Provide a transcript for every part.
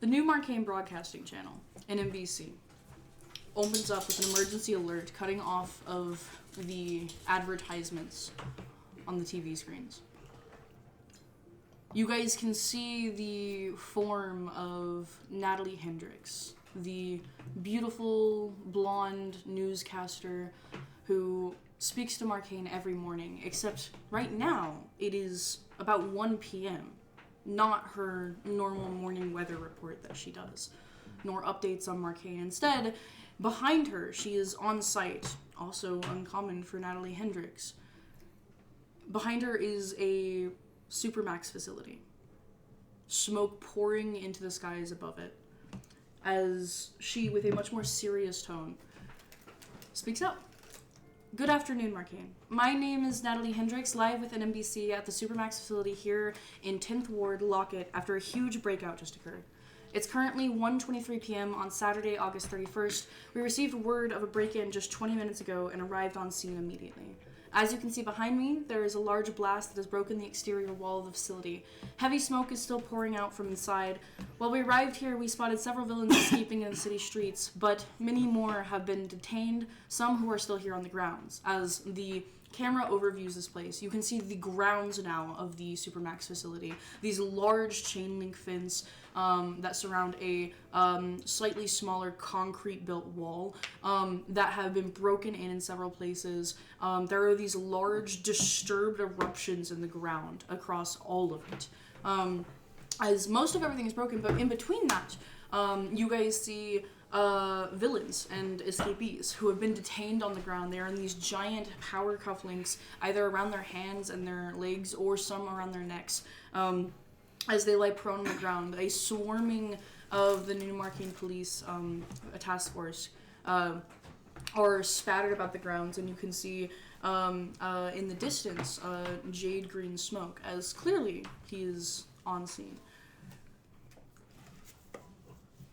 The new Marcainne Broadcasting Channel, NBC, opens up with an emergency alert cutting off of the advertisements on the TV screens. You guys can see the form of Natalie Hendricks, the beautiful blonde newscaster who speaks to Marcainne every morning, except right now it is about 1 p.m., not her normal morning weather report that she does, nor updates on Marcainne. Instead, behind her, she is on site, also uncommon for Natalie Hendricks. Behind her is a Supermax facility, smoke pouring into the skies above it, as she, with a much more serious tone, speaks up. Good afternoon, Marcainne. My name is Natalie Hendricks, live with NBC at the Supermax facility here in 10th Ward, Lockett, after a huge breakout just occurred. It's currently 1:23 p.m. on Saturday, August 31st. We received word of a break-in just 20 minutes ago and arrived on scene immediately. As you can see behind me, there is a large blast that has broken the exterior wall of the facility. Heavy smoke is still pouring out from inside. While we arrived here, we spotted several villains escaping in the city streets, but many more have been detained, some who are still here on the grounds. As the camera overviews this place, you can see the grounds now of the Supermax facility. These large chain link fence that surround a slightly smaller concrete-built wall that have been broken in several places. There are these large disturbed eruptions in the ground across all of it. As most of everything is broken, but in between that, you guys see villains and escapees who have been detained on the ground. They are in these giant power cufflinks, either around their hands and their legs or some around their necks, as they lie prone on the ground. A swarming of the new Marcainne police, a task force, are spattered about the grounds, and you can see in the distance jade green smoke, as clearly he is on scene.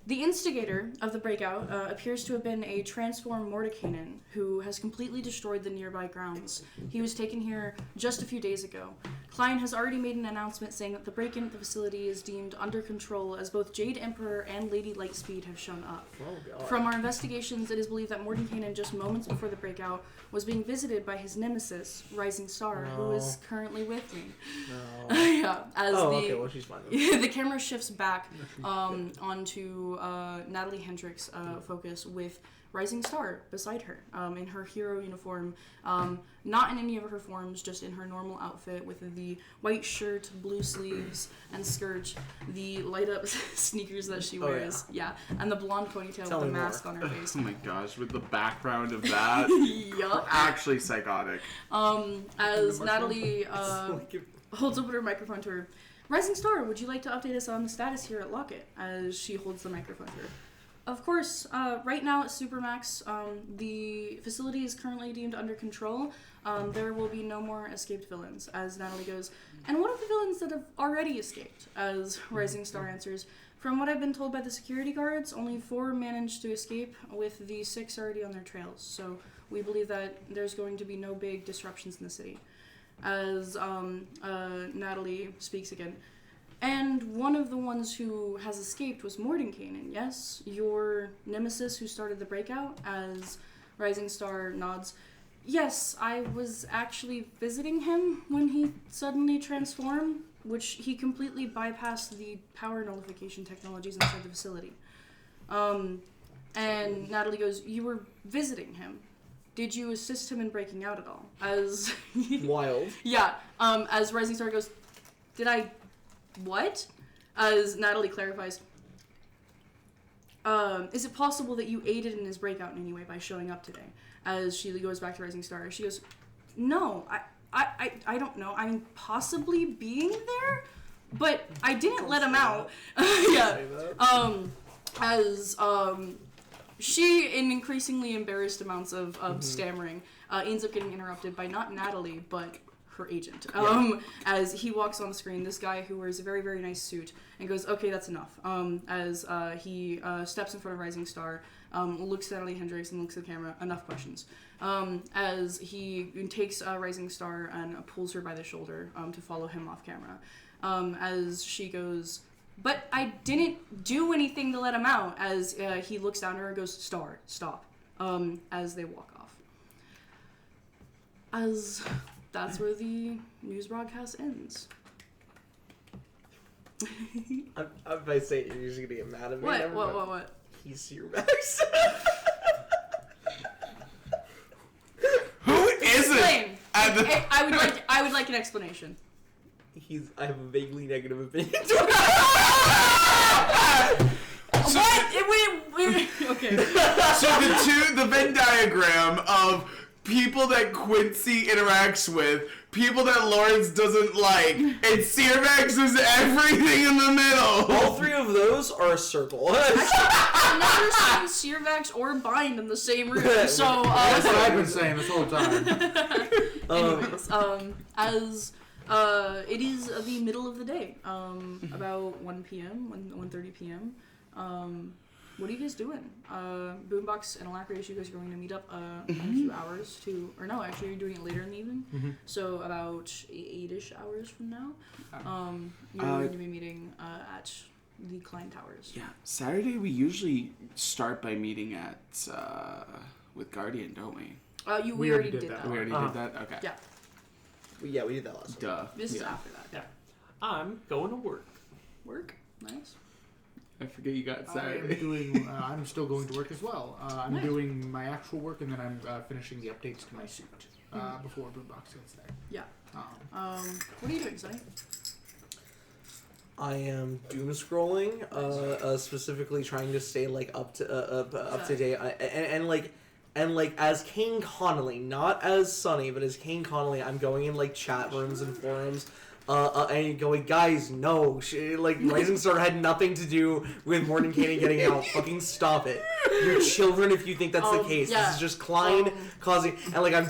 The instigator of the breakout appears to have been a transformed Marcainne who has completely destroyed the nearby grounds. He was taken here just a few days ago. Klein has already made an announcement saying that the break-in at the facility is deemed under control, as both Jade Emperor and Lady Lightspeed have shown up. Oh, God. From our investigations, it is believed that Marcainne, just moments before the breakout, was being visited by his nemesis, Rising Star, who is currently with me. No. Yeah, as okay, well, she's fine then. the camera shifts back onto Natalie Hendricks' focus with Rising Star beside her in her hero uniform, not in any of her forms, just in her normal outfit with the white shirt, blue sleeves, and skirt, the light-up sneakers that she wears, and the blonde ponytail with the mask on her face. Oh my gosh, with the background of that, yup. Actually psychotic. As Natalie holds up her microphone to her, Rising Star, would you like to update us on the status here at Lockett? As she holds the microphone to her. Of course, right now at Supermax, the facility is currently deemed under control. There will be no more escaped villains, as Natalie goes. And what of the villains that have already escaped? As Rising Star answers, from what I've been told by the security guards, only 4 managed to escape, with the 6 already on their trails. So we believe that there's going to be no big disruptions in the city. As Natalie speaks again. And one of the ones who has escaped was Marcainne, yes? Your nemesis who started the breakout, as Rising Star nods. Yes, I was actually visiting him when he suddenly transformed, which he completely bypassed the power nullification technologies inside the facility. And Natalie goes, you were visiting him. Did you assist him in breaking out at all? As Wild. Yeah, as Rising Star goes, did I... What? As Natalie clarifies, is it possible that you aided in his breakout in any way by showing up today? As she goes back to Rising Star, she goes, no, I don't know. I mean, possibly being there, but I didn't let him out. Yeah. As she, in increasingly embarrassed amounts of stammering, ends up getting interrupted by not Natalie, but her agent. As he walks on the screen, this guy who wears a very, very nice suit, and goes, okay, that's enough. As he steps in front of Rising Star, looks at Natalie Hendricks and looks at the camera, enough questions. As he takes Rising Star and pulls her by the shoulder to follow him off camera. As she goes, but I didn't do anything to let him out, as he looks down at her and goes, Star, stop, as they walk off. As that's where the news broadcast ends. If I say it, you're just gonna get mad at me. What? He's your Max. Who isn't? Explain. I would like an explanation. I have a vaguely negative opinion. Wait. Okay. So the Venn diagram of people that Quincy interacts with, people that Lawrence doesn't like, and Sirvax is everything in the middle. All three of those are a circle. I've never seen Sirvax or Bind in the same room, so That's what I've been saying this whole time. anyways, as it is the middle of the day, about 1 p.m., 1:30 p.m. What are you guys doing? Boombox and Alacritus, you guys are going to meet up in a few hours or no, actually you're doing it later in the evening. So about 8-ish hours from now, you're going to be meeting at the Klein Towers. Yeah, Saturday we usually start by meeting at with Guardian, don't we? We already did that. We already did that? Okay. Yeah. Yeah, we did that last time. Duh. This is after that. Yeah. I'm going to work. Work? Nice. I forget you got Saturday. I'm still going to work as well. I'm Nice. doing my actual work, and then I'm finishing the updates to my suit before Boombox gets there. Yeah. What are you doing, Sonny? I am doom scrolling, specifically trying to stay like up to date, and as Kane Connolly, not as Sonny, but as Kane Connolly, I'm going in like chat rooms and forums. And going, guys, no, Rising Star had nothing to do with Mordenkainen getting out. Fucking stop it. You're children if you think that's the case. Yeah. This is just Klein causing, and I'm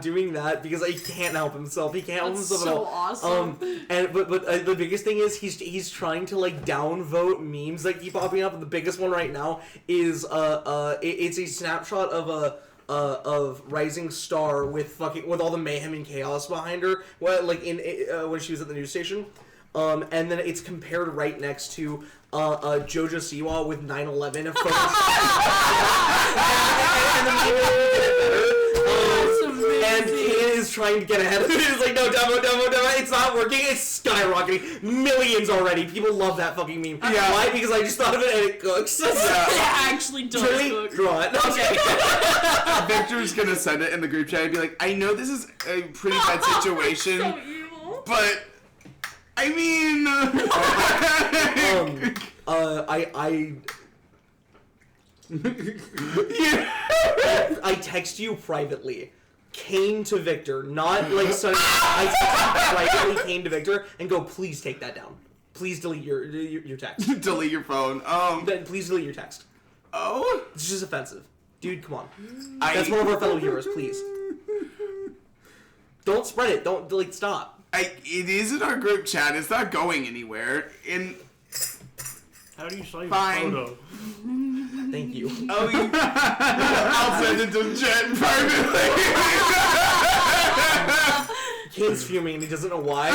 doing that because he can't help himself. He can't help himself at all. Awesome. But the biggest thing is he's trying to downvote memes that keep popping up. And the biggest one right now is it's a snapshot of Rising Star with all the mayhem and chaos behind her, when she was at the news station, and then it's compared right next to Jojo Siwa with 9/11 and Kane is trying to get ahead of it. It's like, no, demo, it's not working. It's skyrocketing. Millions already. People love that fucking meme. Yeah. Why? Because I just thought of it and it cooks. It actually does cook. Draw it. Okay. Victor's gonna send it in the group chat and be like, I know this is a pretty bad situation, So evil. but I mean, I text you privately. Kane to Victor, not Sonny. I text you privately Kane to Victor and go, please take that down. Please delete your text. delete your phone. Then please delete your text. Oh, It's just offensive. Dude, come on. That's one of our fellow viewers, please. Don't spread it. Don't, stop. It is in our group chat. It's not going anywhere. How do you save Fine. a photo? Thank you. Oh, I'll send it to Jet privately. Kane's fuming and he doesn't know why.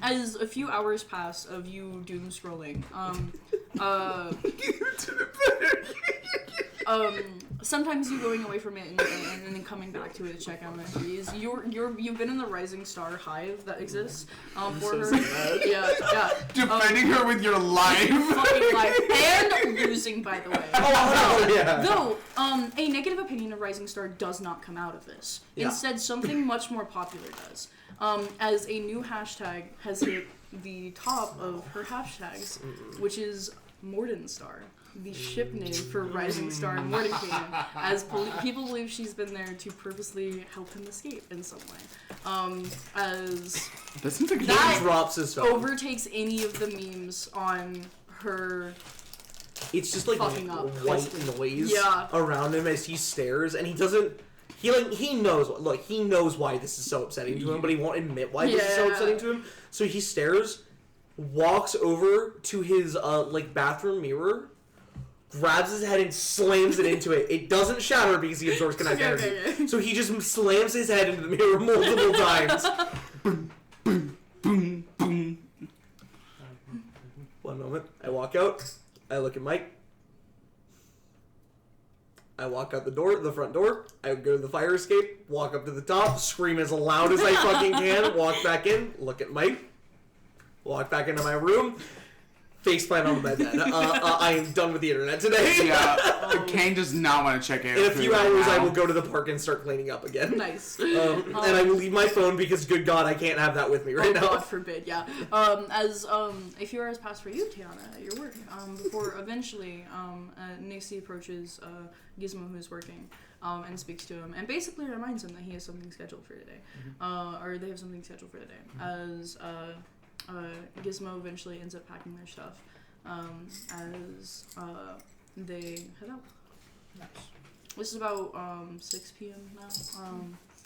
As a few hours pass of you doom scrolling, sometimes you going away from it and then coming back to it to check on entries. You've been in the Rising Star hive that exists for her. Yeah. Defending her with your life. Fucking life and losing, by the way. Oh, yeah. Though, a negative opinion of Rising Star does not come out of this. Yeah. Instead, something much more popular does. As a new hashtag has hit the top of her hashtags, which is Mordenstar, the ship name for Rising Star and Mordenkainen, as people believe she's been there to purposely help him escape in some way. As That seems like that drops his phone. overtakes any of the memes on her. It's just like Fucking up. white noise Yeah. around him as he stares, and he doesn't. He knows why this is so upsetting to him, but he won't admit why this is so Yeah. upsetting to him. So he stares, walks over to his bathroom mirror, grabs his head and slams it into it. It doesn't shatter because he absorbs kinetic energy. Okay. So he just slams his head into the mirror multiple times. walk out. I look at Mike. I walk out the front door. I go to the fire escape, walk up to the top, scream as loud as I fucking can, walk back in, look at Mike, walk back into my room, faceplant on the bed then. I am done with the internet today. Yeah, Kane does not want to check in. In a few hours, I will go to the park and start cleaning up again. Nice. And I will leave my phone because, good God, I can't have that with me right now. God forbid, yeah. A few hours pass for you, Tiana, at your work. Before eventually, Nixie approaches Gizmo, who's working, and speaks to him, and basically reminds him that he has something scheduled for today, or they have something scheduled for today. As Gizmo eventually ends up packing their stuff, as they head out. Nice. This is about 6 p.m. now.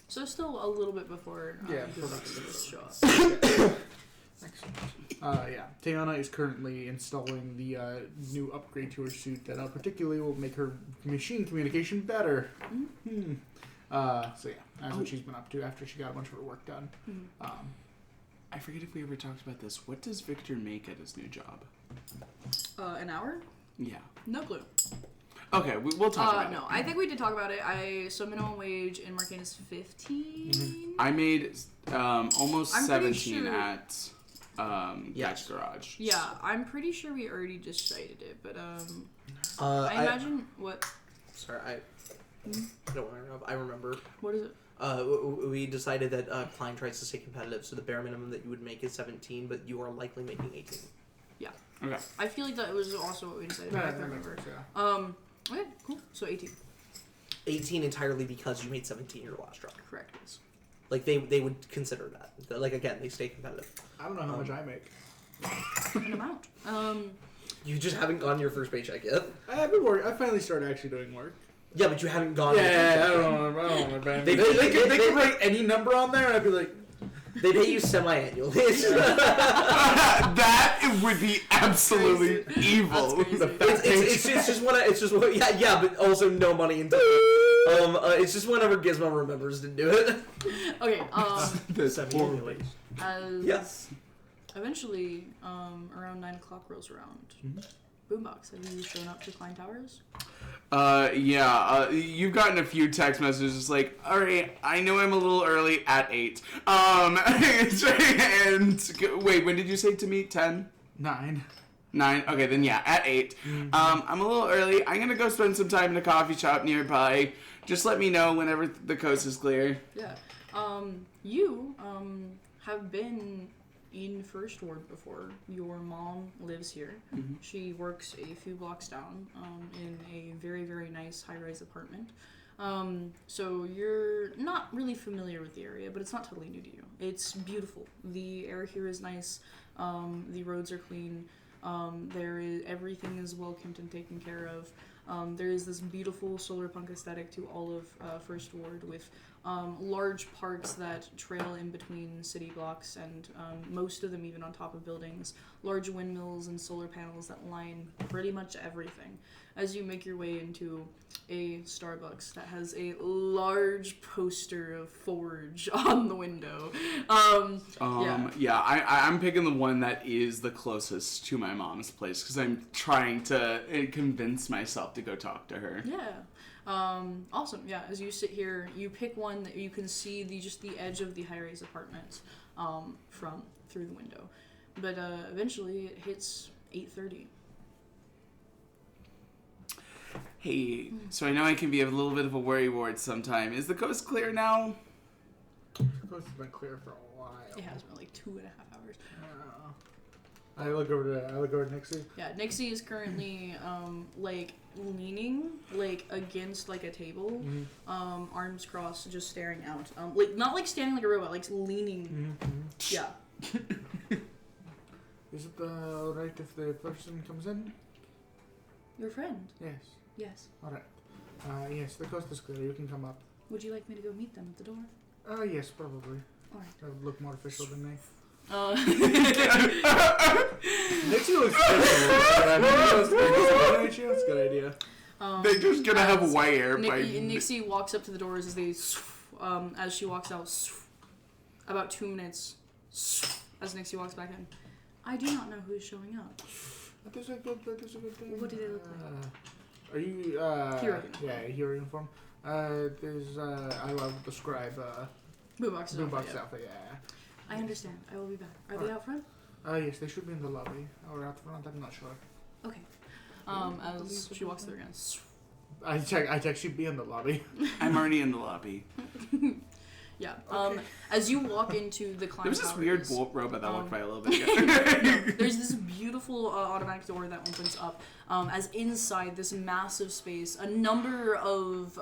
So still a little bit before show up. Excellent. Tiana is currently installing the new upgrade to her suit that particularly will make her machine communication better. Mm-hmm. That's what she's been up to after she got a bunch of her work done. Mm-hmm. I forget if we ever talked about this. What does Victor make at his new job? An hour? Yeah. No clue. Okay, we'll talk about it. No, I think we did talk about it. So minimum wage in Marcainne is 15. Mm-hmm. I made almost I'm 17 sure. at Gatch Garage. Yeah, I'm pretty sure we already decided it, but I I imagine what? Sorry, I don't want to interrupt. I remember. What is it? We decided that Klein tries to stay competitive, so the bare minimum that you would make is 17, but you are likely making 18. Yeah. Okay. I feel like that was also what we decided. Yeah, I that can't makes remember. sense, yeah. Okay, cool. So 18. 18 entirely because you made 17 your last job. Correct. Yes. Like, they would consider that. Like, again, they stay competitive. I don't know how much I make. An amount. You just haven't gotten your first paycheck yet. I've been working. I finally started actually doing work. Yeah, but you haven't gotten your I paycheck yet. don't know. They could write any number on there, and I'd be like, They pay you semi-annually. That would be absolutely evil. That's crazy. it's just yeah, but also no money until it's just whenever Gizmo remembers to do it. Okay. That's Semi-annually. As Yes. eventually, around 9 o'clock rolls around. Boombox, have you shown up to Klein Towers? You've gotten a few text messages like, alright, I know I'm a little early at 8. And wait, when did you say to meet? 10? 9. 9? Okay, then yeah, at 8. I'm a little early. I'm gonna go spend some time in a coffee shop nearby. Just let me know whenever the coast is clear. Yeah. You have been in First Ward before. Your mom lives here. Mm-hmm. She works a few blocks down in a very, very nice high-rise apartment. So you're not really familiar with the area, but it's not totally new to you. It's beautiful. The air here is nice. The roads are clean. Everything is well kept and taken care of. There is this beautiful solar punk aesthetic to all of First Ward with large parks that trail in between city blocks and most of them even on top of buildings, large windmills and solar panels that line pretty much everything. As you make your way into a Starbucks that has a large poster of Forge on the window. I'm picking the one that is the closest to my mom's place because I'm trying to convince myself to go talk to her. Yeah. Awesome. Yeah. As you sit here, you pick one that you can see the edge of the high-rise apartment from through the window. But eventually it hits 8:30. Hey, so I know I can be a little bit of a worry ward sometime. Is the coast clear now? The coast has been clear for a while. It has been like 2.5 hours. I look over to Nixie. Yeah, Nixie is currently leaning against a table, arms crossed, just staring out. Not standing like a robot, leaning. Yeah. Is it alright if the person comes in? Your friend? Yes. Yes. Alright. Yes, the coast is clear. You can come up. Would you like me to go meet them at the door? Yes, probably. Alright. That would look more official than me. Nixie looks That's a good idea. They're just gonna have wire. Nixie walks up to the doors as she walks out. About 2 minutes, as Nixie walks back in. I do not know who is showing up. That is a good thing. What do they look like? Are you, Hero uniform. Yeah, hero uniform. I will describe, Boombox's Boombox outfit, yeah. outfit, yeah. I understand. I will be back. Are they out front? Yes, they should be in the lobby. Or out front, I'm not sure. Okay. As she walks through again. I text you, be in the lobby. I'm already in the lobby. Yeah. Okay. As you walk into the climb There was this weird robot that walked by a little bit ago. there's this beautiful automatic door that opens up. As inside this massive space, a number of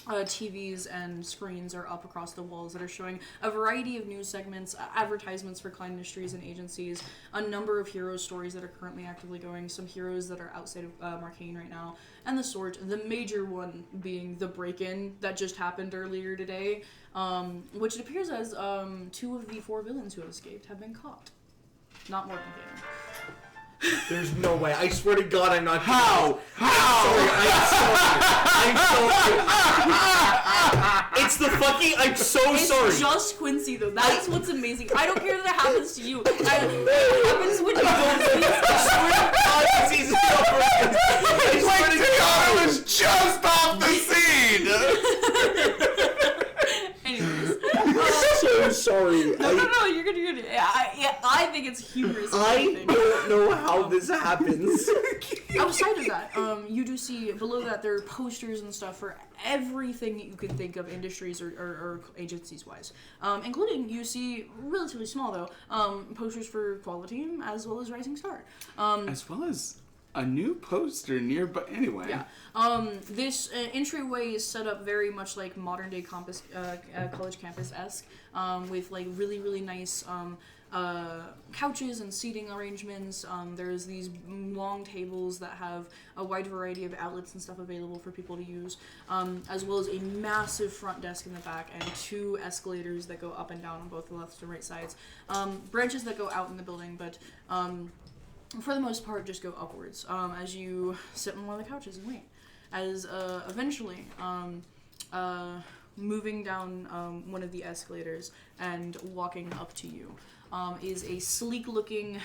TVs and screens are up across the walls that are showing a variety of news segments, advertisements for client industries and agencies, a number of hero stories that are currently actively going, some heroes that are outside of Marcainne right now, and the sort. The major one being the break-in that just happened earlier today, which it appears as 2 of the 4 villains who have escaped have been caught. Not more than There's no way. I swear to God, I'm not. How? I'm sorry. It's the fucking. I'm so sorry. It's just Quincy though. That's what's amazing. I don't care that it happens to you. It happens when you don't see Tiana was just off the scene! Anyways. so sorry. No, you're good. I think it's humorous. I don't know how this happens. Outside of that, you do see below that there are posters and stuff for everything that you could think of, industries or agencies wise, including you see relatively small though posters for Quality as well as Rising Star, as well as a new poster nearby. Anyway. Yeah. This entryway is set up very much like modern day college campus-esque, with like really nice couches and seating arrangements. There's these long tables that have a wide variety of outlets and stuff available for people to use, as well as a massive front desk in the back and 2 escalators that go up and down on both the left and right sides. Branches that go out in the building, but for the most part just go upwards as you sit on one of the couches and wait. As eventually moving down one of the escalators and walking up to you is a sleek looking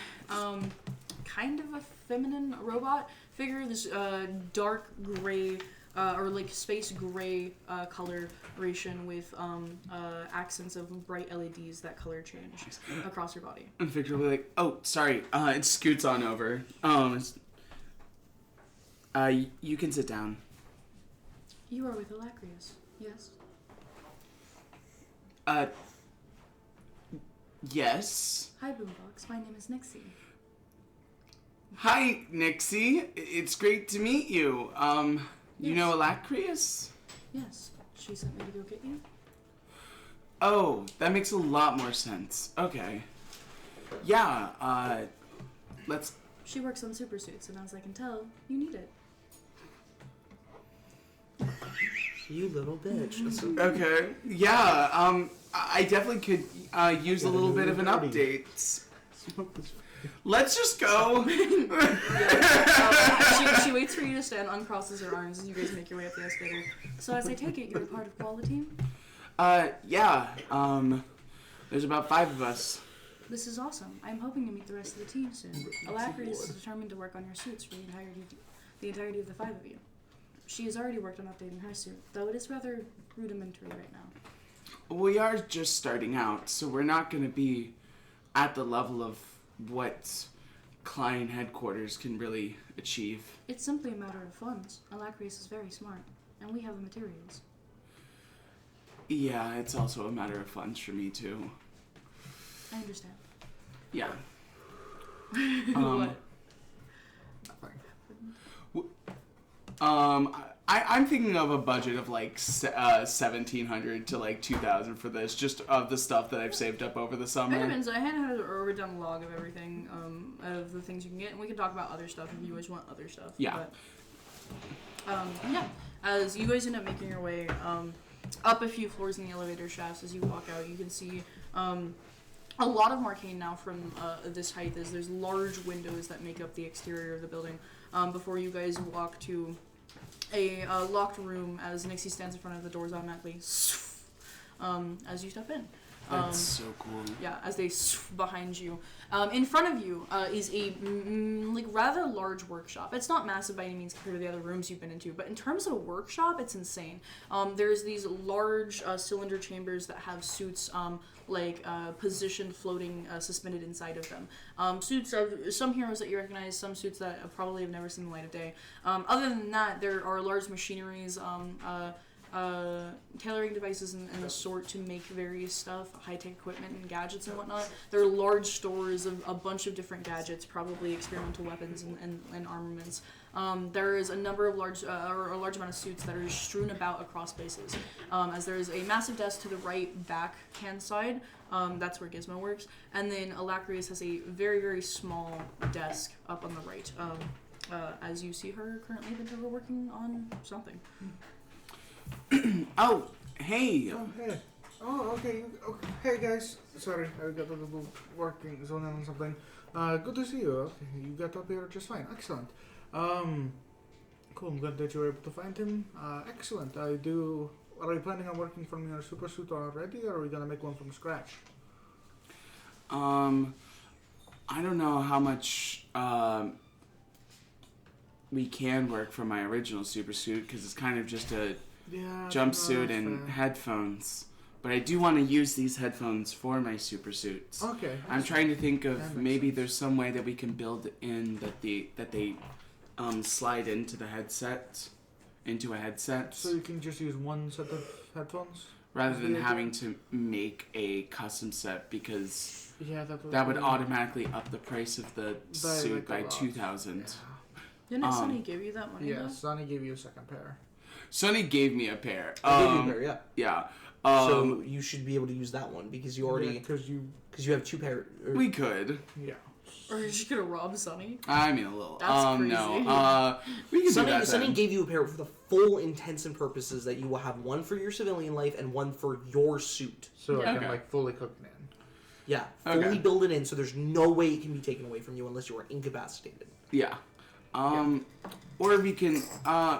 kind of a feminine robot figure, this dark gray or like space gray coloration with accents of bright LEDs that color change across your body. And Victor will be like, oh, sorry, it scoots on over. You can sit down. You are with Alacrius, yes? Yes. Hi, Boombox. My name is Nixie. Hi, Nixie. It's great to meet you. You Yes. know Alacrius? Yes. She sent me to go get you. Oh, that makes a lot more sense. Okay. Yeah, let's... She works on super suits, and as I can tell, you need it. You little bitch. Okay. Yeah, I definitely could use a little bit of an update. Let's just go. She waits for you to stand, uncrosses her arms as you guys make your way up the escalator. So as I take it, you're a part of Quality? Yeah, there's about 5 of us. This is awesome. I'm hoping to meet the rest of the team soon. Alacrius is determined to work on your suits for the entirety of the 5 of you. She has already worked on updating her suit, though it is rather rudimentary right now. We are just starting out, so we're not going to be at the level of what client headquarters can really achieve. It's simply a matter of funds. Alacrius is very smart, and we have the materials. Yeah, it's also a matter of funds for me, too. I understand. Yeah. What? I'm thinking of a budget of like 1,700 to like 2,000 for this, just of the stuff that I've saved up over the summer. It depends. I had a done log of everything, of the things you can get, and we can talk about other stuff if you guys want other stuff. Yeah. But, yeah. As you guys end up making your way up a few floors in the elevator shafts, as you walk out, you can see a lot of Marcainne now from this height. There's large windows that make up the exterior of the building. Before you guys walk to a locked room, as Nixie stands in front of the doors automatically as you step in. That's so cool. Yeah, as they behind you. In front of you is a like rather large workshop. It's not massive by any means compared to the other rooms you've been into, but in terms of a workshop, it's insane. There's these large cylinder chambers that have suits positioned, floating, suspended inside of them. Suits of some heroes that you recognize, some suits that probably have never seen the light of day. Other than that, there are large machineries, tailoring devices and the sort to make various stuff, high-tech equipment and gadgets and whatnot. There are large stores of a bunch of different gadgets, probably experimental weapons and armaments. There is a number of a large amount of suits that are strewn about across spaces. As there is a massive desk to the right backhand side, that's where Gizmo works, and then Alacrius has a very, very small desk up on the right. As you see her currently, they're working on something. Oh, hey. Oh, hey. Oh, okay. Hey, guys. Sorry, I got a little working zone on something. Good to see you. Okay, you got up here just fine. Excellent. Cool. I'm glad that you were able to find him. Excellent. Are you planning on working from your super suit already, or are we gonna make one from scratch? I don't know how much we can work from my original super suit because it's kind of just a jumpsuit and headphones. But I do want to use these headphones for my super suits. Okay. I'm trying to think of maybe there's some way that we can build in that they slide into the headset, into a headset. So you can just use one set of headphones? Rather than having to make a custom set because that would automatically up the price of the suit by 2,000. Yeah. Didn't Sonny give you that money? Yeah, though? Sonny gave you a second pair. Sonny gave me a pair. I gave you a pair, yeah. Yeah. So you should be able to use that one because you already because you have two pair. We could. Yeah. Or are you just gonna rob Sonny? I mean a little. That's crazy. No. We can do that. Sonny gave you a pair for the full intents and purposes that you will have one for your civilian life and one for your suit. So I can fully cook it in. Yeah, fully build it in so there's no way it can be taken away from you unless you are incapacitated. Yeah. Or we can,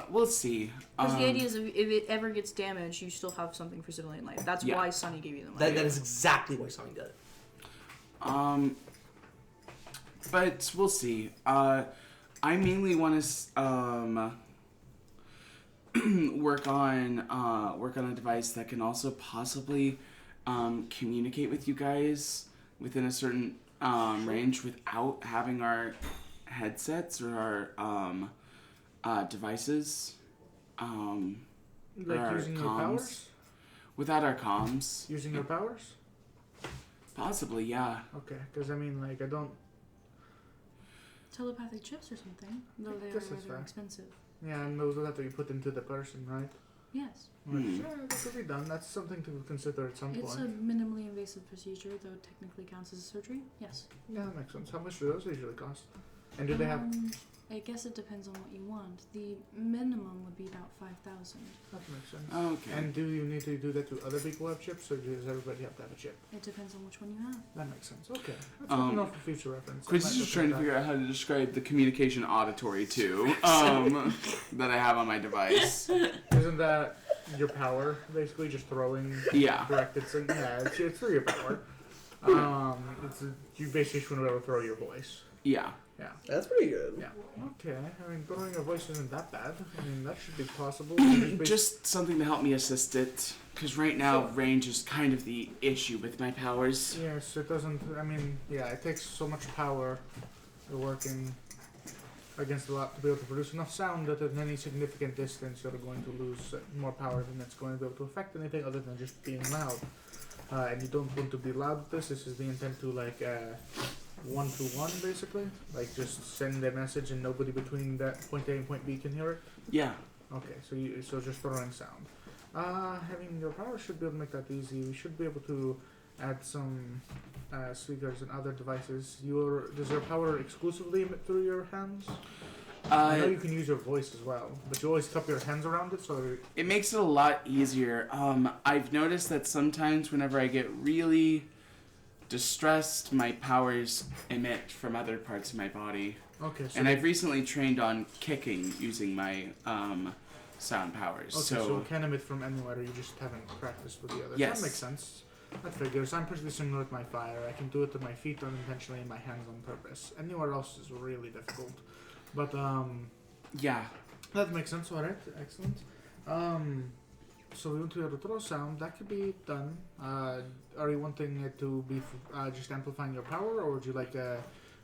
we'll see. Because the idea is if it ever gets damaged, you still have something for civilian life. That's why Sonny gave you the money. That is exactly why Sonny did it. But we'll see. I mainly want to work on a device that can also possibly communicate with you guys within a certain range without having our headsets or our devices. Like using your powers? Without our comms. Using your powers? Possibly, yeah. Okay, because I mean, like, I don't... Telepathic chips or something, though they are rather expensive. Yeah, and those will have to be put into the person, right? Yes. Yeah, that could be done. That's something to consider at some point. It's a minimally invasive procedure, though it technically counts as a surgery. Yes. Yeah, that makes sense. How much do those usually cost? And do they have... I guess it depends on what you want. The minimum would be about 5,000. That makes sense. Okay. And do you need to do that to other people who have chips, or does everybody have to have a chip? It depends on which one you have. That makes sense. Okay. That's good enough for future reference. Chris is just trying to figure out how to describe the communication auditory too that I have on my device. Isn't that your power, basically, just throwing directed signals? Yeah, it's through your power. You basically just want to be able to throw your voice. Yeah. Yeah. That's pretty good. Yeah. Okay. I mean, throwing your voice isn't that bad. I mean, that should be possible. Just something to help me assist it. Because right now, range is kind of the issue with my powers. Yes, it doesn't... I mean, yeah, it takes so much power working against a lot to be able to produce enough sound that at any significant distance you're going to lose more power than it's going to be able to affect anything other than just being loud. And you don't want to be loud with this. This is the intent to, like... one-to-one, basically? Like, just send a message and nobody between that point A and point B can hear it? Yeah. Okay, so just throwing sound. I mean, your power should be able to make that easy. We should be able to add some speakers and other devices. Does your power exclusively emit through your hands? I know you can use your voice as well, but you always cup your hands around it, so... It makes it a lot easier. I've noticed that sometimes whenever I get really... distressed, my powers emit from other parts of my body. Okay. So and I've recently trained on kicking using my sound powers. Okay, so it can emit from anywhere, you just haven't practiced with the others. Yes. That makes sense. That figures. I'm pretty similar with my fire. I can do it with my feet unintentionally and my hands on purpose. Anywhere else is really difficult. But, Yeah. that makes sense. Alright, excellent. So we want to be able to throw sound. That could be done. Are you wanting it to be just amplifying your power, or would you like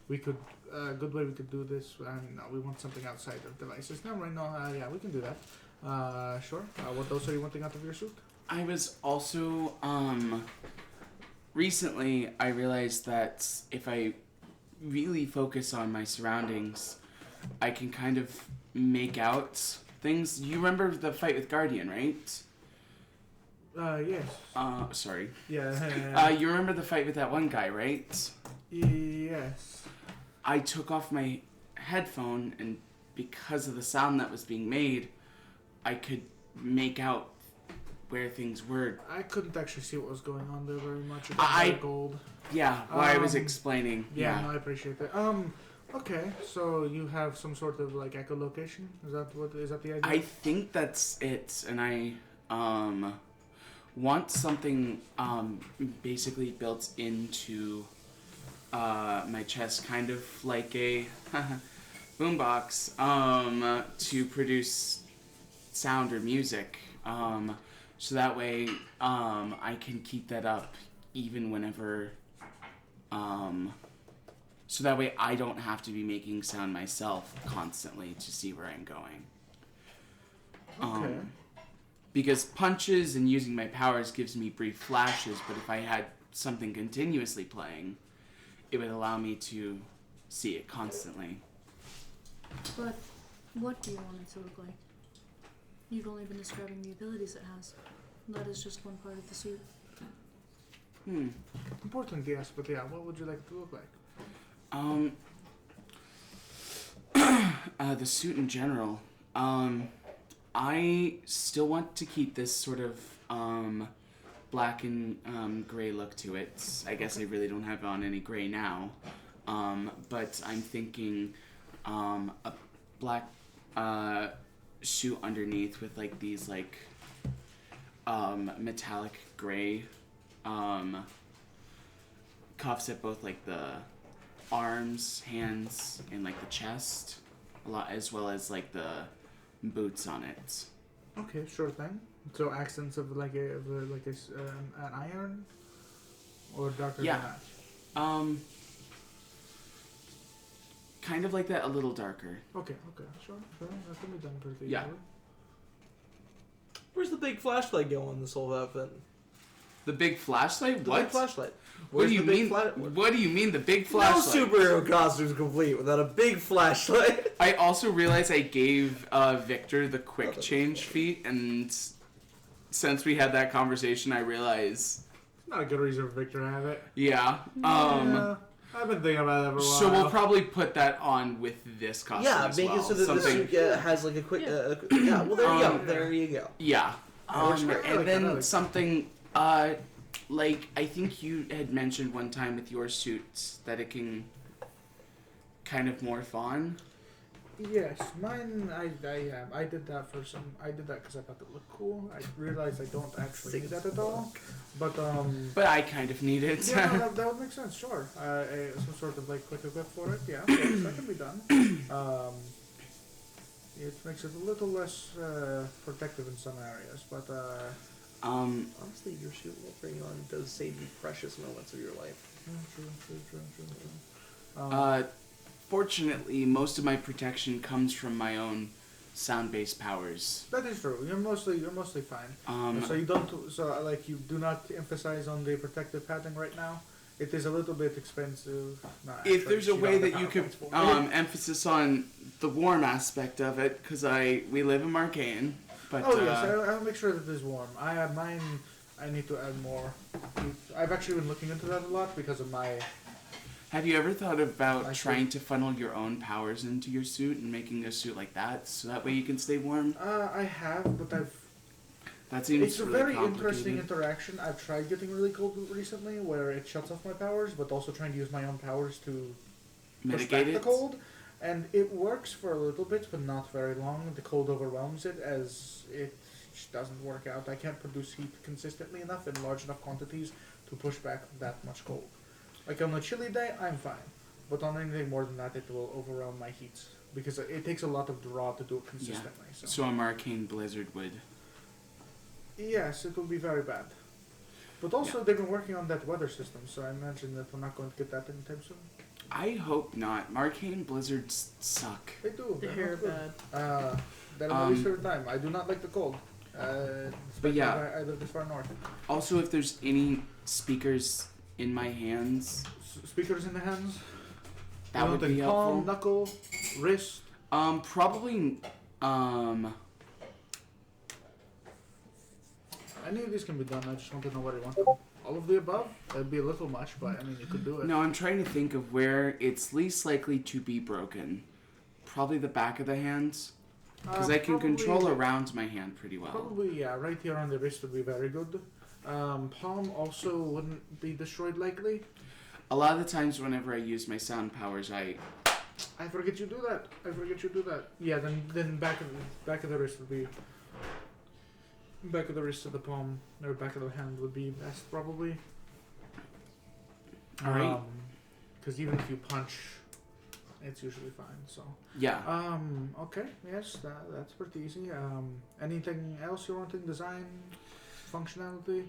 we could a good way we could do this? No, we want something outside of devices. No, right now, yeah, we can do that. Sure. What else are you wanting out of your suit? I was also, recently I realized that if I really focus on my surroundings, I can kind of make out things. You remember the fight with Guardian, right? Yes. Sorry. Yeah. You remember the fight with that one guy, right? Yes. I took off my headphone, and because of the sound that was being made, I could make out where things were. I couldn't actually see what was going on there very much. It I- gold. Yeah, I was explaining. Yeah, no, I appreciate that. Okay, so you have some sort of like echolocation? Is that the idea? I think that's it, and I want something basically built into my chest, kind of like a boombox, to produce sound or music, so that way I can keep that up even whenever, so that way I don't have to be making sound myself constantly to see where I'm going. Okay. Because punches and using my powers gives me brief flashes, but if I had something continuously playing, it would allow me to see it constantly. But what do you want it to look like? You've only been describing the abilities it has. That is just one part of the suit. Important, yes, but yeah, what would you like it to look like? The suit in general. I still want to keep this sort of black and gray look to it. I guess I really don't have on any gray now. But I'm thinking a black suit underneath with like these like metallic gray cuffs at both like the arms, hands, and like the chest, a lot, as well as like the boots on it. Okay, sure thing. So accents of an iron, or darker Yeah. than that. Kind of like that, a little darker. Okay, sure. That can be done pretty Yeah. easily. Where's the big flashlight go on this whole outfit? The big flashlight? The What? big flashlight. What Where's do you the big mean? fla- What do you mean the big No flashlight? superhero costume's complete without a big flashlight. I also realized I gave Victor the quick that's change feat, and since we had that conversation, I realized, Not a good reason for Victor to have it. yeah. Yeah, I've been thinking about that for a while. So we'll probably put that on with this costume Yeah, as make well. it so that the Something, suit has like a quick. Yeah, well there you go. There you go. yeah. Works great. I And like then that. something, like I think you had mentioned one time with your suits that it can kind of morph on. Yes, mine. I did that for some. I did that because I thought it looked cool. I realized I don't actually need that at all. But But I kind of need it. yeah, no, that would make sense. Sure. Some sort of like quick equip for it. Yeah, of course, that can be done. It makes it a little less protective in some areas, but Honestly, your suit will bring on does save you precious moments of your life. true. Fortunately, most of my protection comes from my own sound-based powers. That is true. You're mostly fine. So you don't. So like you do not emphasize on the protective padding right now. It is a little bit expensive. No, if actually, there's a she way got the that you could PowerPoints for it. emphasis on the warm aspect of it, because we live in Marcainne, but Oh yes, I'll make sure that it is warm. I have mine. I need to add more. I've actually been looking into that a lot because of my. have you ever thought about I trying to funnel your own powers into your suit and making a suit like that, so that way you can stay warm? I have, but That seems it's a really very complicated. interesting interaction. I've tried getting really cold recently, where it shuts off my powers, but also trying to use my own powers to push back Mitigate the it. cold, and it works for a little bit, but not very long. The cold overwhelms it as it just doesn't work out. I can't produce heat consistently enough in large enough quantities to push back that much cold. Like on a chilly day, I'm fine. But on anything more than that, it will overwhelm my heat. Because it takes a lot of draw to do it consistently. Yeah. So a Marcainne blizzard would. Yes, it will be very bad. But also, they've been working on that weather system, so I imagine that we're not going to get that anytime soon. I hope not. Marcainne blizzards suck. They do. They're bad. That at least for a time. I do not like the cold. But yeah. I live this far north. Also, if there's any speakers in my hands, Speakers in the hands. that would be helpful. Palm, knuckle, wrist. Probably, Any of these can be done. I just want to know where you want them. All of the above? That'd be a little much, but I mean, you could do it. No, I'm trying to think of where it's least likely to be broken. Probably the back of the hands. Because I can control around my hand pretty well. Probably, yeah. Right here on the wrist would be very good. Palm also wouldn't be destroyed likely. A lot of the times whenever I use my sound powers, I forget you do that. Yeah, then back of the wrist would be... Back of the wrist to the palm, or back of the hand would be best, probably. Alright. Because even if you punch, it's usually fine, so... Yeah. Okay, yes, that's pretty easy. Anything else you're wanting? Design? Functionality?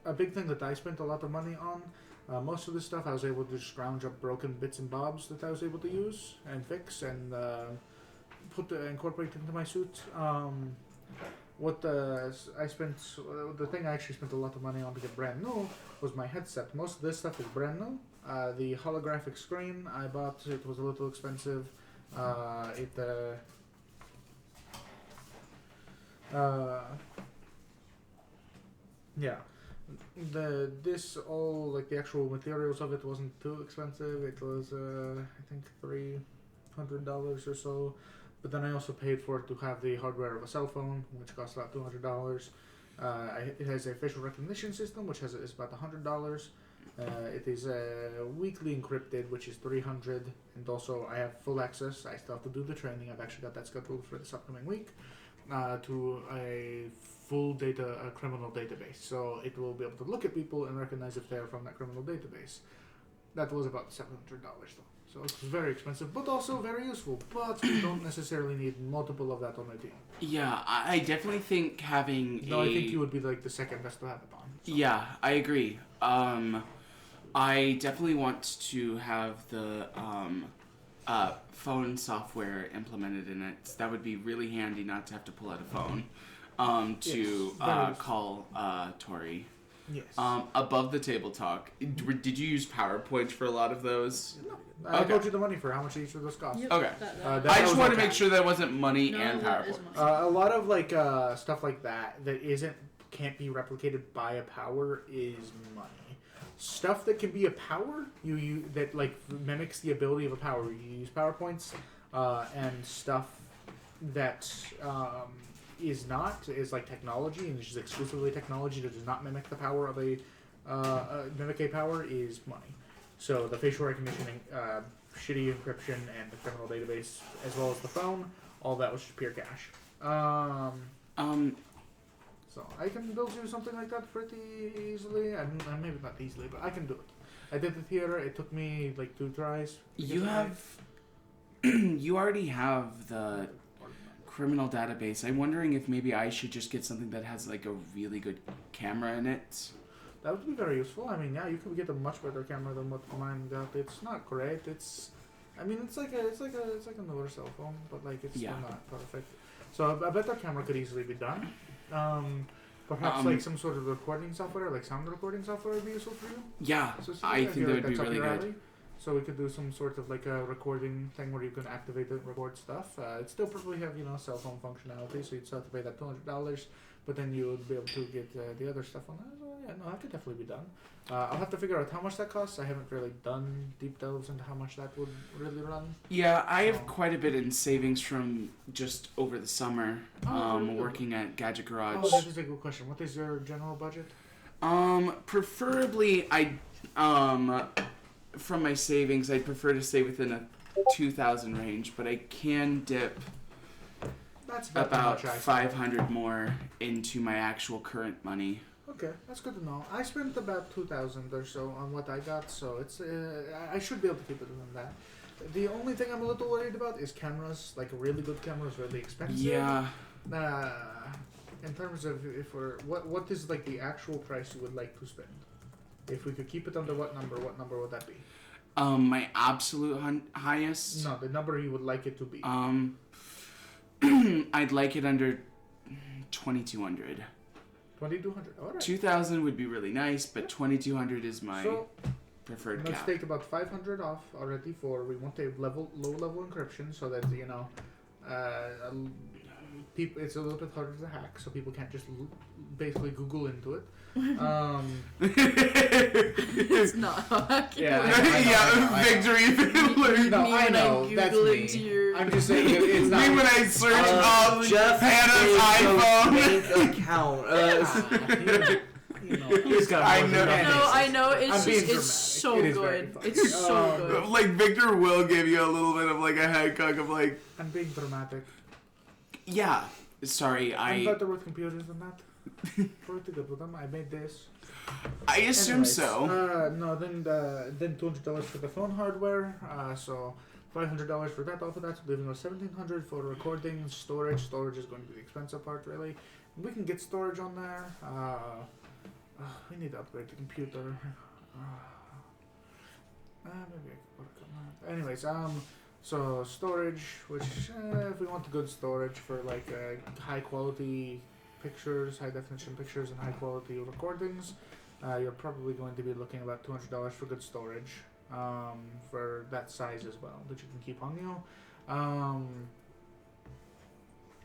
A big thing that I spent a lot of money on, most of the stuff I was able to scrounge up broken bits and bobs that I was able to use and fix and incorporate into my suit. The thing I actually spent a lot of money on to get brand new was my headset. Most of this stuff is brand new. The holographic screen I bought, it was a little expensive. Yeah. The actual materials of it wasn't too expensive. It was I think $300 or so. But then I also paid for it to have the hardware of a cell phone, which costs about $200. It has a facial recognition system, which is about $100. It is weekly encrypted, which is $300, and also I have full access. I still have to do the training. I've actually got that scheduled for this upcoming week to a full criminal database. So it will be able to look at people and recognize if they're from that criminal database. That was about $700 though. So it's very expensive, but also very useful. But you don't necessarily need multiple of that on a team. Yeah, I definitely think having I think you would be like the second best to have it on. So. Yeah, I agree. I definitely want to have the phone software implemented in it. That would be really handy not to have to pull out a phone to call Tori. Yes. Above the table talk, did you use PowerPoint for a lot of those? No. I told you the money for how much each of those cost. Yep, Okay. that I just wanted to make sure that wasn't money No, and that is PowerPoint. money. A lot of stuff like that can't be replicated by a power is money. Stuff that can be a power, that mimics the ability of a power. You use PowerPoints, and stuff that is like technology and is just exclusively technology that does not mimic the power of a power is money. So the facial recognition, shitty encryption, and the criminal database, as well as the phone, all that was just pure cash. So I can build you something like that pretty easily, and maybe not easily, but I can do it. I did it here. It took me like 2 tries. You already have the criminal database. I'm wondering if maybe I should just get something that has like a really good camera in it. That would be very useful. I mean, yeah, you could get a much better camera than what mine got. It's not great. It's like a newer cell phone, but like it's still not perfect. So a better camera could easily be done. Perhaps like some sort of recording software, like sound recording software, would be useful for you. Yeah, I think that would be really good. So we could do some sort of like a recording thing where you can activate and record stuff. It'd still probably have cell phone functionality, so you'd still have to pay that $200, but then you would be able to get the other stuff on that. So yeah, no, that could definitely be done. I'll have to figure out how much that costs. I haven't really done deep delves into how much that would really run. Yeah, I have quite a bit in savings from just over the summer, working at Gadget Garage. Oh, that is a good question. What is your general budget? Preferably, from my savings, I'd prefer to stay within a 2,000 range, but I can dip That's about about how much I 500 more into my actual current money. Okay, that's good to know. I spent about 2,000 or so on what I got, so it's I should be able to keep it within that. The only thing I'm a little worried about is cameras. Like a really good camera is really expensive. Yeah. In terms of if we're what is like the actual price you would like to spend? If we could keep it under what number would that be? My absolute highest. No, the number you would like it to be. I'd like it under 2,200. 2,200. All right. 2,000 would be really nice, but 2,200 is my preferred Let's cap. take about 500 off already we want a low level encryption so that people it's a little bit harder to hack, so people can't just basically Google into it. It's not hacking. Yeah, victory. No, I know. That's me. I'm just saying it's not. Me when I search up Jeff Hannah's iPhone. bank account. He's got I more know. than that. No, I know. It's I'm being just it's dramatic. so It is very good. funny. It's so good. Like Victor will give you a little bit of like a head cock of like, I'm being dramatic. yeah. Sorry, I'm better with computers than that. Pretty good with them. I made this. I assume Anyways, so. No, then $200 for the phone hardware. So $500 for that off of that, leaving us $1,700 for recording. Storage is going to be the expensive part, really. We can get storage on there. We need to upgrade the computer. Maybe I can work on that. Anyways, so storage, which if we want good storage for like high quality pictures, high definition pictures, and high quality recordings, you're probably going to be looking about $200 for good storage for that size as well that you can keep on you.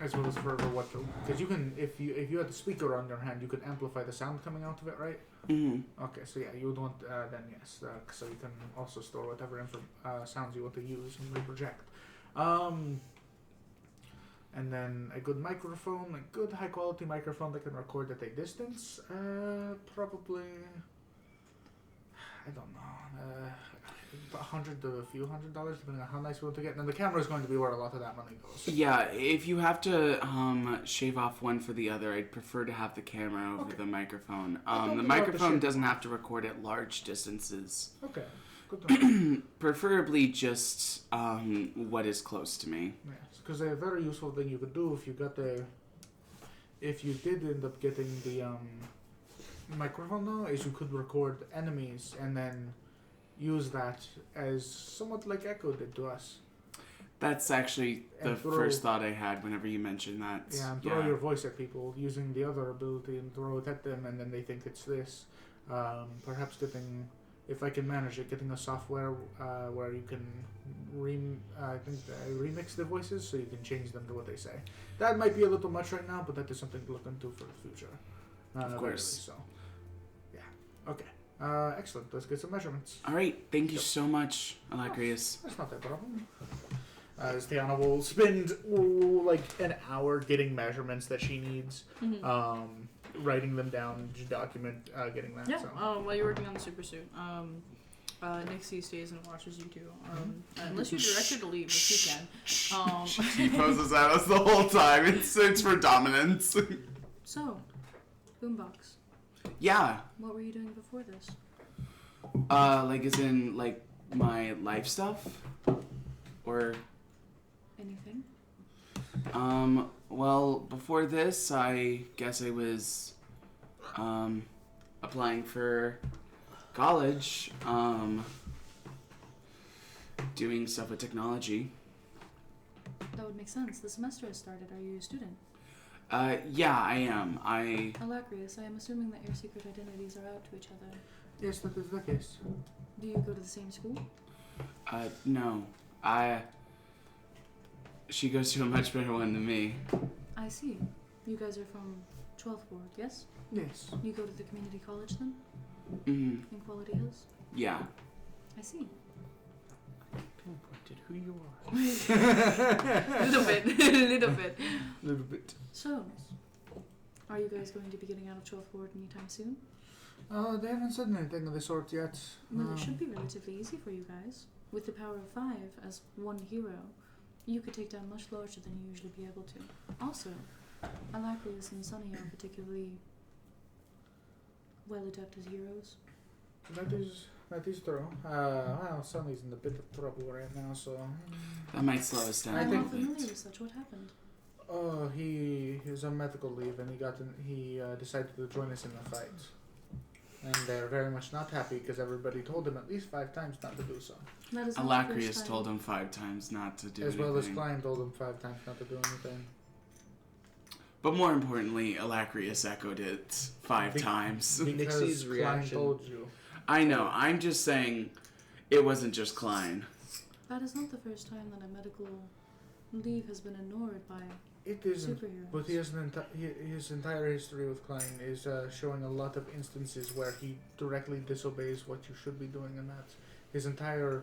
As well as for what, because you can, if you had the speaker on your hand, you could amplify the sound coming out of it, right? Mm-hmm. Okay, so yeah, you would want then yes, so you can also store whatever sounds you want to use and reproject. And then a good microphone, a good high quality microphone that can record at a distance. Probably, I don't know, $100 to a few $100 depending on how nice we want to get. And the camera is going to be where a lot of that money goes. Yeah, if you have to shave off one for the other, I'd prefer to have the camera over the microphone. The microphone doesn't have to record at large distances. Okay, good to know. Preferably just what is close to me. Yes, because a very useful thing you could do if you did end up getting the microphone though, is you could record enemies and then use that as somewhat like Echo did to us. That's actually the first thought I had whenever you mentioned that. Yeah, and throw your voice at people using the other ability and throw it at them, and then they think it's this. Perhaps if I can manage it, getting a software where you can remix the voices so you can change them to what they say. That might be a little much right now, but that is something to look into for the future. Of course. Really, so, yeah. Okay. Excellent. Let's get some measurements. All right. Thank you so much, Alacrius. That's not that problem. Tiana will spend like an hour getting measurements that she needs, writing them down, document getting that. Yeah. So. While you're working on the super suit, Nixie stays and watches you too. Unless you direct her to leave, which you can. She poses at us the whole time. It's for dominance. So, Boombox. Yeah. What were you doing before this? Like as in like my life stuff, or anything? Well, before this, I guess I was applying for college, doing stuff with technology. That would make sense. The semester has started. Are you a student? Yeah, I am. Alacrius, I am assuming that your secret identities are out to each other. Yes, that is the case. Do you go to the same school? No. She goes to a much better one than me. I see. You guys are from 12th Ward, yes? Yes. You go to the community college then? Mm-hmm. In Quality Hills? Yeah. I see. Pinpointed who you are. Little bit. Little bit. So, are you guys going to be getting out of 12th Ward anytime soon? They haven't said anything of the sort yet. Well, it should be relatively easy for you guys. With the power of 5 as one hero, you could take down much larger than you usually be able to. Also, Alacrius and Sunny are particularly well adept as heroes. That is true. Well, Sonny's in a bit of trouble right now, so... That might slow us down. I'm not familiar with such. What happened? Oh, he was on medical leave and he decided to join us in the fight. And they're very much not happy because everybody told him at least 5 times not to do so. That is not the Alacrius first time. told him 5 times not to do As anything. well as Klein told him 5 times not to do anything. But more importantly, Alacrius echoed it 5 times. Nixie's Because Klein reaction. told you. I know, I'm just saying it wasn't just Klein. That is not the first time that a medical leave has been ignored by It isn't. superheroes. But his entire history with Klein is showing a lot of instances where he directly disobeys what you should be doing, and that's his entire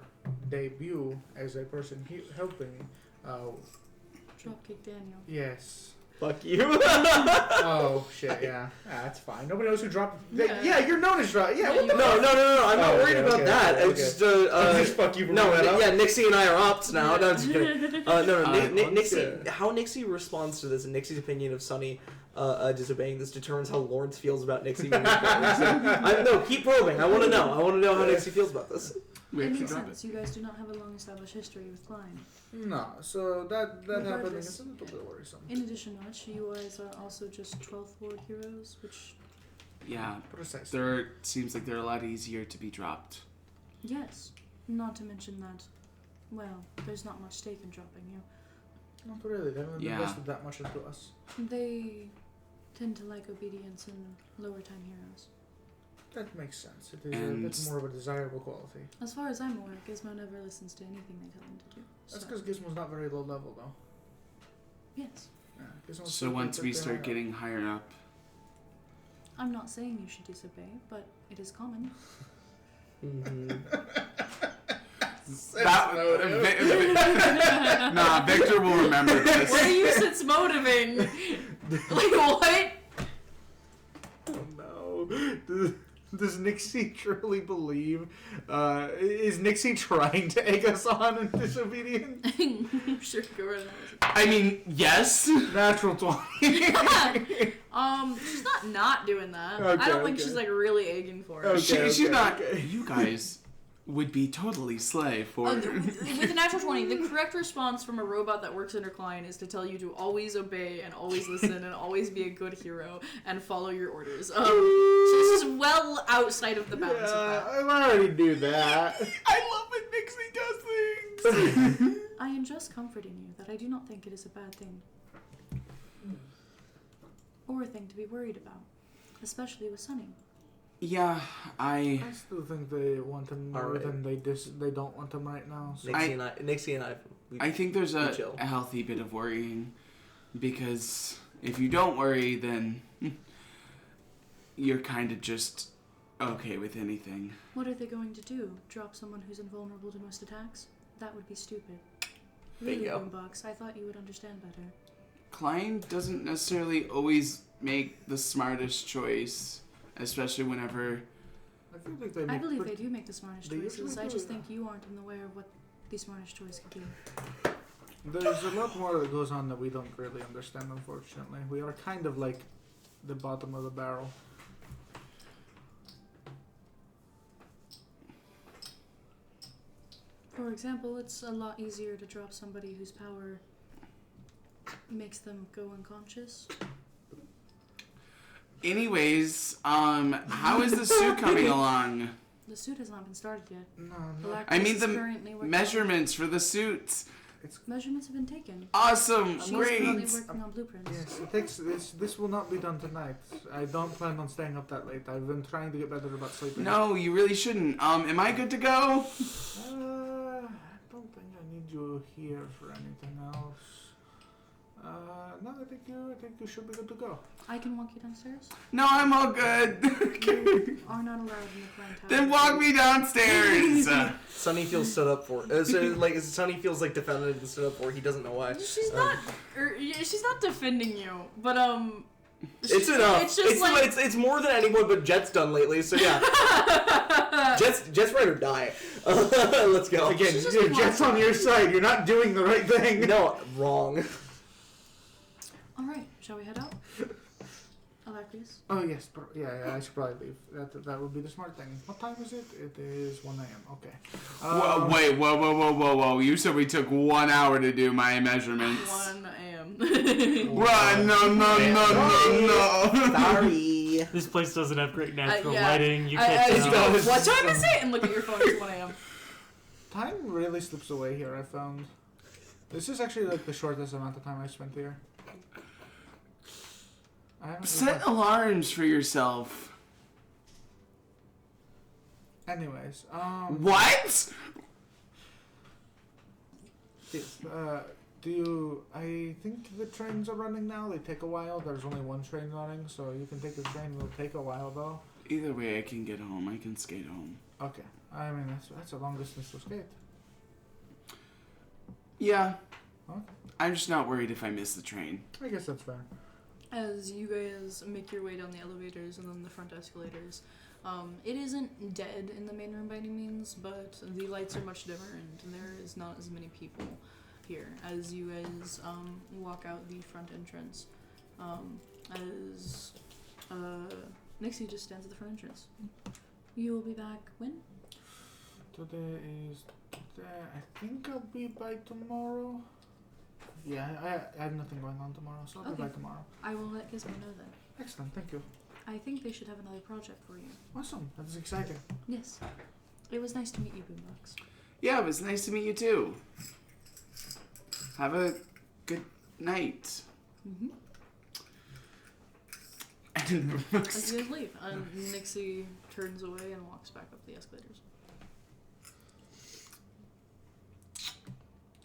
debut as a person helping. Dropkick Daniel. Yes. Fuck you. Oh shit! Yeah, that's fine. Nobody knows who dropped. Yeah, you're known as drop. Yeah. Yeah, you No. I'm not Oh, worried okay, about okay, that. okay, It's just just fuck you. For no. bringing that up. Yeah, Nixie and I are ops now. No, I'm just kidding. Nixie. yeah. How Nixie responds to this and Nixie's opinion of Sunny disobeying this determines how Lawrence feels about Nixie. Moving forward. So, keep probing. I want to know. I want to know how Nixie feels about this. We It have to makes drop sense. You guys do not have a long-established history with Klein. No, so that happening Regardless. is a little bit worrisome. In addition to which, you guys are also just 12th Ward heroes, which, Yeah, Precisely. there seems like they're a lot easier to be dropped. yes, not to mention that, well, there's not much stake in dropping you. Not really. They haven't Yeah. invested that much into us. They tend to like obedience in lower time heroes. That makes sense. It is And- a bit more of a desirable quality. As far as I'm aware, Gizmo never listens to anything they tell him to do. That's So, because Gizmo's not very low level, though. yes, Yeah, Gizmo's So pretty once we high start up. getting higher up, I'm not saying you should disobey, but it is common. nah, Victor will remember this. What are you since motivating? Like what? Oh no. Does Nixie truly believe? Is Nixie trying to egg us on in disobedience? Sure, go right ahead. I mean, yes. Natural 20. She's not doing that. Okay, I don't think okay. she's like really egging for it. Okay. She's not. You guys would be totally slay for. With a natural 20, the correct response from a robot that works under Klein is to tell you to always obey and always listen and always be a good hero and follow your orders. She's just well outside of the bounds of that. I already do that. I love when Nixie does things. I am just comforting you that I do not think it is a bad thing. Or a thing to be worried about. Especially with Sunny. Yeah, I still think they want him more Alright. than they don't want him right now. So. Nixie and I. I think there's We a chill. healthy bit of worrying, because if you don't worry, then you're kind of just okay with anything. What are they going to do? Drop someone who's invulnerable to most attacks? That would be stupid. Really, Bingo. Boombox, I thought you would understand better. Klein doesn't necessarily always make the smartest choice, especially whenever. I feel like they I make believe pretty- they do make the smartest they choices. usually I do, just yeah. think you aren't aware of what the smartest choice could be. There's a lot more that goes on that we don't really understand, unfortunately. We are kind of like the bottom of the barrel. For example, it's a lot easier to drop somebody whose power makes them go unconscious. Anyways, how is the suit coming along? The suit has not been started yet. No, Galactus I mean is the currently working measurements for the suits. Measurements have been taken. Awesome, She's great. currently working on blueprints. Yes, it takes this will not be done tonight. I don't plan on staying up that late. I've been trying to get better about sleeping. No, you really shouldn't. Am I good to go? I don't think I need you here for anything else. No, I think you should be good to go. I can walk you downstairs. No, I'm all good. You are not allowed in the Klein Tower. Then walk me downstairs. Sunny feels stood up for. Sunny feels like defended and stood up for. He doesn't know why. She's not. She's not defending you, but It's enough. It's just like. it's more than anyone but Jet's done lately. So yeah. Jet's right or die. Let's go. Again, She's just your a Jet's on your side. You're not doing the right thing. No, wrong. All right, shall we head out? Alacreus? Oh yes, yeah, I should probably leave. That would be the smart thing. What time is it? It is 1 a.m. Okay. Wait, whoa. You said we took 1 hour to do my measurements. 1 a.m. Run, no. Sorry. This place doesn't have great natural yeah. lighting. You I can't go, tell. what time is it? And look at your phone, it's 1 a.m. Time really slips away here. I found. This is actually like the shortest amount of time I spent here. I haven't. Set alarms for yourself. Anyways, What? yes, do you? I think the trains are running now. They take a while. There's only one train running, so you can take the train. It'll take a while though. Either way, I can get home. I can skate home. Okay. I mean, that's a long distance to skate. Yeah. Okay. I'm just not worried if I miss the train. I guess that's fair. As you guys make your way down the elevators and then the front escalators, it isn't dead in the main room by any means, but the lights are much dimmer and there is not as many people here as you guys walk out the front entrance. As Nixie just stands at the front entrance. You will be back when? Today is. I think I'll be by tomorrow. Yeah, I have nothing going on tomorrow, so I'll be by tomorrow. I will let Gizmo know then. Excellent, thank you. I think they should have another project for you. Awesome, that's exciting. Yes. It was nice to meet you, Boombox. Yeah, it was nice to meet you too. Have a good night. Mm-hmm. As you guys leave, Nixie turns away and walks back up the escalators.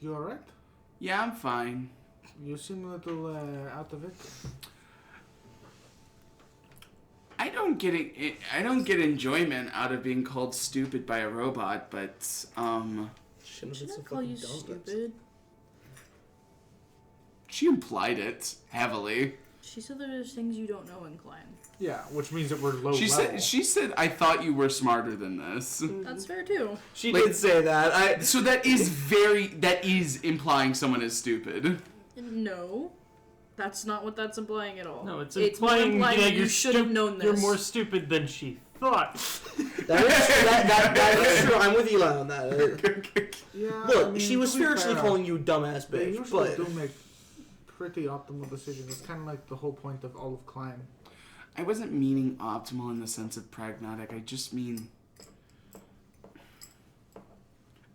You alright? Yeah, I'm fine. You seem a little out of it. I don't get enjoyment out of being called stupid by a robot, but Shouldn't Should have I been so call you fucking dumb. stupid? she implied it heavily. She said there's things you don't know in Klein. Yeah, which means that we're low She level. said I thought you were smarter than this. That's fair too. She Like- did say that. So that is implying someone is stupid. No. That's not what that's implying at all. No, it's more implying implying that you should have known this. You're more stupid than she thought. That is true. I'm with Eli on that. Yeah, Look, I mean, she was to be spiritually fair, calling you dumbass They bitch, usually but do make pretty optimal decisions. It's kind of like the whole point of all of Klein. I wasn't meaning optimal in the sense of pragmatic. I just mean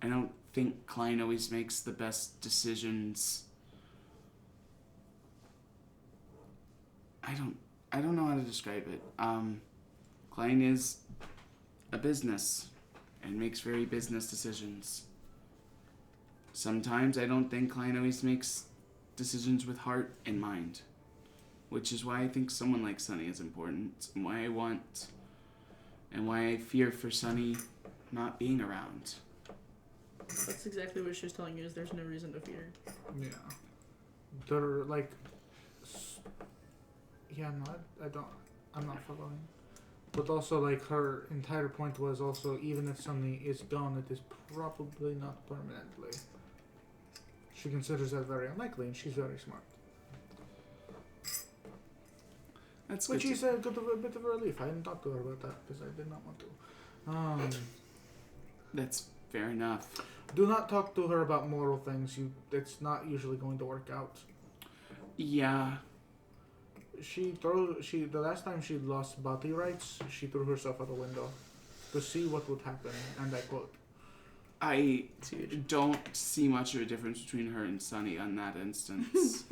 I don't think Klein always makes the best decisions. I don't know how to describe it. Klein is a business and makes very business decisions. Sometimes I don't think Klein always makes decisions with heart in mind, which is why I think someone like Sunny is important, and why I fear for Sunny not being around. That's exactly what she was telling you, is there's no reason to fear. Yeah. They're like. Yeah, no, I'm not following. But also, like, her entire point was also, even if Sunny is gone, it is probably not permanently. She considers that very unlikely, and she's very smart. That's Which good. is a bit of a relief. I didn't talk to her about that, because I did not want to. That's fair enough. Do not talk to her about moral things. It's not usually going to work out. Yeah. The last time she lost body rights, she threw herself out the window to see what would happen, and I quote. I don't see much of a difference between her and Sunny on that instance.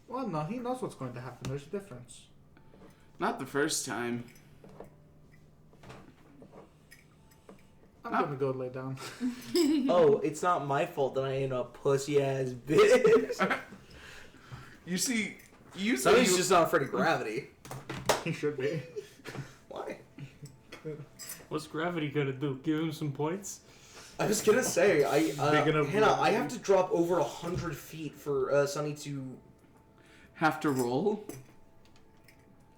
Well, no, he knows what's going to happen. There's a difference. Not the first time. I'm gonna go lay down. oh, it's not my fault that I ain't a pussy ass bitch. You see, Sonny's just not afraid of gravity. He should be. Why? What's gravity gonna do? Give him some points? I was gonna say, Big enough Hannah, I gravity. have to drop over 100 feet for Sonny to. have to roll.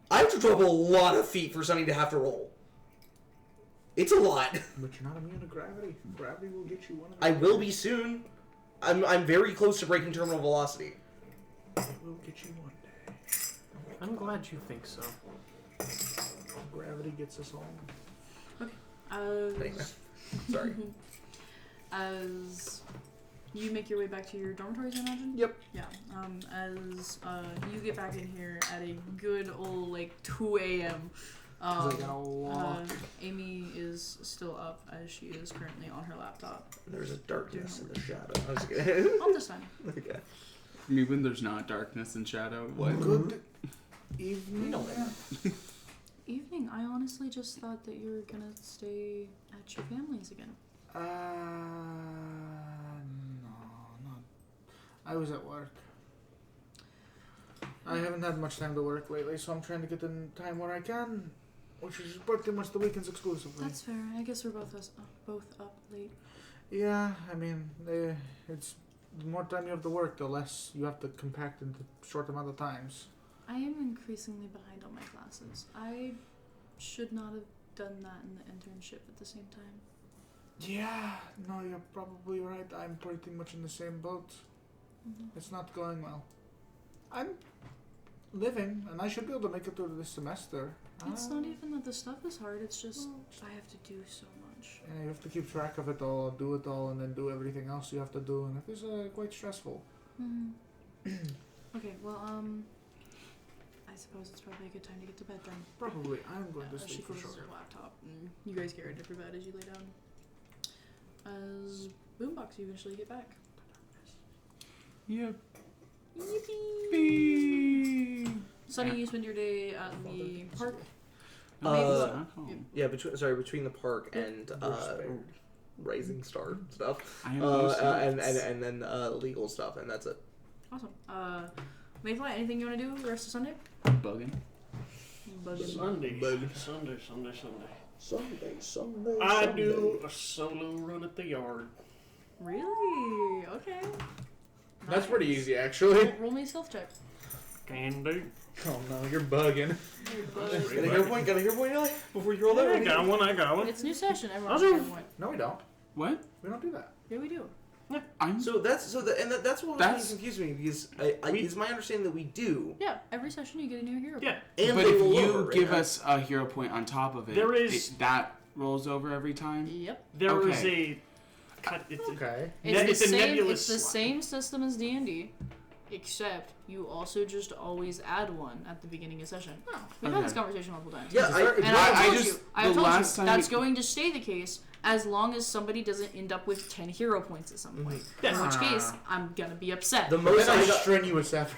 I have to drop a lot of feet for Sonny to have to roll. It's a lot. But you're not immune to gravity. Gravity will get you one of I will be soon. I'm very close to breaking terminal velocity. It will get you one day. I'm glad you think so. Gravity gets us all. Anyway, sorry. As you make your way back to your dormitories, I imagine? Yep. Yeah. As you get back in here at a good old, like, 2 a.m., I gotta walk. Amy is still up as she is currently on her laptop. There's a darkness in the shadow. I was kidding. Not this time. Okay. Me when there's not darkness and shadow. What? Good evening. Evening. I honestly just thought that you were gonna stay at your family's again. No, not. I was at work. I haven't had much time to work lately, so I'm trying to get the time where I can, which is pretty much the weekends exclusively. That's fair. I guess we're both up late. Yeah, I mean, it's the more time you have to work, the less you have to compact into short amount of times. I am increasingly behind on my classes. I should not have done that in the internship at the same time. Yeah, no, you're probably right. I'm pretty much in the same boat. Mm-hmm. It's not going well. I'm living, and I should be able to make it through this semester. It's not even that the stuff is hard, it's just I have to do so much. Yeah, you have to keep track of it all, do it all, and then do everything else you have to do, and it is quite stressful. Okay, well, I suppose it's probably a good time to get to bed then. Probably. I'm going to She sleep for closes sure. her laptop, and you guys get ready for bed as you lay down. As Boombox, you eventually get back. Yep. Yippee! Sunny, you spend your day at the park. Yeah, between the park and Rising Star stuff, I am most and then legal stuff, and that's it. Awesome. Mayfly, anything you want to do the rest of Sunday? bugging. Sunday. I do a solo run at the yard. Really? Okay. That's pretty easy, actually. Roll me a stealth check. Can do. Oh no, you're bugging. Gotta hear a point, Eli? Before you roll that? I got one. It's new session. Everyone I'll has do- one. No, we don't. What? We don't do that. Yeah, we do. I'm That's what That's- confused me because it's my understanding that we do. Yeah, every session you get a new hero. Yeah. And but they if roll you over, give right? us a hero point on top of it, There is- that rolls over every time. Yep. There is Okay. Okay. It's It's the a same. nebulous It's the slot. same system as D&D, except you also just always add one at the beginning of session. Oh, we've had this Okay. conversation multiple times. Yeah, And I I've told just- you, the I've told last you time that's we- going to stay the case as long as somebody doesn't end up with 10 hero points at some point. Yeah. In which case, I'm gonna be upset. The most Then I a got, strenuous effort.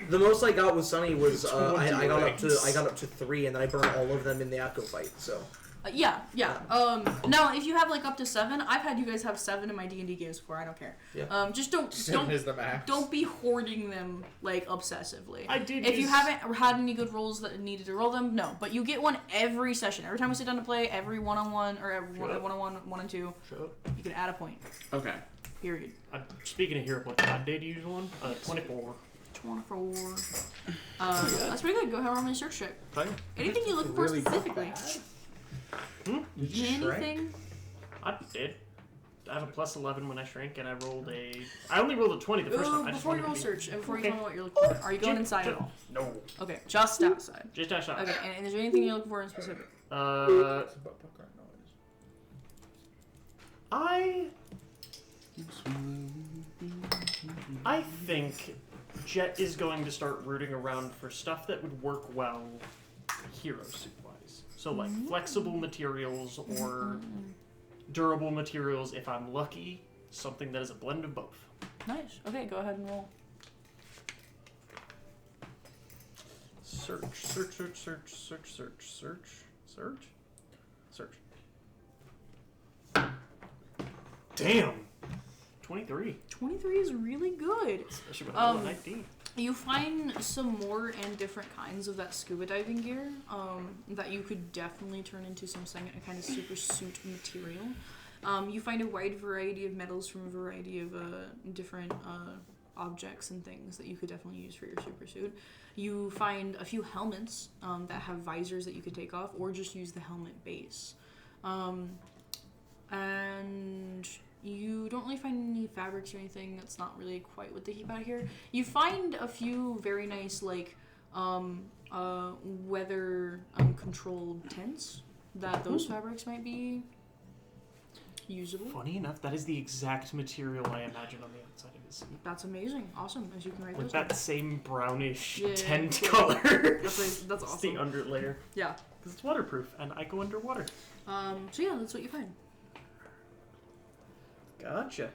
the most I got with Sunny was I 20 got ranks. up to 3, and then I burned all of them in the Atco fight. So Yeah. Now, if you have like up to 7, I've had you guys have 7 in my D&D games before. I don't care. Yeah. Just don't is the max. don't be hoarding them like obsessively. I did. If you haven't had any good rolls that needed to roll them, no. But you get one every session. Every time we sit down to play, every one-on-one or every one-on-one, 1 and 2, Shut up. you can add a point. Okay. Period. Speaking of hero points, I did use one. 24. 24. That's pretty good. Go ahead and roll me a search check. Okay. Anything you look for Really specifically? Did you shrink? Anything? I did. I have a plus 11 when I shrink, and I only rolled a 20 the first time. I just Before you wanted roll to be- search, and before you Okay. tell me what you're looking for, are you going inside at all? No. Okay, just outside. Just outside. Okay, and is there anything you're looking for in specific? It's about popcorn noise. I think Jet is going to start rooting around for stuff that would work well hero suit wise. So like flexible materials or durable materials if I'm lucky, something that is a blend of both. Nice. Okay, go ahead and roll. Search. Damn. 23. 23 is really good. Especially when I roll a 19. You find some more and different kinds of that scuba diving gear that you could definitely turn into some kind of super suit material. You find a wide variety of metals from a variety of different objects and things that you could definitely use for your super suit. You find a few helmets that have visors that you could take off or just use the helmet base. And you don't really find any fabrics or anything. That's not really quite what they keep out here. You find a few very nice, like, weather controlled tents that those fabrics might be usable. Funny enough, that is the exact material I imagine on the outside of his suit. That's amazing. Awesome. As you can write Like those that down. same brownish Yeah, tent yeah. color. That's It's the awesome. under layer. Yeah. Because it's waterproof, and I go underwater. So yeah, that's what you find. Gotcha.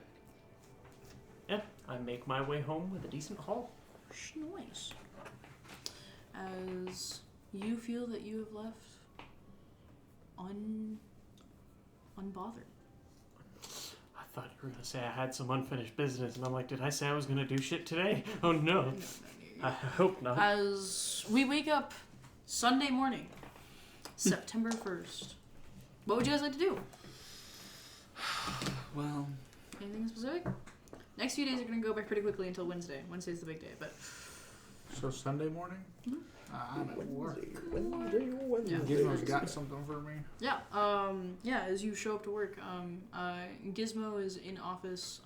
Yeah, I make my way home with a decent haul. Nice. As you feel that you have left unbothered. I thought you were going to say I had some unfinished business, and I'm like, did I say I was going to do shit today? Oh no. I hope not. As we wake up Sunday morning, September 1st, what would you guys like to do? Well, Anything specific? Next few days are going to go by pretty quickly until Wednesday. Wednesday's the big day, but so Sunday morning? Mhm. I'm at work. yeah. Gizmo's got something for me. Yeah, as you show up to work, Gizmo is in office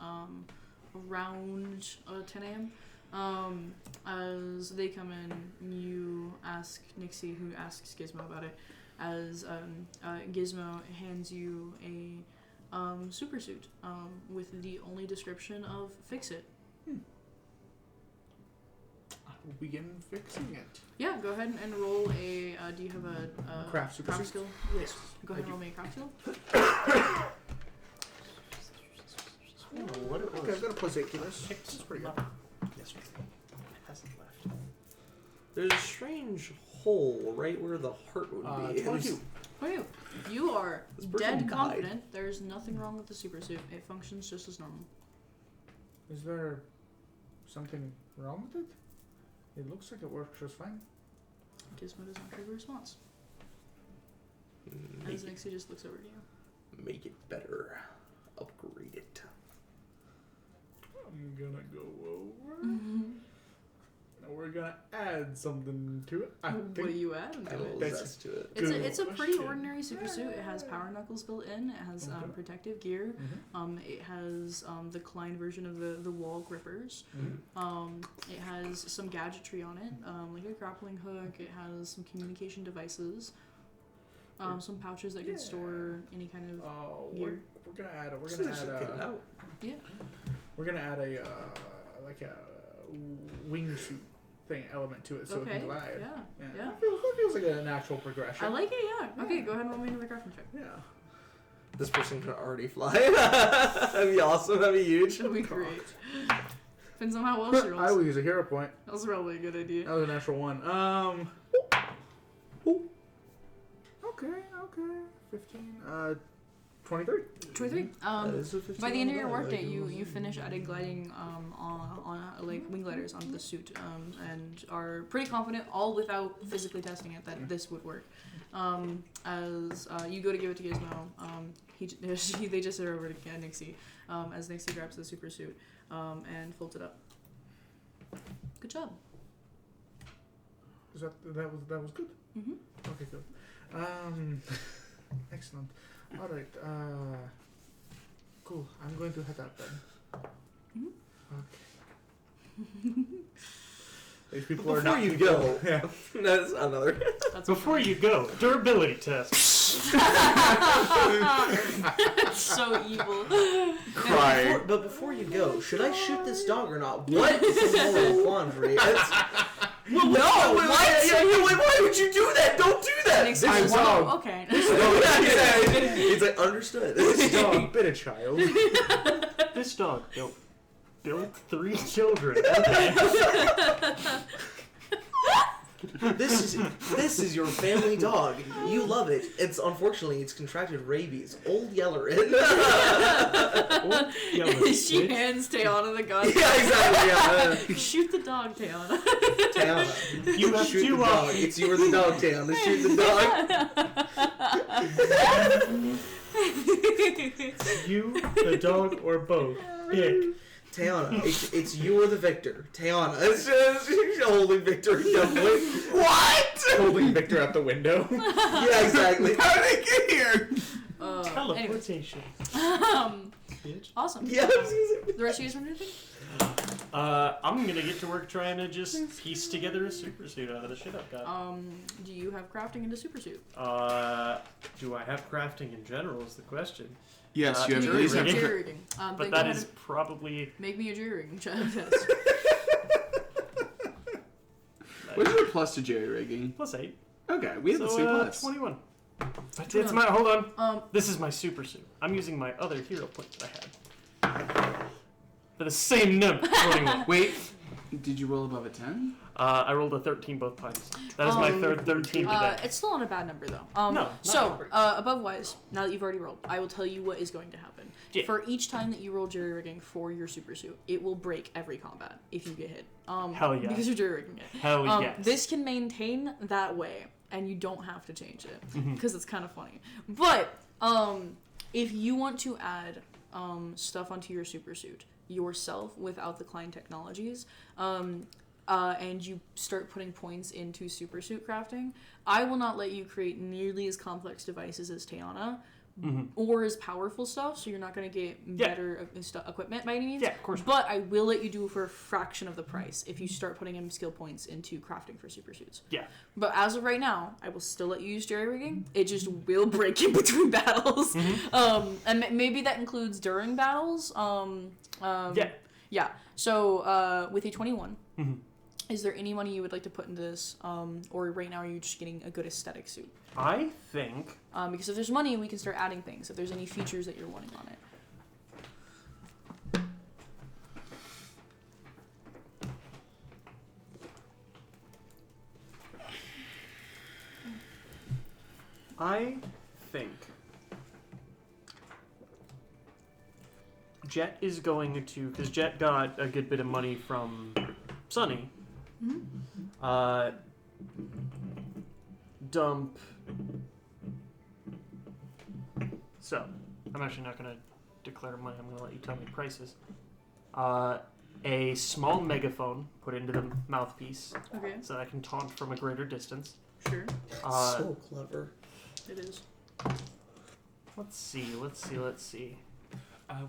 around 10 a.m. As they come in, you ask Nixie, who asks Gizmo about it, as Gizmo hands you a super suit with the only description of fix it. I will begin fixing it. Yeah, go ahead and roll a. Do you have a Craft super suit? skill? Yes. Go ahead and roll me a craft skill. What it Okay, I've got a plus 8 to this. Picked That's pretty good. up yesterday. It hasn't left. There's a strange hole right where the heart would be. 22. What are you? You are This person dead died. confident. There's nothing wrong with the super suit. It functions just as normal. Is there something wrong with it? It looks like it works just fine. Gizmo does not trigger a response. Make As it, Nixie just looks over to you. make it better. Upgrade it. I'm gonna go over. And we're gonna add something to it. I What do think. you add? Add a to little it? That's- zest to it. It's a pretty question. ordinary super suit. It has power knuckles built in. It has Okay. protective gear. Mhm. It has the Klein version of the wall grippers. Mhm. It has some gadgetry on it, like a grappling hook. It has some communication devices. Some pouches that Yeah. can store any kind of Oh, gear. we're gonna add. We're So gonna just add get it a. out. We're gonna add a like a wingsuit thing element to it, so it Okay. can glide. Yeah. Yeah. Yeah. That feels like a natural progression. I like it. Yeah. Okay. Go ahead and roll me another crafting check. Yeah. This person can already fly. That'd be awesome. That'd be huge. That'd be great. Depends on how well she I rolls. will use a hero point. That was probably a good idea. That was a natural one. Okay. 15. 23. 23. That is a By 15 the end of your die. workday, you finish adding gliding on like wing gliders onto the suit, and are pretty confident, all without physically testing it, that this would work. As you go to give it to Gizmo, they just sit over to Nixie, as Nixie grabs the super suit and folds it up. Good job. Is that was good? Mhm. Okay, good. Excellent. All right. Cool. I'm going to head out then. Mhm. Okay. These people Before are not you people. go. Yeah. That's another. That's Before you go, durability test. so evil. Crying. But before you go, should I shoot this dog or not? What is the moral quandary? Well, no, what? Why would you do that? Don't do that. Nixie I'm goes, dog. "Oh, okay. It's like understood. This dog bit a child. This dog built 3 children. This is your family dog. You love it. It's contracted rabies. Old Yellerin. She hands Tayana the gun. Yeah, exactly. Yeah. Shoot the dog, Tayana. Tayana, You have shoot two the dog. options. It's you or the dog, Tayana. Shoot the dog. You, the dog, or both. Pick. Tayana, it's you or the victor. Tayana, it's just holding Victor at gunpoint. What? Holding Victor out the window. Yeah, exactly. How did they get here? Anyways. Teleportation. Bitch. Awesome. Yeah, The rest of you guys want to do anything? I'm gonna get to work trying to just piece together a super suit out of the shit I've got. Do you have crafting into super suit? Do I have crafting in general is the question. Yes, you have Do at least have have. jury rigging. But then that go is ahead probably... and make me a jury rigging test. What's your plus to jerry rigging? +8. Okay, we have the same plus. 21. But 21. it's my... Hold on. This is my super suit. I'm using my other hero point that I had. For the same number. 21. Wait, did you roll above a 10? I rolled a 13 both times. That is my third 13 today. It's still not a bad number though. No, not So great. above wise, now that you've already rolled, I will tell you what is going to happen. Yeah. For each time that you roll jury rigging for your super suit, it will break every combat if you get hit. Hell yeah. Because you're jury rigging it. Hell yes. This can maintain that way, and you don't have to change it Mm-hmm. because it's kind of funny. But if you want to add stuff onto your super suit yourself without the Klein technologies, and you start putting points into supersuit crafting, I will not let you create nearly as complex devices as Tiana, or as powerful stuff, so you're not going to get better equipment by any means. Yeah, of course. But I will let you do it for a fraction of the price if you start putting in skill points into crafting for supersuits. Yeah. But as of right now, I will still let you use jerry rigging. It just will break in between battles. And maybe that includes during battles. Yeah. Yeah. So with a 21, is there any money you would like to put into this? Or right now are you just getting a good aesthetic suit? I think... Because if there's money, we can start adding things. If there's any features that you're wanting on it. I think Jet is going to, because Jet got a good bit of money from Sunny, dump. So, I'm actually not going to declare money, I'm going to let you tell me prices. A small megaphone put into the mouthpiece Okay. so that I can taunt from a greater distance. Sure. So clever. It is. Let's see. Why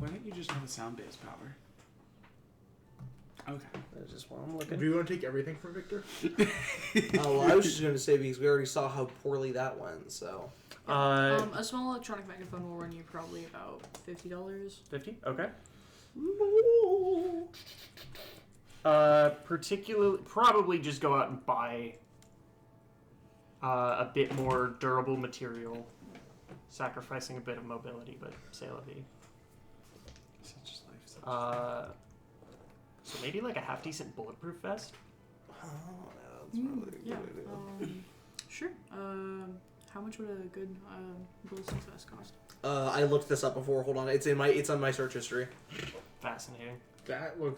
don't you just have a sound-based power? Okay. That's just what I'm Do looking. you want to take everything from Victor? Oh, well, I was just going to say because we already saw how poorly that went, so. A small electronic megaphone will run you probably about $50. 50? Okay. Particularly, probably just go out and buy a bit more durable material, sacrificing a bit of mobility, but c'est la vie. Such life. So maybe like a half decent bulletproof vest. Oh, that's probably Yeah. a good idea. Sure. How much would a good ballistic vest cost? I looked this up before. Hold on, it's on my search history. Fascinating.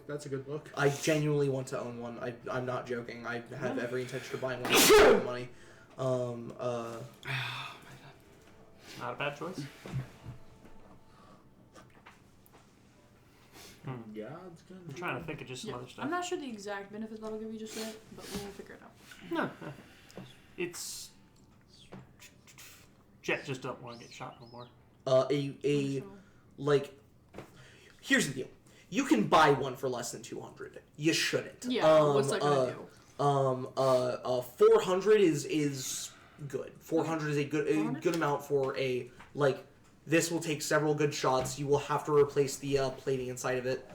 That's a good look. I genuinely want to own one. I'm not joking. I have every intention of buying one if I have money. Not a bad choice. Yeah, it's good. I'm trying to think of just some other stuff. I'm not sure the exact benefit that'll give you just yet, but we'll figure it out. No. It's... Jet just don't want to get shot no more. Like, here's the deal. You can buy one for less than 200. You shouldn't. Yeah, what's that gonna do? 400 is good. 400 is a good amount for a, like, this will take several good shots. You will have to replace the plating inside of it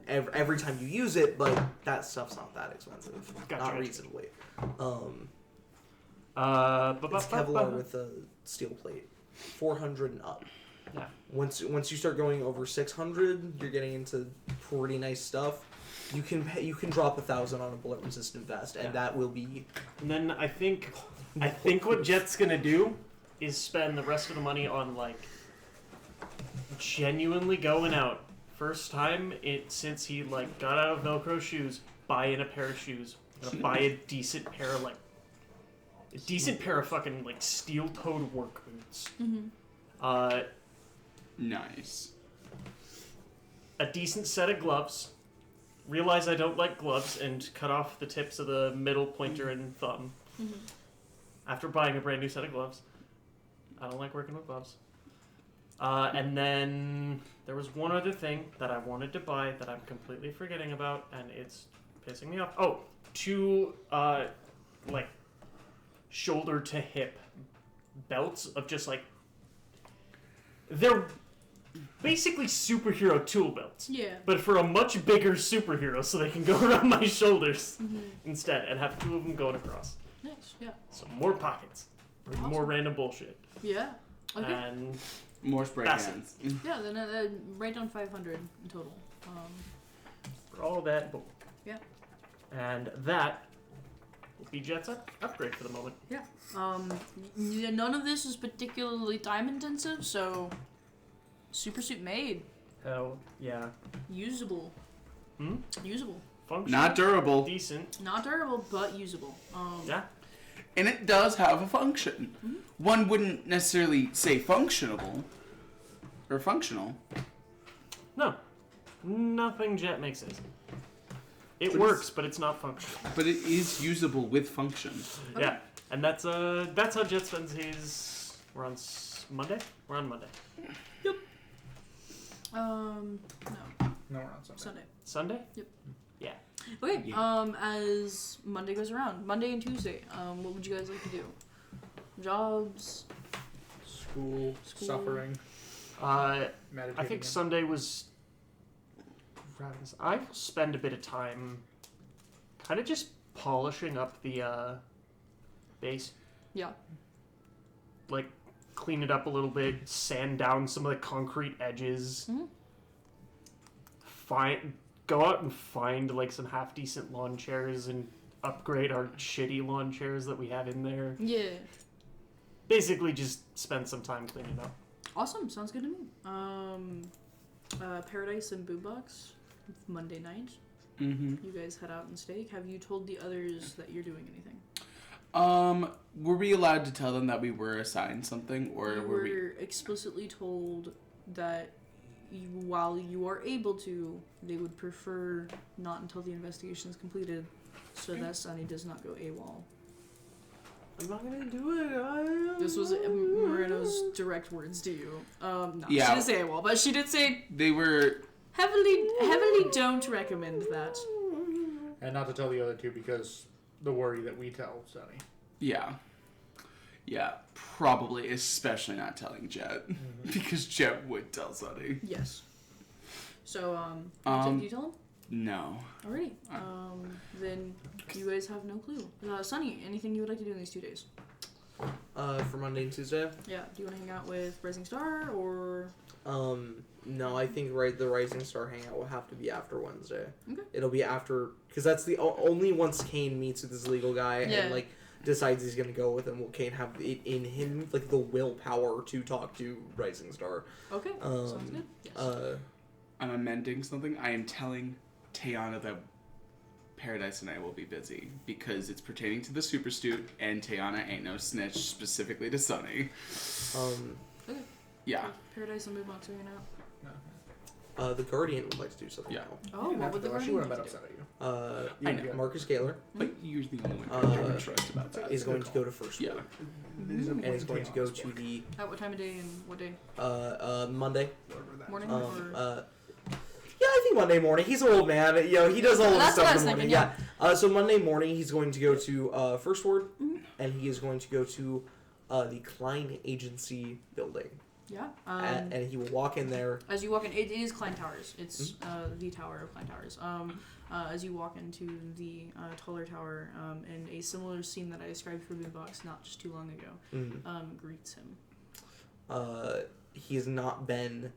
every time you use it, but that stuff's not that expensive. Gotcha. Not reasonably. It's Kevlar Kevlar with a steel plate. 400 and up. Yeah. Once you start going over 600, you're getting into pretty nice stuff. You can drop 1,000 on a bullet resistant vest, and that will be. And then I think what Jet's gonna do is spend the rest of the money on like genuinely going out. First time since he like got out of Velcro shoes, buying a pair of shoes. Gonna buy a decent pair of fucking like steel-toed work boots. Nice. A decent set of gloves. Realize I don't like gloves and cut off the tips of the middle pointer and thumb. After buying a brand new set of gloves. I don't like working with gloves. And then there was one other thing that I wanted to buy that I'm completely forgetting about, and it's pissing me off. Oh, 2 like shoulder to hip belts of just like they're basically superhero tool belts. Yeah. But for a much bigger superhero, so they can go around my shoulders instead, and have 2 of them going across. Nice. Yeah. So more pockets, or more Awesome. random bullshit, Yeah. Okay. and More spray That's cans. Yeah. Then right down 500 in total. for all that, boom. Yeah. And that will be Jet's upgrade for the moment. None of this is particularly time intensive, so super suit made, Hell yeah. usable. Usable. Functional. Not durable. Decent. Not durable, but usable. Yeah. And it does have a function. One wouldn't necessarily say functional. Or functional. No. Nothing Jet makes is. It But works, but it's not functional. But it is usable with function. Yeah. And that's how Jet spends his. We're on Monday? We're on Monday. No, No, we're on Sunday. Sunday. Sunday? Yep. Yeah. Okay. Yeah. As Monday goes around, Monday and Tuesday, what would you guys like to do? Jobs. School, School. suffering, I meditating. think Sunday was. I spend a bit of time kind of just polishing up the base. Yeah. Like, clean it up a little bit, sand down some of the concrete edges. Go out and find like some half decent lawn chairs and upgrade our shitty lawn chairs that we have in there. Yeah. Basically, just spend some time cleaning up. Awesome. Sounds good to me. Paradise and Boombox, Monday night. Mm-hmm. You guys head out and stay. Have you told the others that you're doing anything? Were we allowed to tell them that we were assigned something, or You were we? were explicitly told that while you are able to, they would prefer not until the investigation is completed, so that Sunny does not go AWOL. I'm not gonna do it. This was Moreno's direct words to you. No, Yeah. she didn't say AWOL, but she did say They were. heavily don't recommend that. And not to tell the other two because the worry that we tell Sonny. Yeah. Yeah, probably, especially not telling Jet. Because Jet would tell Sonny. Yes. So, do you tell him? No. Alrighty. Then you guys have no clue. Sunny, anything you would like to do in these 2 days? For Monday and Tuesday. Yeah. Do you want to hang out with Rising Star or? No, I think the Rising Star hangout will have to be after Wednesday. Okay. It'll be after, because that's the only once Kane meets with this legal guy and like decides he's gonna go with him. Will Kane have it in him like the willpower to talk to Rising Star? Okay. Sounds good. Yes. I'm amending something. I am telling Tayana that Paradise and I will be busy because it's pertaining to the super stute, and Tayana ain't no snitch specifically to Sonny. Okay. Yeah. Paradise and Moonbox hanging out. The Guardian would like to do something Yeah. now. Oh, what would the She Guardian wouldn't like bet to do? upset at you. I know. Marcus Gaylor But you're the only one character I trust about that. is going to go to first Yeah. ward, and is going to go to the At what time of day and what day? Monday. Morning Yeah, or? I think Monday morning. He's an old man. You know, he does all of That's this what I stuff was in the morning. thinking, Yeah. So Monday morning, he's going to go to First Ward, and he is going to go to the Klein Agency building, Yeah. and he will walk in there. As you walk in, it is Klein Towers. It's the tower of Klein Towers. As you walk into the taller tower, and a similar scene that I described for Boombox not just too long ago, greets him. He has not been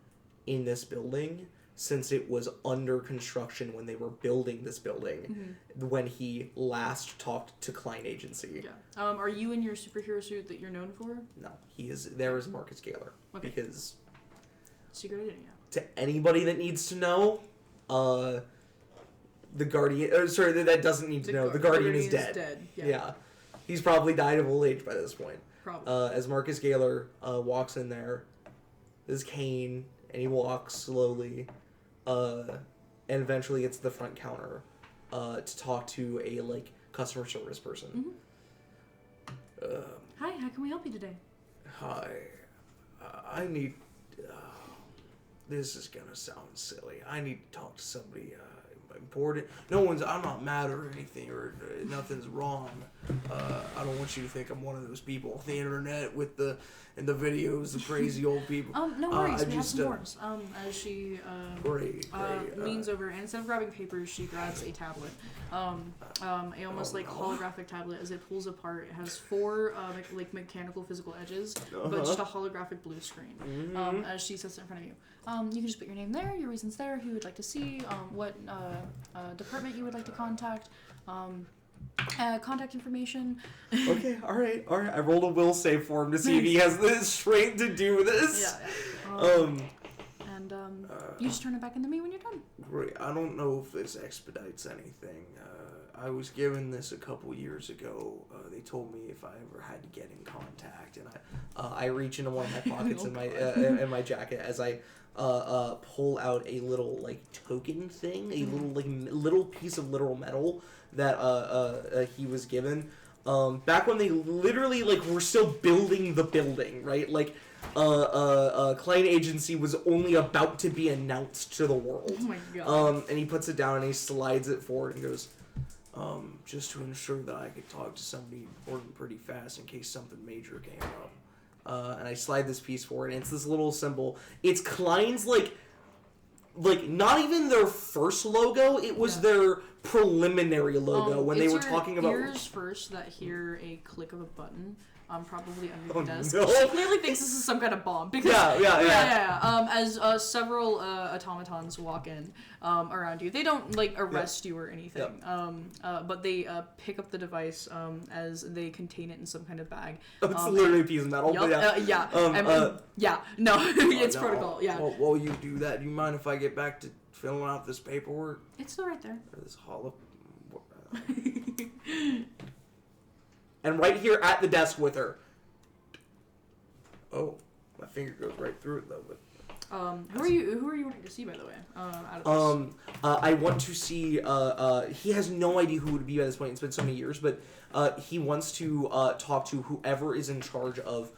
in this building since it was under construction when they were building this building, when he last talked to Klein Agency. Yeah. Are you in your superhero suit that you're known for? No, he is there as Marcus Gaylor. Okay. Because Secret identity. to anybody that needs to know, the Guardian. That doesn't need to know. The Guardian is dead. Yeah. He's probably died of old age by this point. Probably. As Marcus Gaylor walks in there, this is Kane, and he walks slowly, and eventually gets to the front counter to talk to a customer service person. Hi, how can we help you today? Hi. I need... this is gonna sound silly. I need to talk to somebody important. I'm not mad or anything, or nothing's wrong. I don't want you to think I'm one of those people on the internet with the videos, the crazy old people. No worries, we have some forms. As she Great. leans over, and instead of grabbing papers, she grabs a tablet. A almost holographic tablet. As it pulls apart, it has 4 mechanical physical edges, but just a holographic blue screen. As she sets it in front of you. You can just put your name there, your reasons there, who you would like to see, what department you would like to contact, contact information. Okay, alright. I rolled a will save for him to see if he has the strength to do this. Yeah. You just turn it back into me when you're done. Great. I don't know if this expedites anything. I was given this a couple years ago. They told me if I ever had to get in contact, and I reach into one of my pockets in my jacket as I pull out a little token thing, a little piece of literal metal that he was given. Back when they literally were still building the building, right? Client Agency was only about to be announced to the world. Oh my god. And he puts it down and he slides it forward and goes, just to ensure that I could talk to somebody important pretty fast in case something major came up. And I slide this piece forward, and it's this little symbol. It's Klein's, not even their first logo, it was their preliminary logo when they were talking about... ears first that hear a click of a button. Probably under the desk. No. She clearly thinks this is some kind of bomb. Because, yeah. As several automatons walk in around you, they don't arrest you or anything. But they pick up the device as they contain it in some kind of bag. It's literally a piece of metal. It's protocol. Yeah. Well, while you do that, do you mind if I get back to filling out this paperwork? It's still right there. Or this hollow. And right here at the desk with her. Oh, my finger goes right through it though. But who are you wanting to see, by the way? Out of this? I want to see. He has no idea who it would be by this point. It's been so many years, but he wants to talk to whoever is in charge of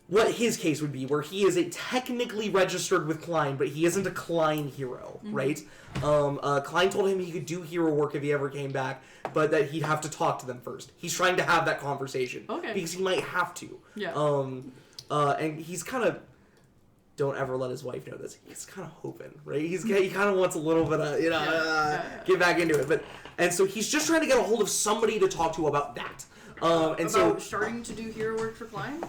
what his case would be, where he is technically registered with Klein, but he isn't a Klein hero, right? Klein told him he could do hero work if he ever came back, but that he'd have to talk to them first. He's trying to have that conversation. Okay. Because he might have to. Yeah. And he's kind of... Don't ever let his wife know this. He's kind of hoping, right? He kind of wants a little bit of, get back into it. And so he's just trying to get a hold of somebody to talk to about that. Starting to do hero work for Klein?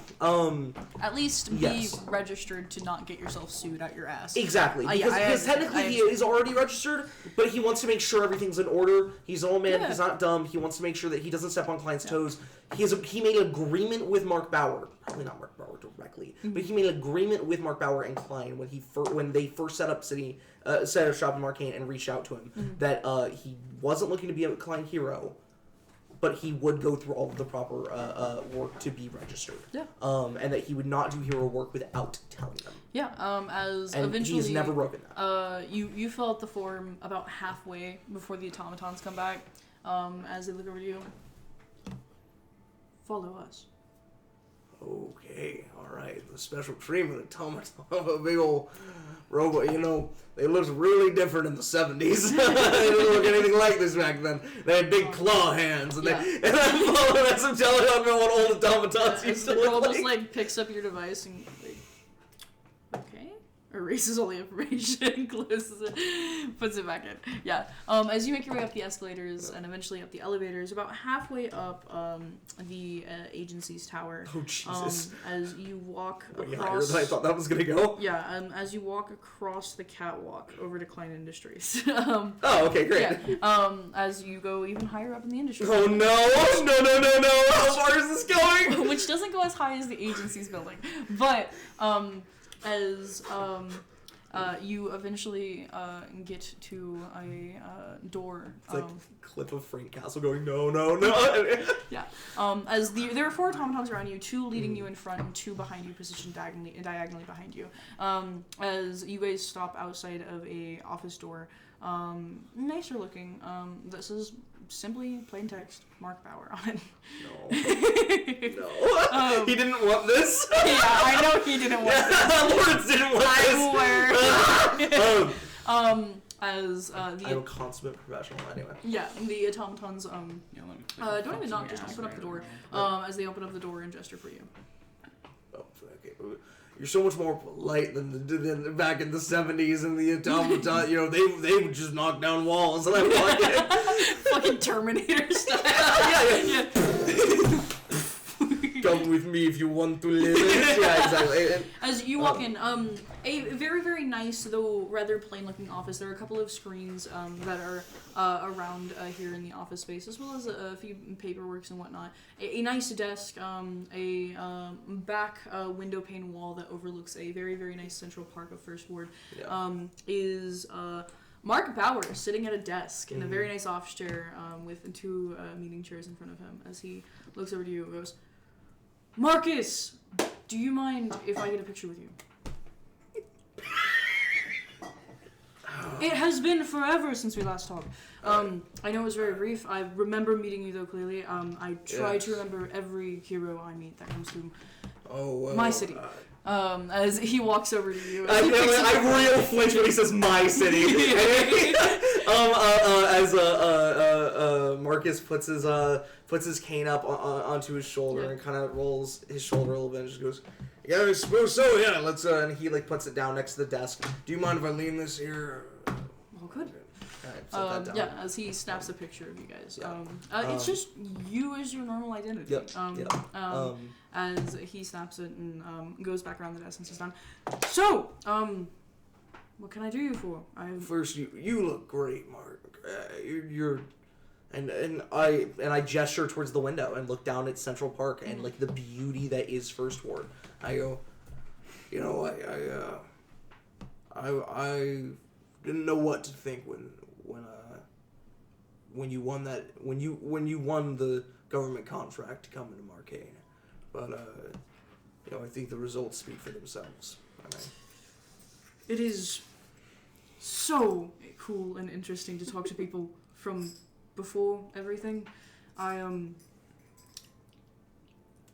At least be registered to not get yourself sued out your ass. Exactly. Because technically he is already registered, but he wants to make sure everything's in order. He's an old man. Yeah. He's not dumb. He wants to make sure that he doesn't step on Klein's toes. He made an agreement with Mark Bauer. Probably not Mark Bauer directly, but he made an agreement with Mark Bauer and Klein when they first set up shop in Marcainne and reached out to him that he wasn't looking to be a Klein hero, but he would go through all of the proper work to be registered. Yeah. And that he would not do hero work without telling them. Yeah. And he's never broken that. You fill out the form about halfway before the automatons come back. As they look over to you. Follow us. Okay, alright. The special treatment automaton of a big old robot. They looked really different in the 70s. They didn't look anything like this back then. They had big claw hands, and I'm following as I'm telling you about what old automatons used to look like. The girl just picks up your device and okay, erases all the information, closes it, puts it back in. Yeah. As you make your way up the escalators and eventually up the elevators, about halfway up the agency's tower. Oh Jesus! As you walk across. Higher than I thought that was gonna go. Yeah. As you walk across the catwalk over to Klein Industries. Okay, great. Yeah. As you go even higher up in the industry. Oh no! How far is this going? Which doesn't go as high as the agency's building, but as you eventually get to a door. It's like Cliff of Frank Castle going, no. Yeah. As there are 4 automatons around you, 2 leading you in front and 2 behind you, positioned diagonally behind you. As you guys stop outside of a office door, nicer looking. This is simply plain text, Mark Bauer on it. No. No. He didn't want this. Yeah, I know he didn't want this. Lawrence didn't want this. As I'm a consummate professional anyway. yeah, the automatons Yeah, let me don't even knock, just open up the door. As they open up the door and gesture for you. Oh, okay. You're so much more polite than back in the 70s and the automaton. You know, they would just knock down walls, and I want it. Fucking Terminator style. Yeah. Come with me if you want to live. Yeah, exactly. As you walk in, a very, very nice, though rather plain-looking office. There are a couple of screens that are around here in the office space, as well as a few paperworks and whatnot. A nice desk, a back window pane wall that overlooks a very, very nice central park of First Ward. Yeah. Is Mark Bauer sitting at a desk in a very nice office chair with two meeting chairs in front of him. As he looks over to you and goes, "Marcus, do you mind if I get a picture with you? It has been forever since we last talked. I know it was very brief. I remember meeting you, though, clearly. I try to remember every hero I meet that comes through my city." As he walks over to you. I real flinch when he says "my city." As Marcus puts his cane up onto his shoulder and kind of rolls his shoulder a little bit and just goes, "Yeah, I suppose so. Yeah, let's." And he puts it down next to the desk. "Do you mind if I lean this here?" Oh, good. Set that down. Yeah, as he snaps a picture of you guys. Yeah. It's just you as your normal identity. Yep. As he snaps it and goes back around the desk and sits down. "So, what can I do you for?" First, you look great, Mark. You're, and I gesture towards the window and look down at Central Park and the beauty that is First Ward. I go, you know, I didn't know what to think when you won the government contract to come into Marcainne, but I think the results speak for themselves. It is so cool and interesting to talk to people from before everything.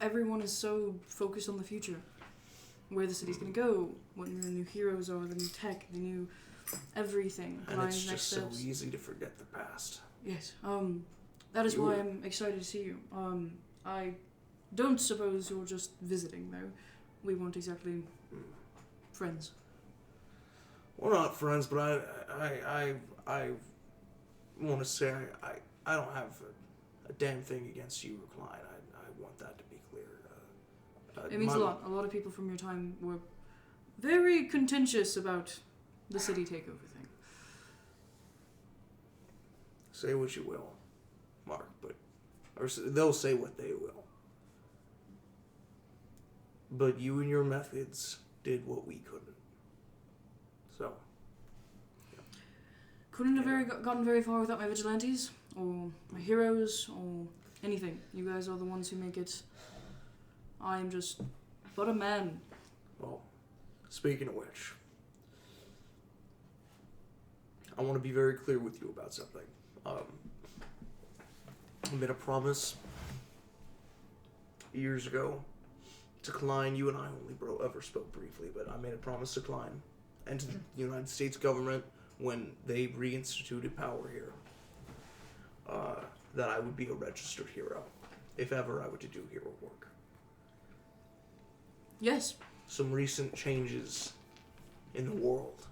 Everyone is so focused on the future, where the city's gonna go, what the new heroes are, the new tech, the new everything. And it's just so easy to forget the past. Yes. That is why I'm excited to see you. I don't suppose you're just visiting, though. We weren't exactly friends. We're not friends, but I want to say I don't have a damn thing against you or Klein. I want that to be clear. It means a lot. A lot of people from your time were very contentious about the city takeover thing. Say what you will, Mark, or they'll say what they will. But you and your methods did what we couldn't. So. Yeah. Couldn't have gotten very far without my vigilantes, or my heroes, or anything. You guys are the ones who make it. I am just but a man. Well, speaking of which, I want to be very clear with you about something. I made a promise years ago to Klein. You and I only ever spoke briefly, but I made a promise to Klein and to the United States government when they reinstituted power here that I would be a registered hero if ever I were to do hero work. Yes. Some recent changes in the world,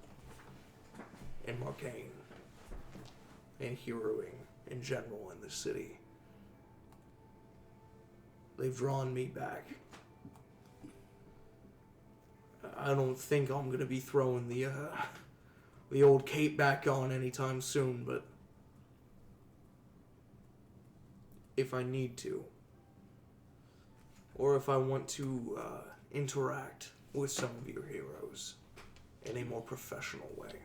in Marcainne, and heroing in general in the city. They've drawn me back. I don't think I'm gonna be throwing the old cape back on anytime soon, but if I need to, or if I want to interact with some of your heroes in a more professional way,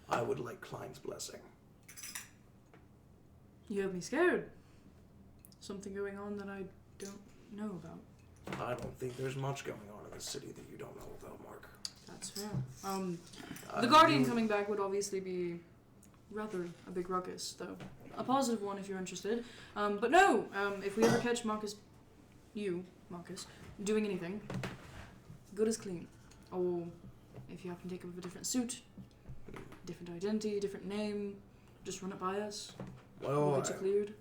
I would like Klein's blessing. You have me scared. Something going on that I don't know about. I don't think there's much going on in the city that you don't know about, Mark. That's fair. The Guardian coming back would obviously be rather a big ruckus, though. A positive one if you're interested. But no, if we ever catch Marcus you, Marcus, doing anything, good as clean. Or if you happen to take up a different suit, different identity, different name, just run it by us. Well, We'll get you cleared.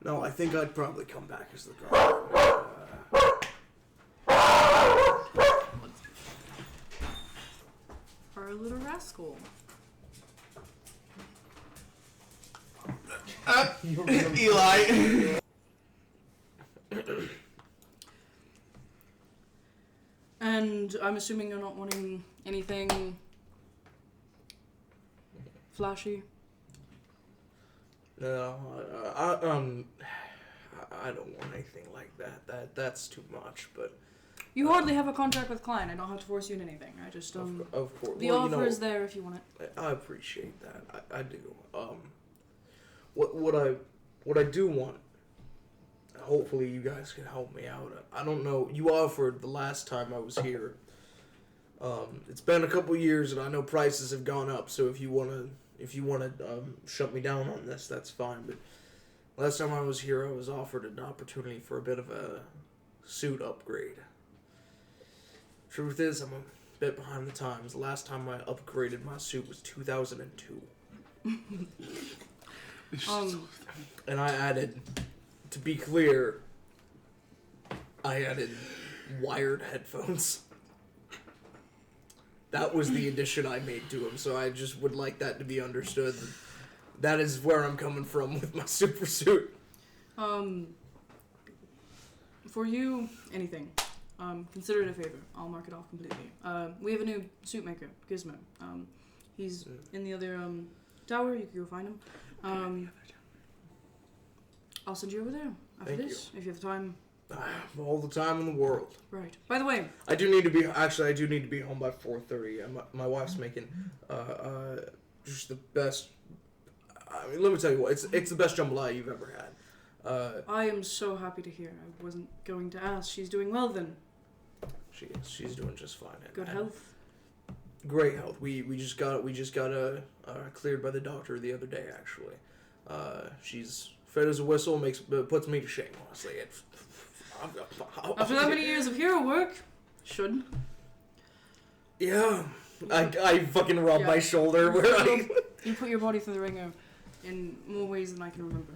no, I think I'd probably come back as the guard. Our little rascal. Eli. And I'm assuming you're not wanting anything flashy. No, I don't want anything like that. That's too much. But You hardly have a contract with Klein. I don't have to force you into anything. I just of course, the offer is there if you want it. I appreciate that. I do. What I do want. Hopefully, you guys can help me out. I don't know. You offered the last time I was here. It's been a couple years, and I know prices have gone up. So if you wanna shut me down on this, that's fine. But last time I was here, I was offered an opportunity for a bit of a suit upgrade. Truth is, I'm a bit behind the times. The last time I upgraded my suit was 2002. And I added, to be clear, I added wired headphones. That was the addition I made to him, so I just would like that to be understood. That is where I'm coming from with my super suit. For you, anything. Consider it a favor. I'll mark it off completely. We have a new suit maker, Gizmo. He's in the other tower. You can go find him. I'll send you over there after Thank this, if you have the time. All the time in the world. Right. By the way, I do need to be home by 4:30. My wife's making just the best. I mean, let me tell you what, it's the best jambalaya you've ever had. I am so happy to hear. I wasn't going to ask. She's doing well then. She's doing just fine. Good health. Great health. We just got cleared by the doctor the other day actually. She's fed as a whistle, puts me to shame honestly. After that many years of hero work, should. Yeah, I fucking rubbed my shoulder where I. You put your body through the ringer in more ways than I can remember.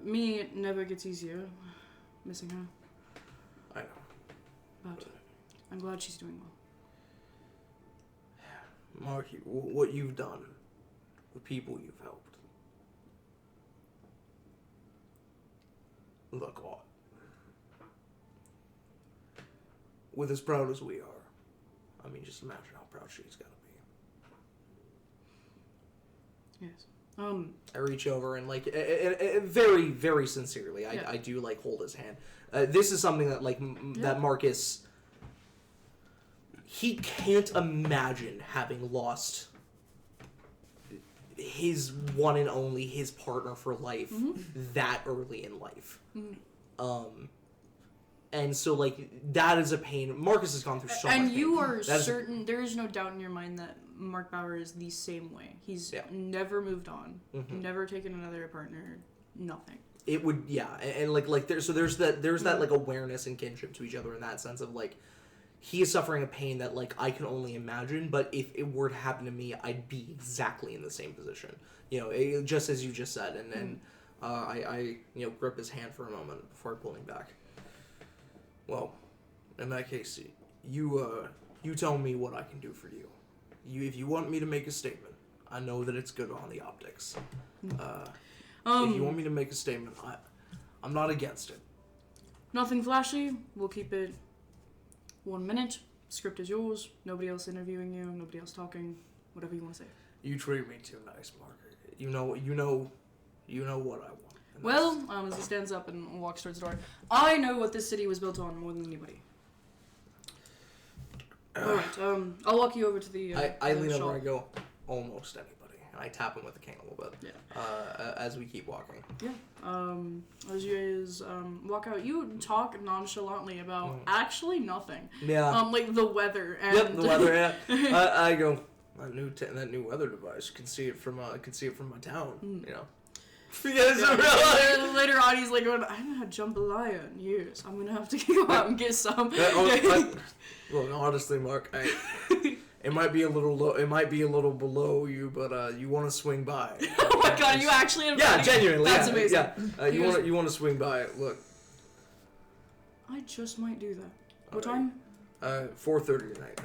Me, it never gets easier missing her. I know. But I'm glad she's doing well. Marky, what you've done, the people you've helped. Look, what? With as proud as we are, I mean, just imagine how proud she's gotta be. Yes. I reach over and very, very sincerely, I do hold his hand. This is something that that Marcus, he can't imagine having lost his one and only, his partner for life that early in life. And so that is a pain. Marcus has gone through so much pain. And you are certain, there is no doubt in your mind that Mark Bauer is the same way. He's never moved on, never taken another partner, nothing. It would, there's that awareness and kinship to each other in that sense of he is suffering a pain that I can only imagine, but if it were to happen to me, I'd be exactly in the same position. Just as you just said, and then I grip his hand for a moment before pulling back. Well, in that case, you tell me what I can do for you. If you want me to make a statement, I know that it's good on the optics. If you want me to make a statement, I'm not against it. Nothing flashy. We'll keep it 1 minute. Script is yours. Nobody else interviewing you. Nobody else talking. Whatever you want to say. You treat me too nice, Mark. You know what I want. Well, as he stands up and walks towards the door, I know what this city was built on more than anybody. Alright, I'll walk you over to the I lean shop. over and I go, almost anybody. And I tap him with the cane a little bit. Yeah. As we keep walking. Yeah. As you guys walk out, you talk nonchalantly about actually nothing. Yeah. The weather and Yep, the weather, yeah. I go, that new weather device, can see it from my town, you know. Yeah, later on, he's like, going, I haven't had jambalaya in years. I'm gonna have to go out and get some. Look, honestly, Mark, it might be a little low. It might be a little below you, but you want to swing by. Oh my god, are you actually inviting? Yeah, genuinely. That's amazing. Yeah, you want to swing by. Look, I just might do that. What time? 4:30 tonight.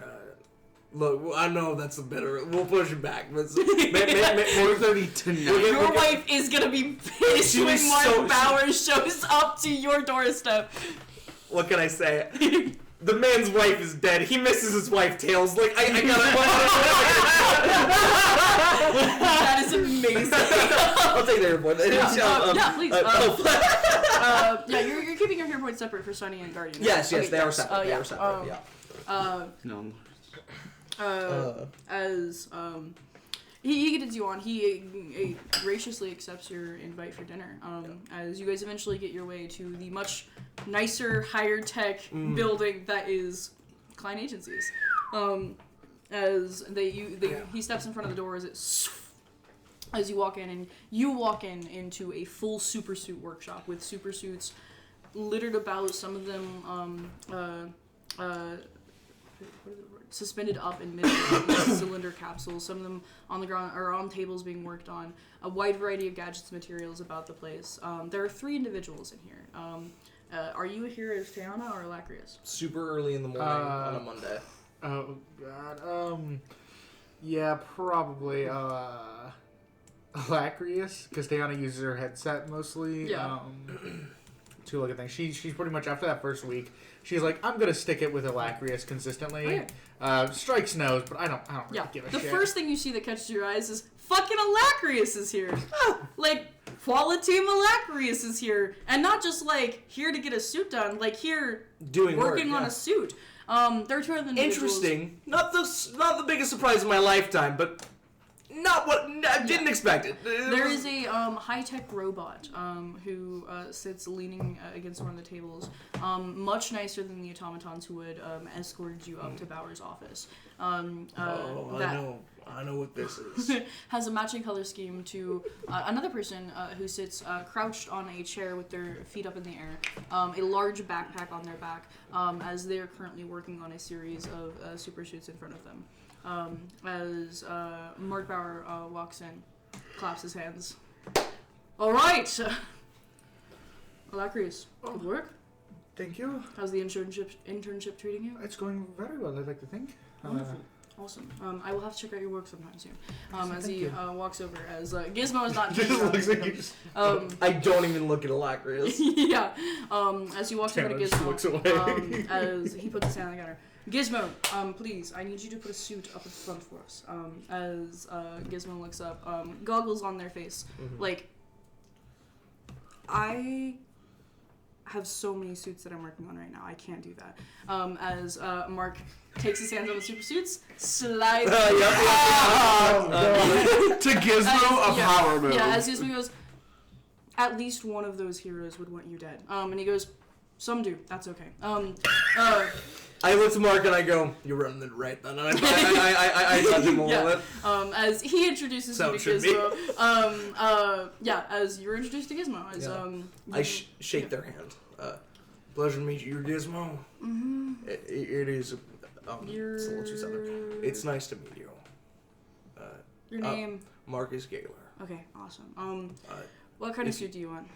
Look, I know that's a better. We'll push it back. But 4:30 tonight. Your wife is gonna be pissed when Mark Bowers shows up to your doorstep. What can I say? The man's wife is dead. He misses his wife, Tails. Like, I gotta... That is amazing. I'll take the hero point. Yeah, please. Yeah, you're keeping your hero points separate for Sunny and Guardian. Yes, okay, they are separate. They are separate, No. As he gets you on, he graciously accepts your invite for dinner. As you guys eventually get your way to the much nicer, higher tech building that is Klein Agencies. As he steps in front of the door as you walk in, and you walk into a full super suit workshop with super suits littered about. Some of them what are the words? Suspended up in mid cylinder capsules. Some of them on the ground or on tables being worked on. A wide variety of gadgets and materials about the place. There are 3 individuals in here. Are you here as Tiana or Alacrius? Super early in the morning on a Monday. Oh god. Yeah, probably Alacrius, because Tiana uses her headset mostly. Yeah. To look at things. She's pretty much, after that first week, she's like, I'm gonna stick it with Alacrius consistently. Okay. Strikes nose, but I don't really give a shit. The first thing you see that catches your eyes is fucking Alacrius is here. Like, quality Alacrius is here. And not just like here to get a suit done, like here doing working work, on a suit. There are 2 other individuals. Interesting. Not the biggest surprise of my lifetime, but not what I didn't expect it. There is a high-tech robot who sits leaning against one of the tables, much nicer than the automatons who would escorted you up to Bauer's office. I know what this is. Has a matching color scheme to another person who sits crouched on a chair with their feet up in the air, a large backpack on their back, as they are currently working on a series of super suits in front of them. As Mark Bauer walks in, claps his hands. All right, Alacrius, good work. Thank you. How's the internship treating you? It's going very well, I'd like to think. Wonderful. Awesome. I will have to check out your work sometime soon. As he walks over, as Gizmo is not. Just looks like you just. I don't even look at Alacrius. Yeah. As he walks over to Just Gizmo, looks away. as he puts his hand on the counter. Gizmo, please, I need you to put a suit up in front for us. As Gizmo looks up, goggles on their face. Like, I have so many suits that I'm working on right now. I can't do that. As Mark takes his hands on the super suits, slides To Gizmo, a power move. Yeah, as Gizmo goes, at least one of those heroes would want you dead. And he goes, some do. That's okay. I look to Mark and I go, "You're running it right then." And I touch him a little bit. As he introduces you to Gizmo. As you're introduced to Gizmo. As I shake their hand. Pleasure to meet you. You're Gizmo. Mm-hmm. It is. It's a little too southern. It's nice to meet you. Your name? Marcus Gaylor. Okay, awesome. What kind of suit do you want?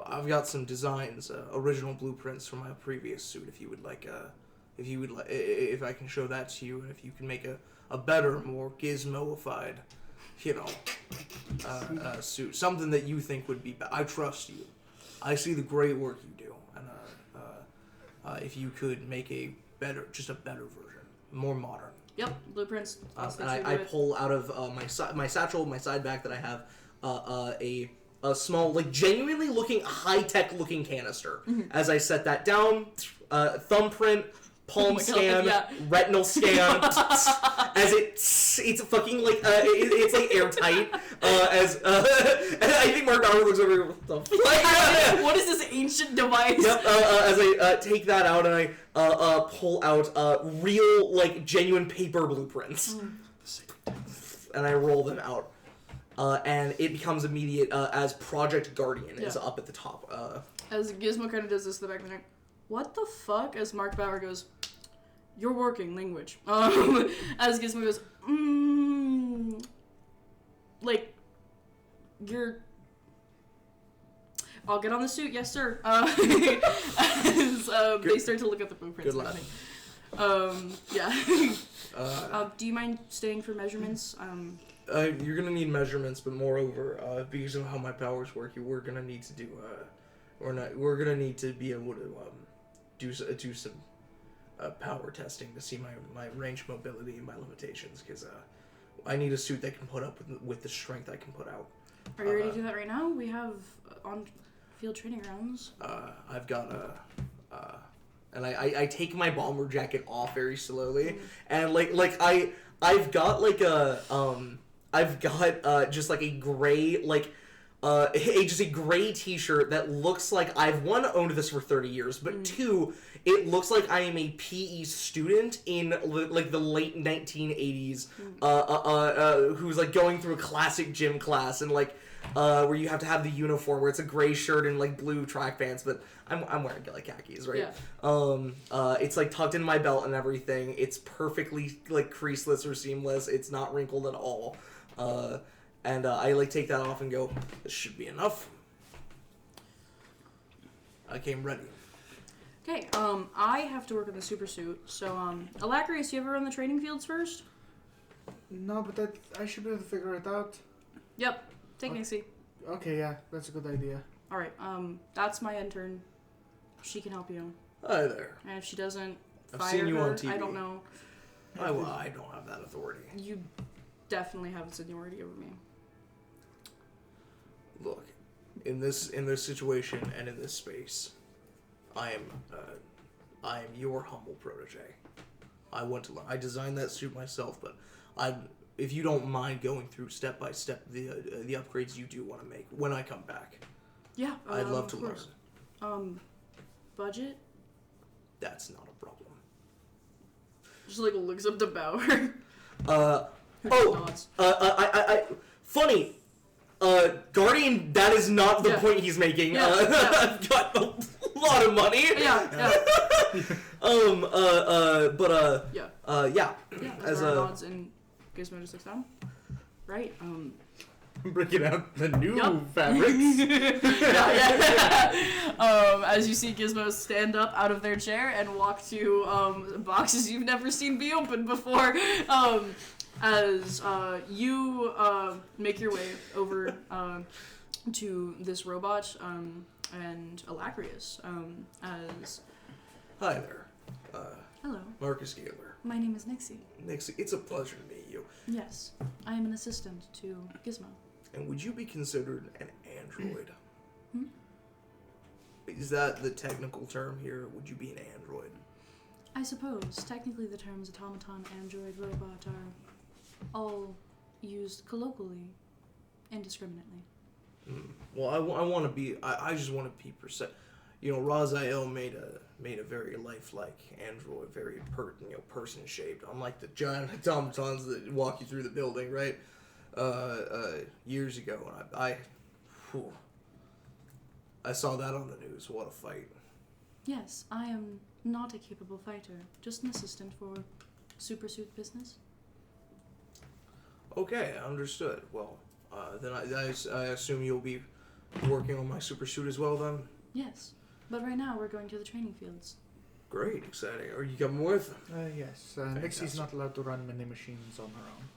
I've got some designs, original blueprints from my previous suit. If I can show that to you, and if you can make a better, more gizmoified, suit, something that you think would be. I trust you. I see the great work you do, and if you could make a better version, more modern. Yep, blueprints. And I pull out of my satchel, my side bag that I have, a small, like, genuinely high-tech looking canister. As I set that down, thumbprint, palm scan, retinal scan, as it's fucking, like, it's, like, airtight, and I think Mark Bauer looks over, what the fuck? What is this ancient device? Yep, as I take that out and I pull out real, like, genuine paper blueprints. and I roll them out. And it becomes immediate as Project Guardian is up at the top. As Gizmo kind of does this in the back of the neck, what the fuck? As Mark Bauer goes, "You're working language." As Gizmo goes, like, you're. I'll get on the suit, yes sir. As they start to look at the blueprints. Good lad. Yeah. Do you mind staying for measurements? You're gonna need measurements, but moreover, because of how my powers work, we're gonna need to do we're gonna need to be able to do some power testing to see my range mobility and my limitations, because I need a suit that can put up with the strength I can put out. Are you ready to do that right now? We have on field training grounds. I've got and I take my bomber jacket off very slowly, and I've got like just like a gray just a gray t-shirt that looks like I've owned this for 30 years, but two, it looks like I am a PE student in like the late 1980s, who's like going through a classic gym class, and like where you have to have the uniform where it's a gray shirt and like blue track pants, but I'm wearing like khakis, right? Yeah. It's like tucked in my belt and everything. It's perfectly like creaseless or seamless. It's not wrinkled at all. And I like take that off and go, this should be enough. I came ready. Okay, I have to work on the super suit, so, Alacrius, you ever run the training fields first? No, but I should be able to figure it out. Yep, take Nixie. Okay, yeah, that's a good idea. Alright, that's my intern. She can help you. Hi there. And if she doesn't I've fire seen you her, on TV. I don't know. I don't have that authority. You definitely have seniority over me. Look, in this situation and in this space, I am your humble protege. I want to learn. I designed that suit myself, but if you don't mind going through step by step the upgrades you do want to make when I come back. Yeah, I'd love to course. learn. Budget? That's not a problem. Just like looks up to Bauer. Nods. Funny. Guardian, that is not the point he's making. Yeah, I've got a lot of money. Yeah. Yeah. As nods and Gizmo just looks down. Right. Breaking out the new fabrics. As you see Gizmo stand up out of their chair and walk to boxes you've never seen be opened before. As you make your way over to this robot and Alacrius, as... Hi there. Hello. Marcus Gaylor. My name is Nixie. Nixie, it's a pleasure to meet you. Yes, I am an assistant to Gizmo. And would you be considered an android? Is that the technical term here? Would you be an android? I suppose. Technically the terms automaton, android, robot are all used colloquially, indiscriminately. Well, I want to be... I just want to be Raziel made a very lifelike android, very person-shaped, unlike the giant automatons that walk you through the building, right? Years ago, and I saw that on the news. What a fight! Yes, I am not a capable fighter, just an assistant for super suit business. Okay, understood. Well, then I assume you'll be working on my super suit as well, then. Yes, but right now we're going to the training fields. Great, exciting. Are you coming with? Yes. Nixie's not allowed to run many machines on her own.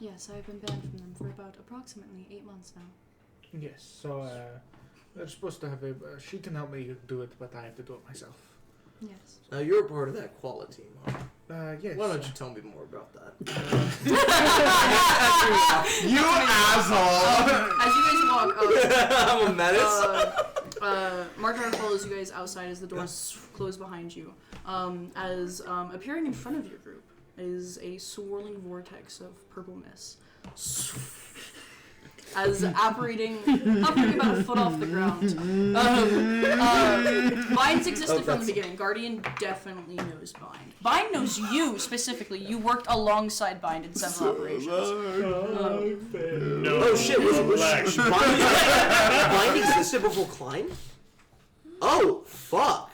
Yes, I've been banned from them for about approximately 8 months now. Yes, so they're supposed to have she can help me do it, but I have to do it myself. Yes. Now you're a part of that quality team, huh? Yes. Why don't you tell me more about that? You asshole! As you guys walk I'm a menace. Marcainne follows you guys outside as the doors close behind you. As appearing in front of your group is a swirling vortex of purple mist. as operating about a foot off the ground. Binds existed from the beginning. Guardian definitely knows Bind. Bind knows you specifically. You worked alongside Bind in several operations. No. Oh shit! Was Bind existed before Klein? Oh fuck!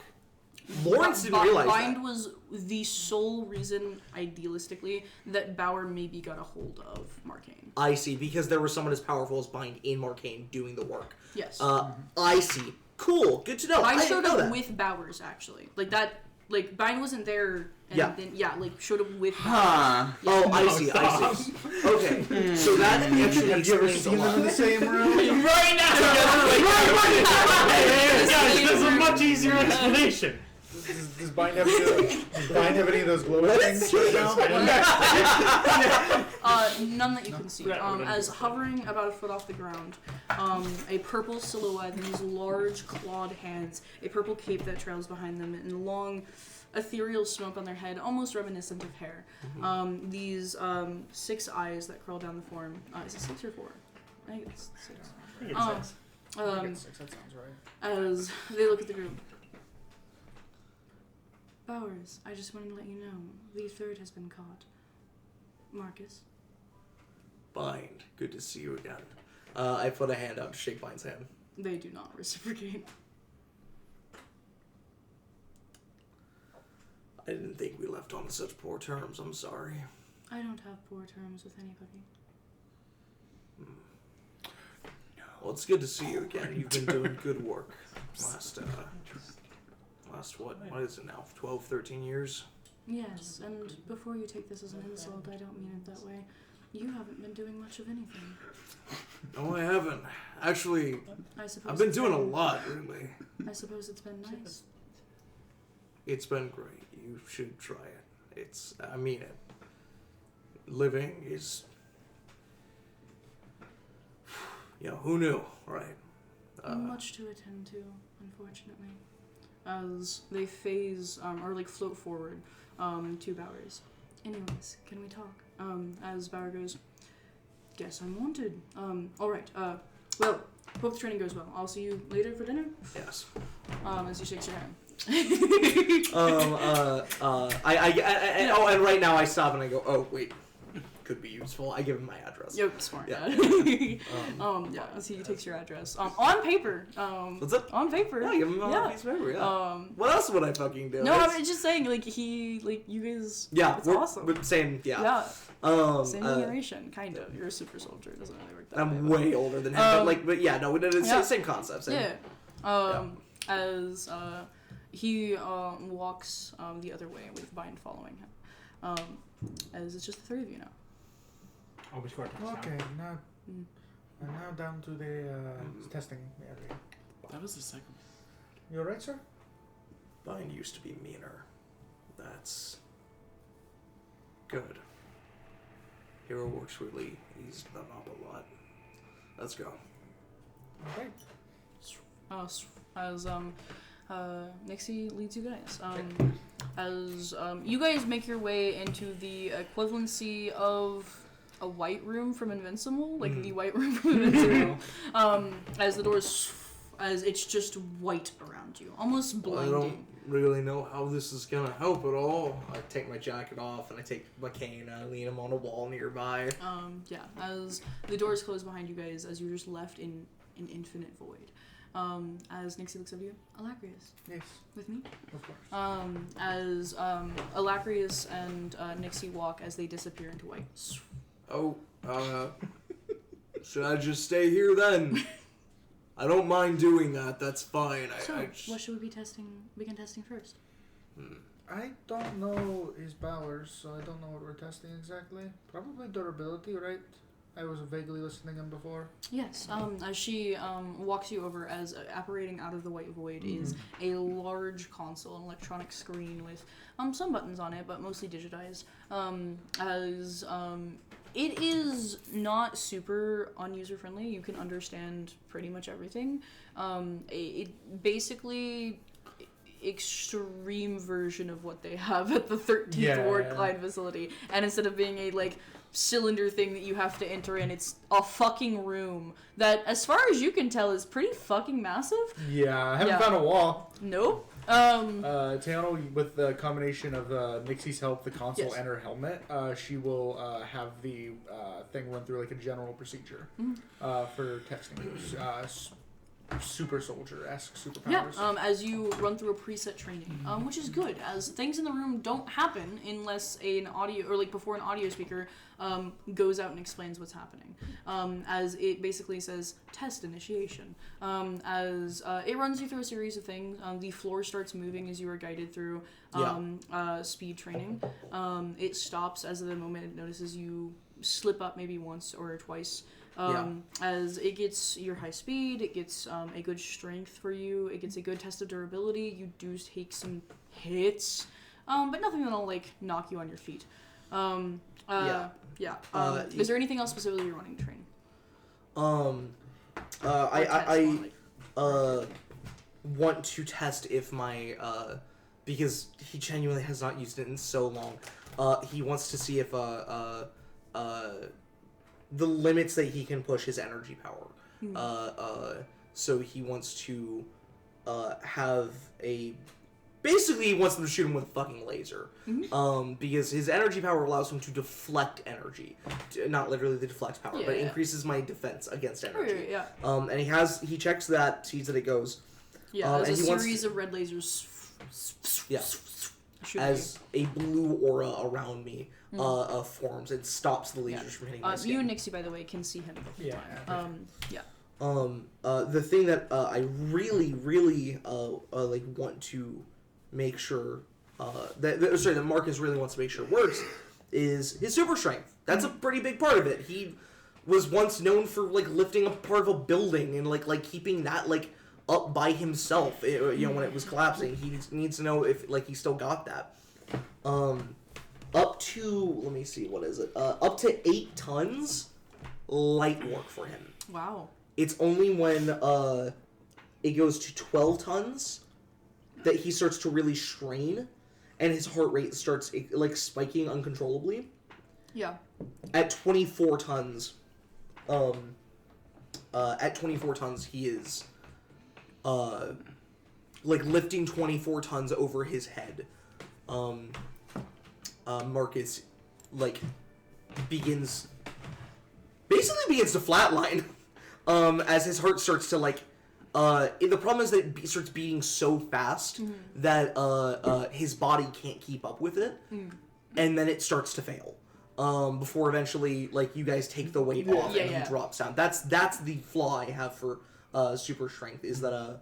Lawrence didn't realize Bind that. was the sole reason, idealistically, that Bauer maybe got a hold of Marcainne. I see, because there was someone as powerful as Bind in Marcainne doing the work. Yes. I see. Cool. Good to know. Bind I showed didn't know up that. with Bowers, actually. Like, that... Like, Bind wasn't there, and Yeah. then, showed up with Bowers. Huh. Oh, I see. I see. Okay, so that actually Have you ever explains a seen them lot. in the same room? Right now! Guys, there's a much easier explanation. Does Bind have any of those glowing things right now? None that you can see. As hovering about a foot off the ground, a purple silhouette, these large clawed hands, a purple cape that trails behind them, and long ethereal smoke on their head, almost reminiscent of hair. These 6 eyes that curl down the form. Is it 6 or 4? I think it's 6. I think it's 6. I think it's 6, that sounds right. As they look at the group. Bowers, I just wanted to let you know, the third has been caught. Marcus. Bind. Good to see you again. I put a hand out to shake Bind's hand. They do not reciprocate. I didn't think we left on such poor terms. I'm sorry. I don't have poor terms with anybody. Well, it's good to see you again. You've been doing good work. Last what is it now? 12, 13 years? Yes, and before you take this as an insult, I don't mean it that way. You haven't been doing much of anything. No, I haven't. Actually, I suppose I've been it's doing a lot, really. I suppose it's been nice. It's been great. You should try it. I mean it. Living is... who knew, right? Much to attend to, unfortunately. As they phase, or like float forward, to Bowers. Anyways, can we talk? As Bauer goes, guess I'm wanted. Alright, well, hope the training goes well. I'll see you later for dinner. Yes. As he shakes your hand. And right now I stop and I go, oh, wait. Could be useful. I give him my address. Yep, smart. Yeah. Yeah, as he takes your address. On paper. What's up? On paper. Yeah, give him a piece of paper, yeah. What else would I fucking do? No, I'm just saying, you guys. Yeah, it's we're awesome. Same, Yeah. Same generation, kind of. You're a super soldier. It doesn't really work that I'm way. way older than him, it's same concept. Same. Yeah. As he walks the other way with Bind following him. As it's just the 3 of you now. Oh, we scored. Okay, now down to the testing area. That was the second. You alright, sir? Bind used to be meaner. That's good. Hero works really eased them up a lot. Let's go. Alright. As Nixie leads you guys. As you guys make your way into the equivalency of a white room from Invincible, like the white room from Invincible. As the doors, as it's just white around you, almost blinding. I don't really know how this is gonna help at all. I take my jacket off and I take my cane and I lean him on a wall nearby. As the doors close behind you guys, as you're just left in an infinite void. As Nixie looks at you, Alacrius. Yes. With me? Of course. As Alacrius and Nixie walk as they disappear into white. Oh, should I just stay here then? I don't mind doing that. That's fine. What should we begin testing first? I don't know his powers, so I don't know what we're testing exactly. Probably durability, right? I was vaguely listening him before. Yes. As she walks you over, as apparating out of the white void is a large console, an electronic screen with some buttons on it, but mostly digitized. It is not super user friendly. You can understand pretty much everything. It basically extreme version of what they have at the 13th Ward Clyde facility, and instead of being a cylinder thing that you have to enter in. It's a fucking room that, as far as you can tell, is pretty fucking massive. Yeah, I haven't Yeah. found a wall. Nope. Teano, with the combination of Nixie's help, the console, Yes. and her helmet, she will have the thing run through like a general procedure for testing super soldier-esque superpowers. Yeah, as you run through a preset training, which is good, as things in the room don't happen unless an audio, or like before an audio speaker goes out and explains what's happening. As it basically says, test initiation. As it runs you through a series of things, the floor starts moving as you are guided through speed training. It stops as the moment it notices you slip up maybe once or twice. As it gets your high speed, it gets a good strength for you, it gets a good test of durability, you do take some hits, but nothing that'll like knock you on your feet. Is there anything else specifically you're wanting to train? I want to test if my because he genuinely has not used it in so long. He wants to see if the limits that he can push his energy power. So he wants to have a. Basically, he wants them to shoot him with a fucking laser. Because his energy power allows him to deflect energy. Not literally the deflect power, but increases my defense against energy. And he checks that, sees that it goes. There's and a he wants series of red lasers. As a blue aura around me forms and stops the lasers from hitting my skin. You and Nixie, by the way, can see him the whole time. The thing that I really like want to make sure that Marcus really wants to make sure works is his super strength. That's a pretty big part of it. He was once known for like lifting up part of a building and like keeping that like up by himself. When it was collapsing, he needs to know if like he still got that. Up to let me see, what is it? Up to 8 tons, light work for him. Wow. It's only when it goes to 12 tons that he starts to really strain, and his heart rate starts like spiking uncontrollably. Yeah. At 24 tons, he is like lifting 24 tons over his head. Marcus like begins to flatline. As his heart starts to like, the problem is that it starts beating so fast that his body can't keep up with it, and then it starts to fail. Before eventually, like you guys take the weight off and he drops down. That's the flaw I have for super strength, is that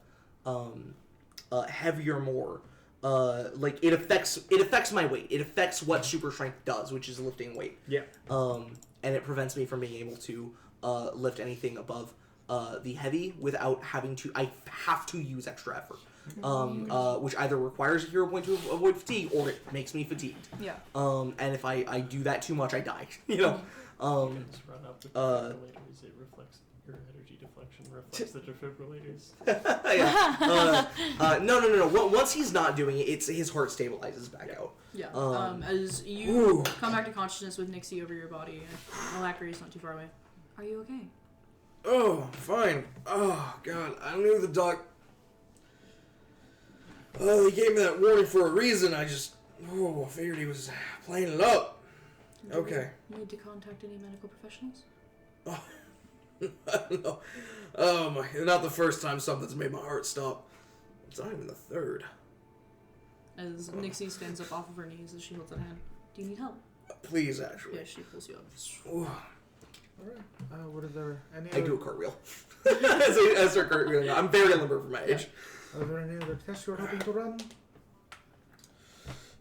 heavier more. Like it affects my weight. It affects what super strength does, which is lifting weight. Yeah. And it prevents me from being able to lift anything above the heavy without having to. I have to use extra effort, which either requires a hero point to avoid fatigue or it makes me fatigued. Yeah. And if I do that too much, I die. You know. Just run up with defibrillators. It reflects your energy deflection. Reflects the defibrillators. No. Once he's not doing it, his heart stabilizes back out. Yeah. As you come back to consciousness with Nixie over your body, Alacrity's not too far away. Are you okay? Oh, fine. Oh, God. I knew the doc... he gave me that warning for a reason. I figured he was playing it up. Okay. Need to contact any medical professionals? Oh, I don't know. Oh, my. Not the first time something's made my heart stop. It's not even the third. As Nixie stands up off of her knees as she holds out a hand. Do you need help? Please, actually. Yeah, she pulls you up. Alright. What are there any I do a cartwheel. as I start cartwheeling. I'm very limber for my age. Are there any other tests you're hoping to run?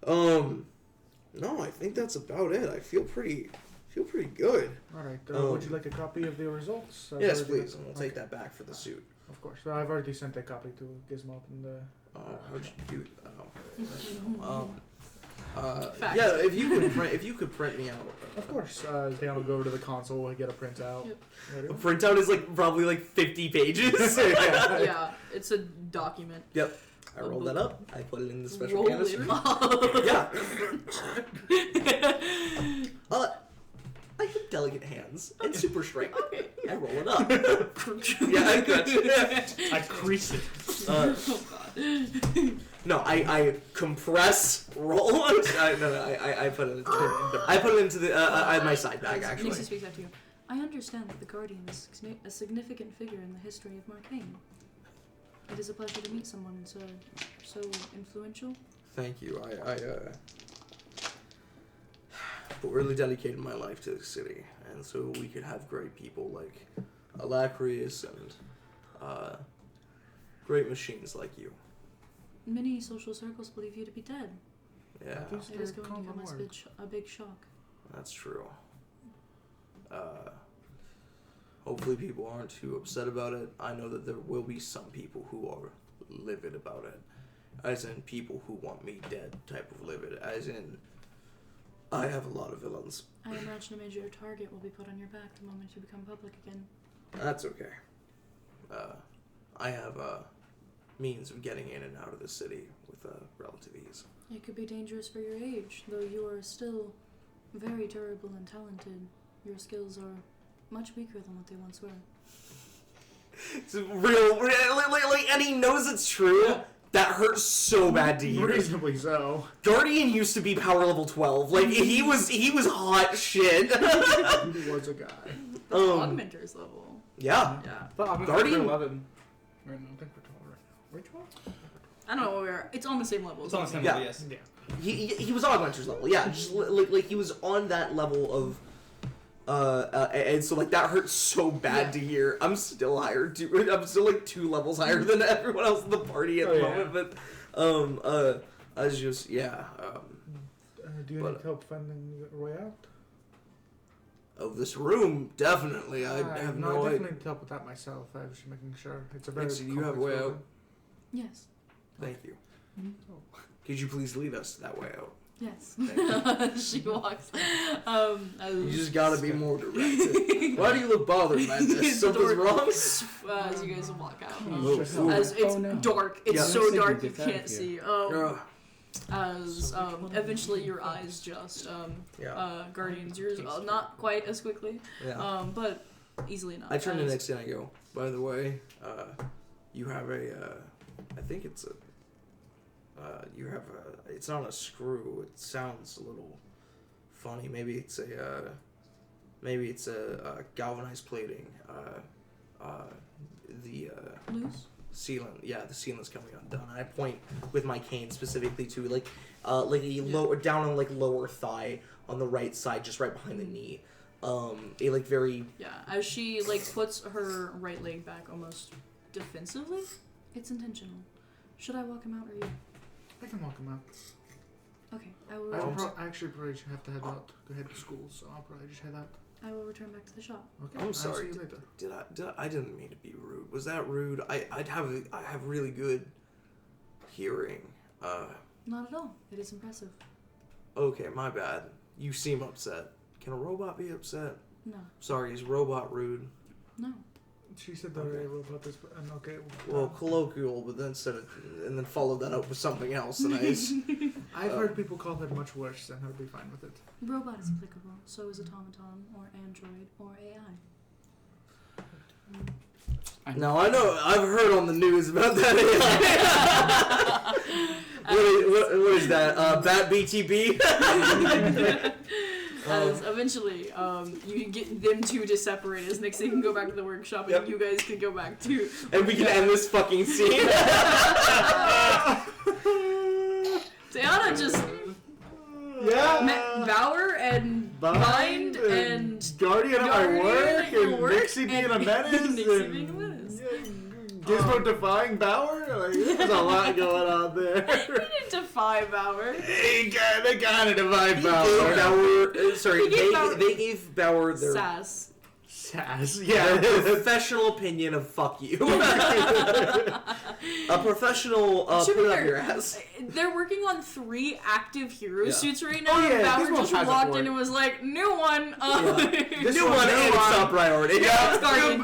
No, I think that's about it. I feel pretty good. Alright, would you like a copy of the results? Yes, please, and we'll take that back for the suit. Of course. I've already sent a copy to Gizmo and the... how'd you do that? If you could print me out. Of course. Then I'll go over to the console and get a printout. Yep. A printout is probably 50 pages. Yeah, it's a document. Yep. I roll that up. I put it in the special canister. Yeah. I have delicate hands and super strength. Okay. I roll it up. Yeah, I got I crease it. Oh god. No, I compress, roll. No, I put it. I put it into the my side bag actually. Nixie speaks out to you. I understand that the Guardian is a significant figure in the history of Marcainne. It is a pleasure to meet someone so influential. Thank you. I really dedicated my life to the city, and so we could have great people like Alacrius and great machines like you. Many social circles believe you to be dead. Yeah, It is going to come as a big shock. that's true. Hopefully people aren't too upset about it. I know that there will be some people who are livid about it. As in people who want me dead type of livid. As in, I have a lot of villains. I imagine a major target will be put on your back the moment you become public again. That's okay. I have means of getting in and out of the city with relative ease. It could be dangerous for your age, though you are still very durable and talented. Your skills are much weaker than what they once were. It's real, and he knows it's true. That hurts so bad to hear. Reasonably so. Guardian used to be power level 12. Like he was hot shit. He was a guy. That's Augmenter's level. Yeah. Yeah. But I'm Guardian- 11. Right now, I think we're 12 right now. We're 12? I don't know what we are. It's on the same level. It's on the same Yeah. level, yes. Yeah. He was Augmenter's level. Yeah, just like he was on that level of. And so like that hurts so bad to hear. I'm still higher. I'm still like 2 levels higher than everyone else in the party at the moment. But I was just Do you But- need help finding your way out? of this room, definitely. I have no, no I idea. definitely need help with that myself. I was just making sure. It's a very Nixie, do you have a way complex out? Yes. Thank you. Oh. Could you please lead us that way out? Yes. Thank you. She walks. You just gotta be more direct. Why do you look bothered, man? Something's wrong? As you guys walk out. Ooh. As it's Oh, no. dark. It's Yeah. so Looks like dark you you get out of can't here. see. Ugh. As eventually your eyes just Yeah. Guardians yours not quite as quickly, Yeah. but easily enough. I turn to as- Nixie and I go, by the way, you have a, I think it's a, you have a, it's not a screw, it sounds a little funny, maybe it's a galvanized plating, the, loose. sealant, yeah, the sealant's coming undone. And I point with my cane specifically to like a lower down on like lower thigh on the right side, just right behind the knee. A like very Yeah, as she like puts her right leg back almost defensively. It's intentional. Should I walk him out or you? I can walk him out. Okay, I will. I actually probably should have to head out to head to school, so I'll probably just head out. I will return back to the shop. Okay. I'm I'll sorry. See you later. I didn't mean to be rude. Was that rude? I have really good hearing. Not at all. It is impressive. Okay, my bad. You seem upset. Can a robot be upset? No, Sorry, is robot rude? no. She said that Okay. I wrote about this, and okay. Well, colloquial, but then said it, and then followed that up with something else, and I've heard people call it much worse, and I'll be fine with it. Robot is applicable. So is automaton or android or AI. Now I know I've heard on the news about that AI. what is that? Bat BTB? As eventually, you get them two to separate as Nixie can go back to the workshop Yep. and you guys can go back to. And we can end this fucking scene. Tiana just met Bauer and Bind and Guardian at my Guardian work, at your and work, Nixie being a and menace, Nixie and being a menace. Gizmo defying Bauer. Like, there's a lot going on there. He didn't defy Bauer. They kind of defied Bauer, He gave Bauer- they gave Bauer their Sass. Sass. their Yeah. professional opinion of fuck you. A professional To put be it up fair, your ass. They're working on 3 active hero Yeah. suits right now. Oh, yeah, Bauer Gizmo just has it walked for in it. and was like, "New one." This New one, one new and it's one. top priority. It's Guardian.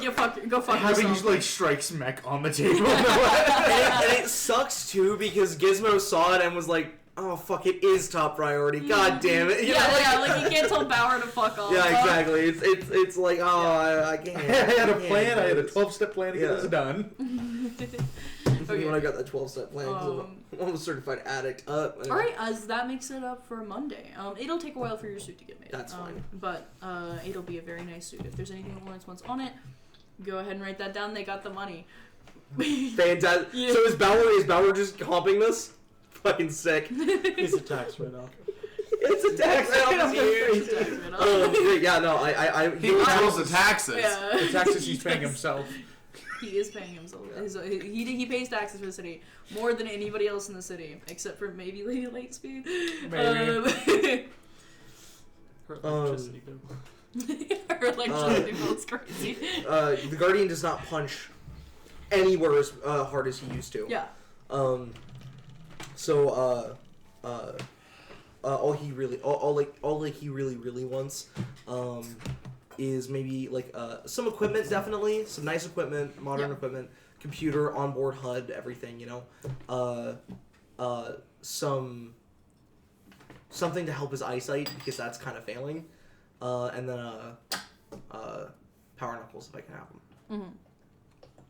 Go fuck Having yourself. like strikes mech on the table. And it sucks too because Gizmo saw it and was like, oh fuck, it is top priority. God damn it. You know, Like you can't tell Bauer to fuck off. Yeah, exactly. It's like, I can't. I had a plan. I had a this. 12-step plan to get this done. Okay. When I got that 12-step plan, 'cause I'm a certified addict. Alright, that makes it up for Monday. It'll take a while for your suit to get made. That's fine. But it'll be a very nice suit. If there's anything that Lawrence wants on it, go ahead and write that down. They got the money. Fantastic. Yeah. So is Bauer just comping this? Fucking sick. He's a tax write-off. It's a tax write-off. It's a tax write-off. Yeah, no, I He controls the taxes. Yeah. The taxes he's paying himself. He is paying himself. He pays taxes for the city more than anybody else in the city, except for maybe Lady Lightspeed. Maybe. Her electricity bill. Her electricity bill is crazy. The Guardian does not punch anywhere as hard as he used to. Yeah. So all he really wants is maybe like some equipment, definitely some nice equipment, modern equipment, computer, onboard HUD, everything, you know. Something to help his eyesight because that's kind of failing, and then power knuckles if I can have them. Mm-hmm.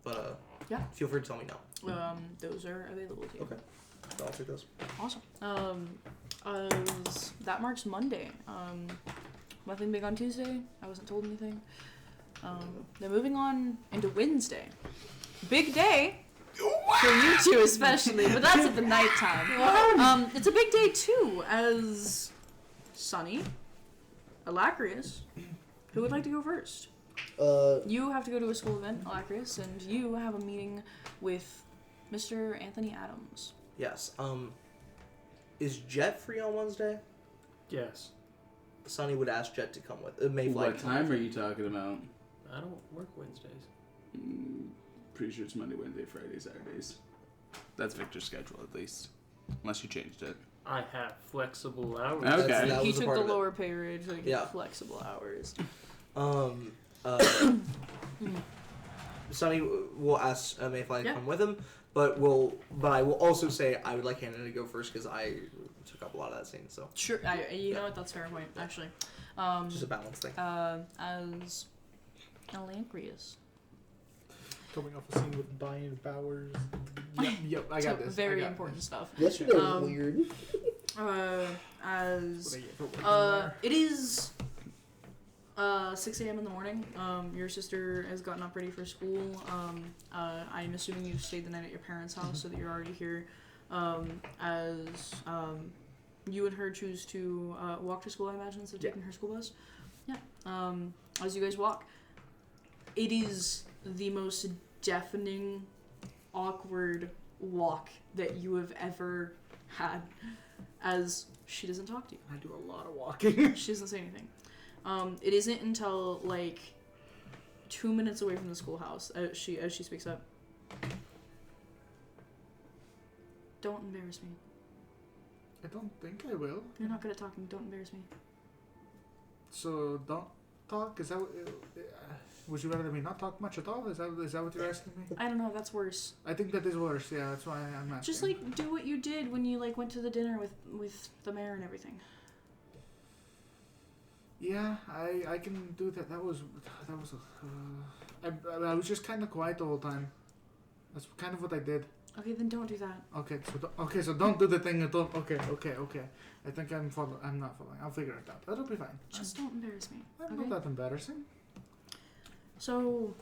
But yeah, feel free to tell me no. Those are available to you. Okay. I'll take those. Awesome. That marks Monday. Nothing big on Tuesday. I wasn't told anything. Then moving on into Wednesday. Big day. For you two especially, but that's at the nighttime. It's a big day too, as Sunny, Alacrius, who would like to go first? You have to go to a school event, Alacrius, and you have a meeting with Mr. Anthony Adams. Yes. Is Jet free on Wednesday? Yes. Sonny would ask Jet to come with. Mayfly. What time are you talking about? I don't work Wednesdays. Pretty sure it's Monday, Wednesday, Friday, Saturdays. That's Victor's schedule, at least. Unless you changed it. I have flexible hours. Okay. That He was a took part the of it. lower pay rate to get Yeah. flexible hours. Sonny will ask Mayfly to Yeah. come with him, but I will also say I would like Hannah to go first because I took up a lot of that scene. So Sure, you know what? That's a fair point, actually. just a balance thing. As Alacrius. Coming off a scene with Brian Bowers. Yep, I got So, this. very I got important stuff. Yesterday was weird. As this. it is 6 a.m. in the morning. Your sister has gotten up ready for school. I'm assuming you've stayed the night at your parents' house, so that you're already here. As you and her choose to walk to school, I imagine, instead of taking her school bus. Yeah. As you guys walk, it is the most deafening, awkward walk that you have ever had. As she doesn't talk to you. I do a lot of walking. She doesn't say anything. It isn't until like 2 minutes away from the schoolhouse as she speaks up. Don't embarrass me. I don't think I will. You're not good at talking. Don't embarrass me. So don't talk. Is that? Would you rather me not talk much at all? Is that what you're asking me? I don't know. That's worse. I think that is worse. Yeah, that's why I'm asking. Just like do what you did when you like went to the dinner with the mayor and everything. Yeah, I can do that. That was. I was just kind of quiet the whole time. That's kind of what I did. Okay, then don't do that. So don't do the thing. Okay. I think I'm not following. I'll figure it out. That'll be fine. Just don't embarrass me. I'm Okay. not that embarrassing. So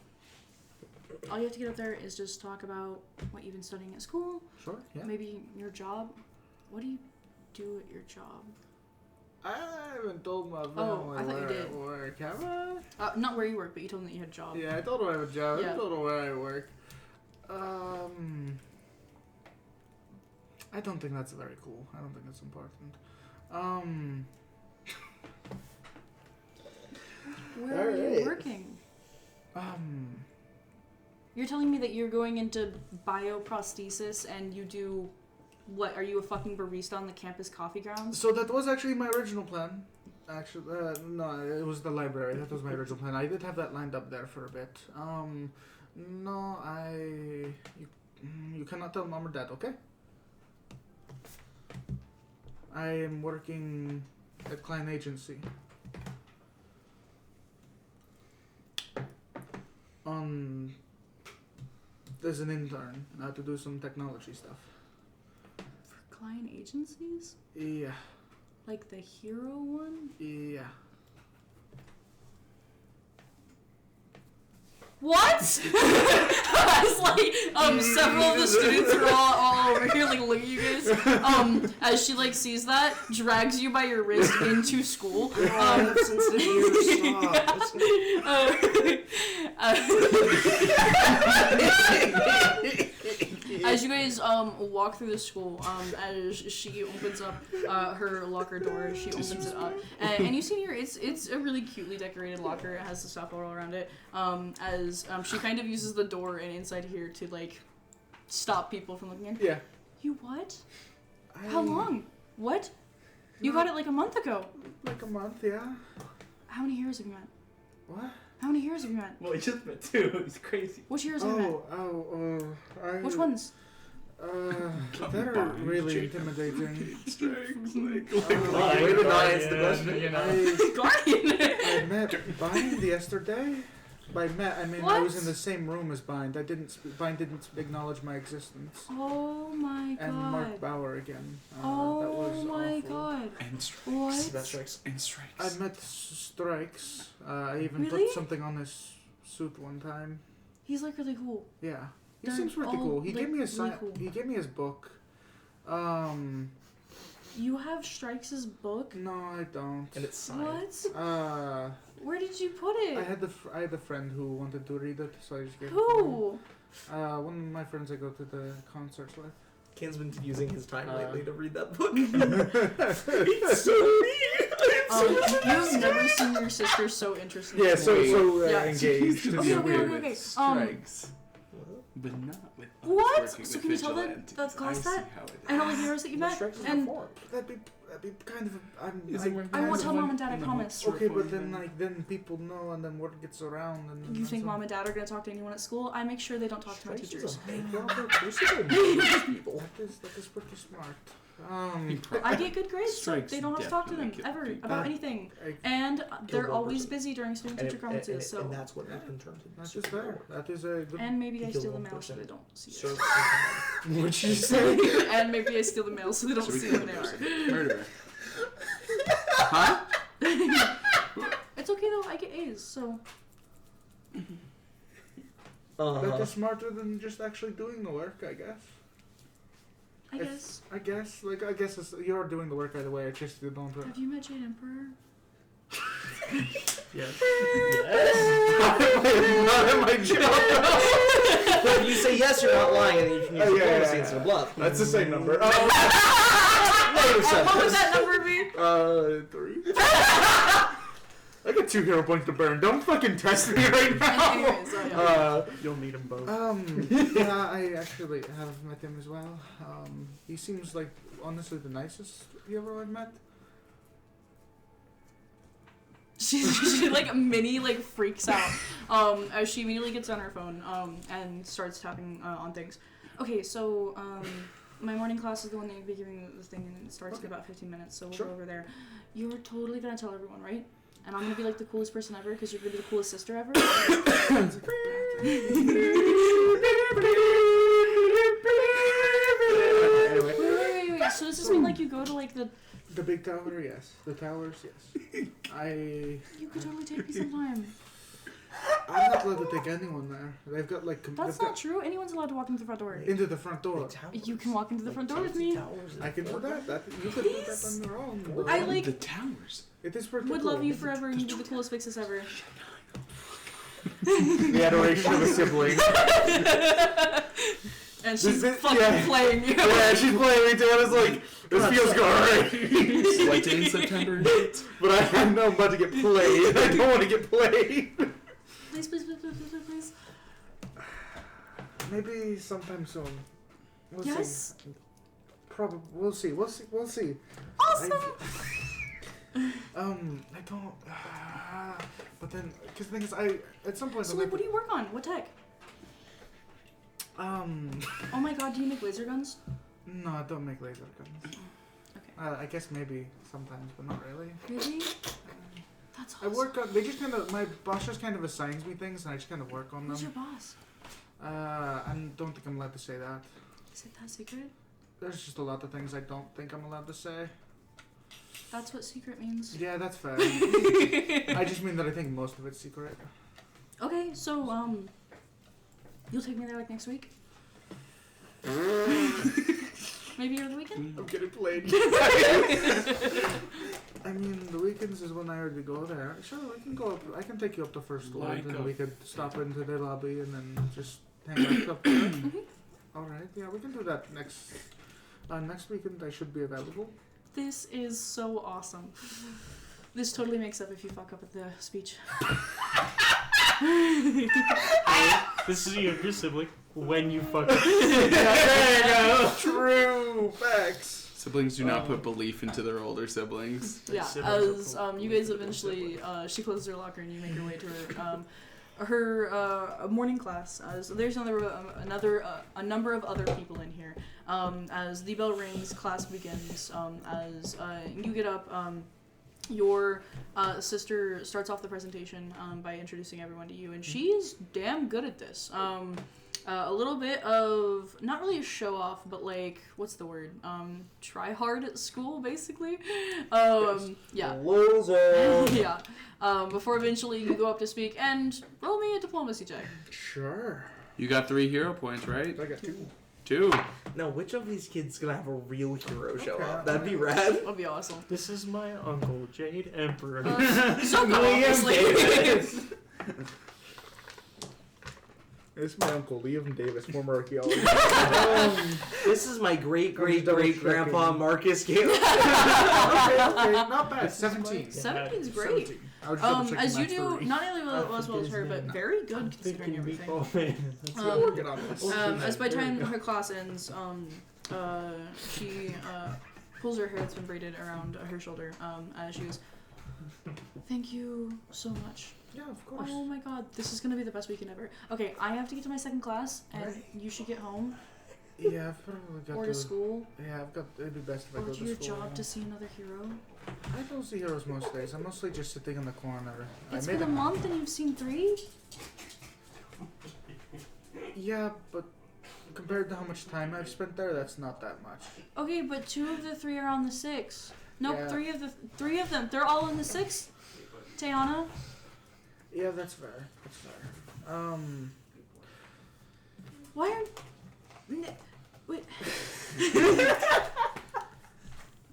all you have to get up there is just talk about what you've been studying at school. Sure. Yeah. Maybe your job. What do you do at your job? I haven't told my family I thought you where did. I work, have I? Not where you work, but you told them that you had a job. Yeah, I told them I have a job. Yeah. I told them where I work. I don't think that's very cool. I don't think that's important. Where are you working? You're telling me that you're going into bioprosthesis and you do what? Are you a fucking barista on the campus coffee grounds? So that was actually my original plan. Actually, no, it was the library. That was my original plan. I did have that lined up there for a bit. No, you cannot tell mom or dad, okay? I am working at Klein Agency. As an intern, to do some technology stuff. For client agencies? Yeah. Like the hero one? Yeah. What? I was like, several of the students are all over here, like, looking at you guys. As she, like, sees that, drags you by your wrist into school. Sensitive As you guys walk through the school, as she opens up her locker door, she opens it up, and you see here it's a really cutely decorated locker. It has the stuff all around it. As she kind of uses the door and inside here to like stop people from looking in. Yeah. You what? How long? What? You got it like a month ago. Like a month, yeah. How many heroes have you met? What? How many heroes have you met? Well, he just met two. He's crazy. Which heroes have you met? Which ones? They're really intimidating. Way to not answer the question. You know. Guardian! I met Bind yesterday. By met, I mean I was in the same room as Bind. Bind didn't acknowledge my existence. Oh my god. And Mark Bauer again. That Oh was my awful. god. And strikes. What? That strikes. And strikes. I met Strikes. I even Really? put something on his suit one time. He's like really cool. Yeah. He They're seems pretty all, cool. He like, gave me his really cool. He gave me his book. You have Strikes' book? No, I don't. And it's signed. What? Where did you put it? I had a friend who wanted to read it, so I just gave it to Who? him. One of my friends I go to the concerts with. Ken's been using his time lately to read that book. It's so You've never seen your sister so interested. Yeah, in so Yeah. engaged. Okay, okay. Strikes. But not with What? working So with can you tell vigilantes. the class I see that? how it is. I know the heroes that you met, and That'd be kind of. I won't tell mom and dad. I promise. Okay, but then people know, and then word gets around, and. You think mom and dad are gonna talk to anyone at school? I make sure they don't talk to my teachers. People. That is pretty smart. I get good grades, so Strikes they don't have to talk to them definitely ever get people. about anything. And they're always busy during student-teacher conferences, so. And that's what that in terms of. That's just fair. That is a good. And maybe I You kill steal the one mail so person. they don't see Serve it. What'd you say? And maybe I steal the mail so they don't So we see can when they are. Murderer. Huh? It's okay though, I get A's, so. That is smarter than just actually doing the work, I guess. I guess. I guess you're doing the work either way. It's just you don't. Have you met Jade Emperor? Yes. Not at my job. But if you say yes, you're not lying, and you can use diplomacy instead of bluff. That's the same number. What would that number be? 3. I got 2 hero points to burn. Don't fucking test me right now. Anyways, yeah. You'll need them both. Yeah, I actually have met him as well. He seems like honestly the nicest hero I've met. She like mini like freaks out as she immediately gets on her phone and starts tapping on things. Okay, so my morning class is the one that you'll be giving the thing, and it starts in about 15 minutes, so we'll go over there. You're totally gonna tell everyone, right? And I'm gonna be like the coolest person ever because you're gonna be the coolest sister ever. Wait. So does this mean like you go to like The big tower, yes. The towers, yes. You could totally take me sometime. I'm not allowed to take anyone there. They've got like. That's not true. Anyone's allowed to walk into the front door. Into the front door. You can walk into the front door with me. I can do that. You could do that on your own. though. I like The towers. It is pretty would cool. love you forever and you'd be the coolest fixes ever. The adoration of a sibling. And she's This is- fucking yeah. playing you. Yeah, she's playing me too. I was like, this feels good. Like in September. But I know I'm about to get played. I don't want to get played. Please. Maybe sometime soon. We'll Yes? see. Probably. We'll see. Awesome! I don't. But then, because the thing is, at some point. So like, what do you work on? What tech? Oh my god, do you make laser guns? No, I don't make laser guns. Okay. I guess maybe sometimes, but not really. Really? That's I awesome. work on. They just kind of. My boss just kind of assigns me things, and I just kind of work on Who's your them. boss? I don't think I'm allowed to say that. Is it that secret? There's just a lot of things I don't think I'm allowed to say. That's what secret means. Yeah, that's fair. I just mean that I think most of it's secret. Okay, so you'll take me there like next week? Maybe over the weekend? I'm getting played. I mean, the weekends is when I already go there. Sure, we can go up. I can take you up to first floor, Like and a- then we could stop into the lobby and then just hang out up there. All right, yeah, we can do that next weekend. I should be available. This is so awesome. This totally makes up if you fuck up at the speech. This is your younger sibling. When you fuck up. There you go. True facts. Siblings do not put belief into their older siblings. Yeah, as you guys eventually, she closes her locker and you make your way to her morning class. So there's a number of other people in here. As the bell rings, class begins. As you get up, your sister starts off the presentation by introducing everyone to you, and she's damn good at this. A little bit of, not really a show off, but like, what's the word? Try hard at school, basically. Yeah. Loser. Yeah. Before eventually you go up to speak and roll me a diplomacy check. Sure. You got 3 hero points, right? I got 2. 2. Now, which of these kids is gonna have a real hero show Okay. up? That'd be rad. That'd be awesome. This is my uncle, Jade Emperor. So obviously. This is my uncle, Liam Davis, former archaeologist. This is my great grandpa Marcus Gale. Okay, not bad. 17. 17's great. 17. I was just double-checking As you my do, three. not only as well as her, but very good considering everything. We're working on this. As by the time her class ends, she pulls her hair that's been braided around her shoulder. As she goes, "Thank you so much. Yeah, of course. Oh my god, this is gonna be the best weekend ever. Okay, I have to get to my second class, and Right. you should get home Yeah, I've probably got or to school Yeah, I've got. It'd be best if I or go to to your school. job to see another hero. I don't see heroes most days. I'm mostly just sitting in the corner. It's I made been a month and you've seen 3? Yeah, but compared to how much time I've spent there, that's not that much. Okay, but 2 of the 3 are on the 6. Nope, Yeah. 3 of them. They're all on the 6. Tayana. Yeah, that's fair. That's fair. Why are... Wait.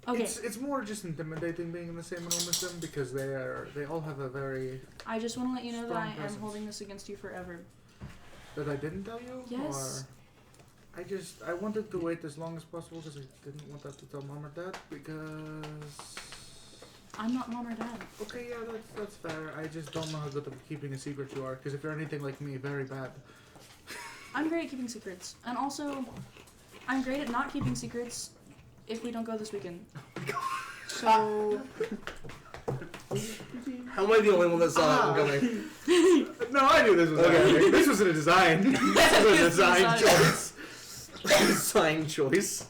Okay, It's more just intimidating being in the same room as them because they all have a very I just want to let you know that strong I am presence. holding this against you forever. that I didn't tell you. Yes. Or I wanted to wait as long as possible because I didn't want to have to tell mom or dad because. I'm not mom or dad. Okay, yeah, that's fair. I just don't know how good at keeping a secret you are because if you're anything like me, very bad. I'm great at keeping secrets. And also, I'm great at not keeping secrets if we don't go this weekend. So, How am I the only one that saw that coming? No, I knew this was happening. This was a design. This was a design choice. Design choice.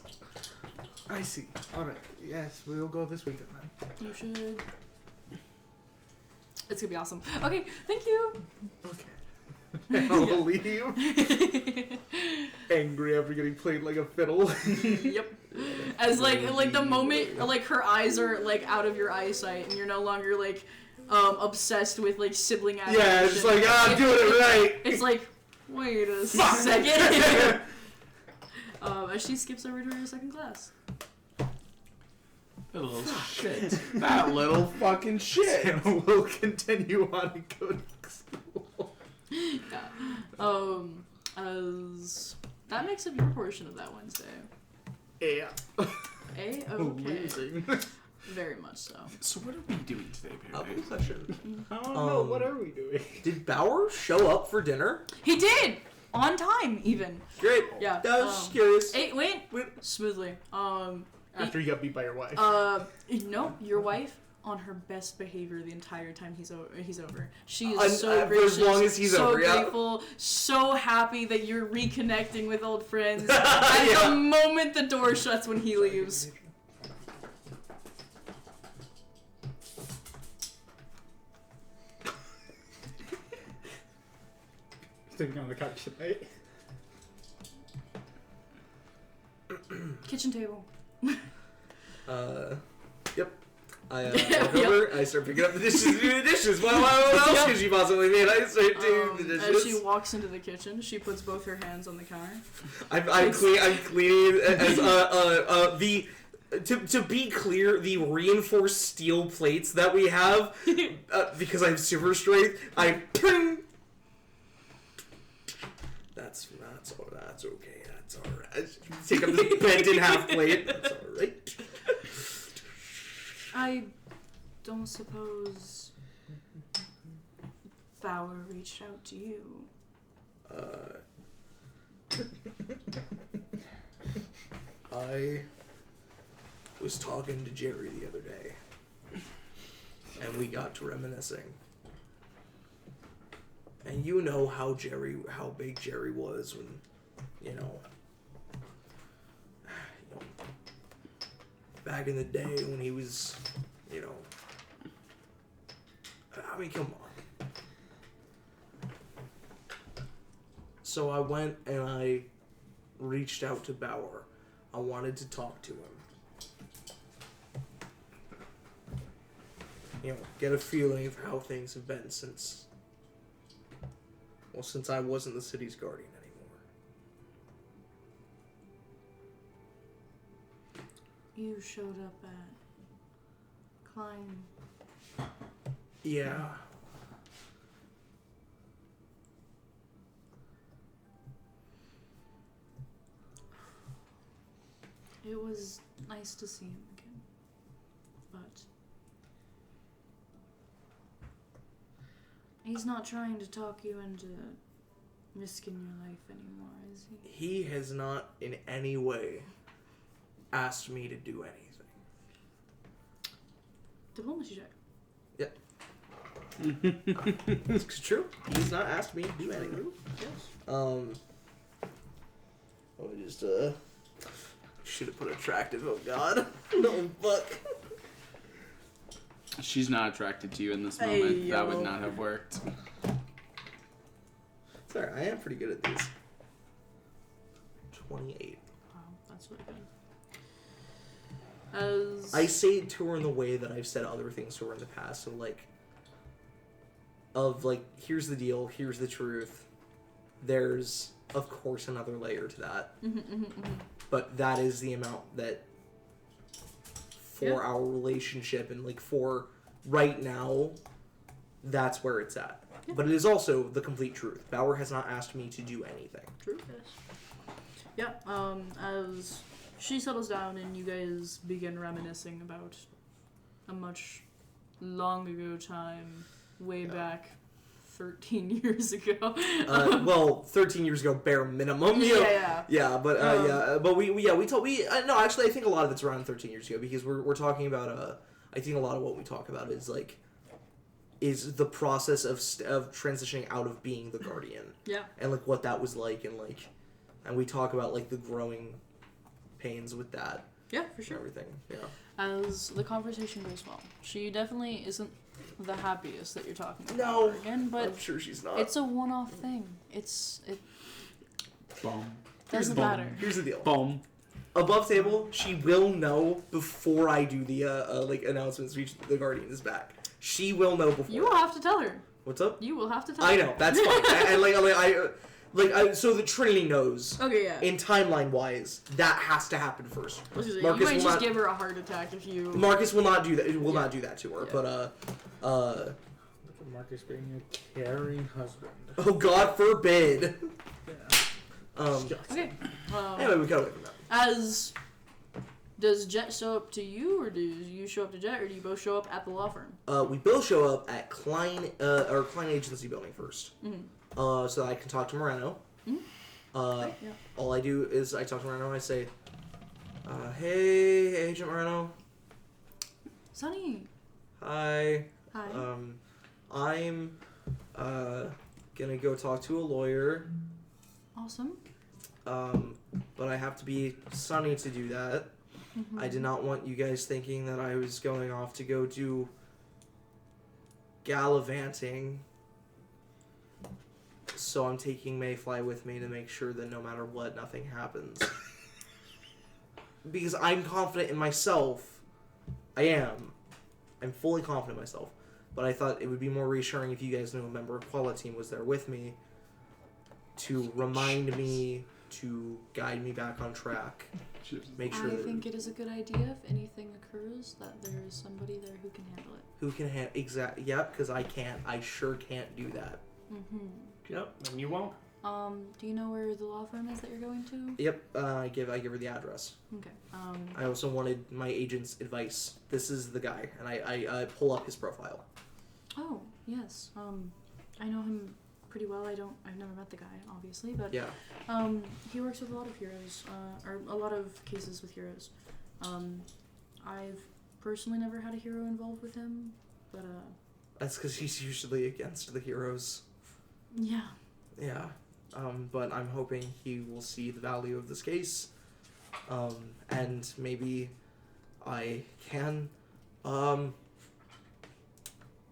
I see. All right. Yes, we will go this weekend then. you should... It's gonna be awesome. Okay, thank you! Okay. And I'll leave. Angry after getting played like a fiddle. Yep. As like the moment like her eyes are like out of your eyesight and you're no longer like obsessed with like sibling adoration. Yeah, it's like I'm doing it right. It's like, wait a second. As she skips over to her second class. That little shit. That little fucking shit. And we'll continue on and go to school. Yeah. As that makes up your portion of that Wednesday. Yeah. A-okay. Losing. Very much so. So what are we doing today, Perry? Question. I don't know. What Um, are we doing? Did Bauer show up for dinner? He did! On time, even. Great. Yeah. I was just curious. Wait. Smoothly. After you got beat by your wife. No, your wife on her best behavior the entire time he's over. She is For so as gracious, long as he's so over, yeah. grateful, so happy that you're reconnecting with old friends. At the moment the door shuts when he leaves. sitting on the couch tonight. Kitchen table. Yep. I walk over, I start picking up the dishes and doing the dishes. What else could she possibly mean? I start doing the dishes. As she walks into the kitchen, she puts both her hands on the counter. I'm cleaning as to be clear, the reinforced steel plates that we have, because I have super strength, That's okay. That's all right. Take up the bent in half plate. That's all right. I don't suppose Bauer reached out to you. I was talking to Jerry the other day, and we got to reminiscing. And you know how big Jerry was when, back in the day when he was, I mean, come on. So I went and I reached out to Bauer. I wanted to talk to him. Get a feeling of how things have been since I wasn't the city's guardian anymore. You showed up at Klein. Yeah. It was nice to see him again. But he's not trying to talk you into risking your life anymore, is he? He has not in any way asked me to do anything. Diplomacy check. It's true. He's not asked me to do anything. Yes. I just should have put attractive. Oh God. No fuck. She's not attracted to you in this Hey, moment. That yo. would not have worked. Sorry, I am pretty good at these. 28. Wow, that's really good. As I say it to her in the way that I've said other things to her in the past, of here's the deal, here's the truth. There's, of course, another layer to that. But that is the amount that for our relationship and for right now, that's where it's at. Yeah. But it is also the complete truth. Bauer has not asked me to do anything. True. Yes. Yeah. As she settles down and you guys begin reminiscing about a much long ago time, way back 13 years ago. Well, 13 years ago, bare minimum. Yeah. Yeah, but actually, I think a lot of it's around 13 years ago because we're talking about I think a lot of what we talk about is the process of transitioning out of being the guardian. Yeah. And what that was like and we talk about the growing pains with that. Yeah, for sure. And everything. Yeah. As the conversation goes well, she definitely isn't the happiest that you're talking about No, her again, but I'm sure she's not. it's a one-off thing. It Boom. doesn't matter. Here's the deal. Boom. Above table, she will know before I do the announcement speech that the guardian is back. She will know before. You will have to tell her. What's up? You will have to tell her. I know, that's fine. And so the Trinity knows. Okay, yeah. In timeline wise, that has to happen first. You Marcus might will just not. give her a heart attack if you. Marcus will not do that. Will Yeah. not do that to her. Yeah. But Look at Marcus being a caring husband. oh God forbid. Yeah. Okay. Anyway, we got away from that. Does Jet show up to you, or do you show up to Jet, or do you both show up at the law firm? We both show up at Klein Agency Building first. Mm-hmm. So I can talk to Moreno. Yeah. All I do is I talk to Moreno and I say, "Hey, Agent Moreno. Sonny. Hi. Hi. I'm gonna go talk to a lawyer. Awesome. But I have to be Sunny to do that. Mm-hmm. I did not want you guys thinking that I was going off to go do gallivanting. So I'm taking Mayfly with me to make sure that no matter what, nothing happens. Because I'm confident in myself. I am. I'm fully confident in myself. But I thought it would be more reassuring if you guys knew a member of Quala Team was there with me to remind me, to guide me back on track. Make sure I that think it is a good idea if anything occurs that there is somebody there who can handle it. who can yep, because I can't. I sure can't do that. Mm-hmm. Yep, and you won't. Do you know where the law firm is that you're going to? Yep, I give her the address. Okay. I also wanted my agent's advice. This is the guy, and I pull up his profile. Oh, yes. I know him pretty well. I've never met the guy, obviously, but Yeah. he works with a lot of heroes, or a lot of cases with heroes. I've personally never had a hero involved with him, but That's because he's usually against the heroes. yeah. Yeah. But I'm hoping he will see the value of this case. And maybe I can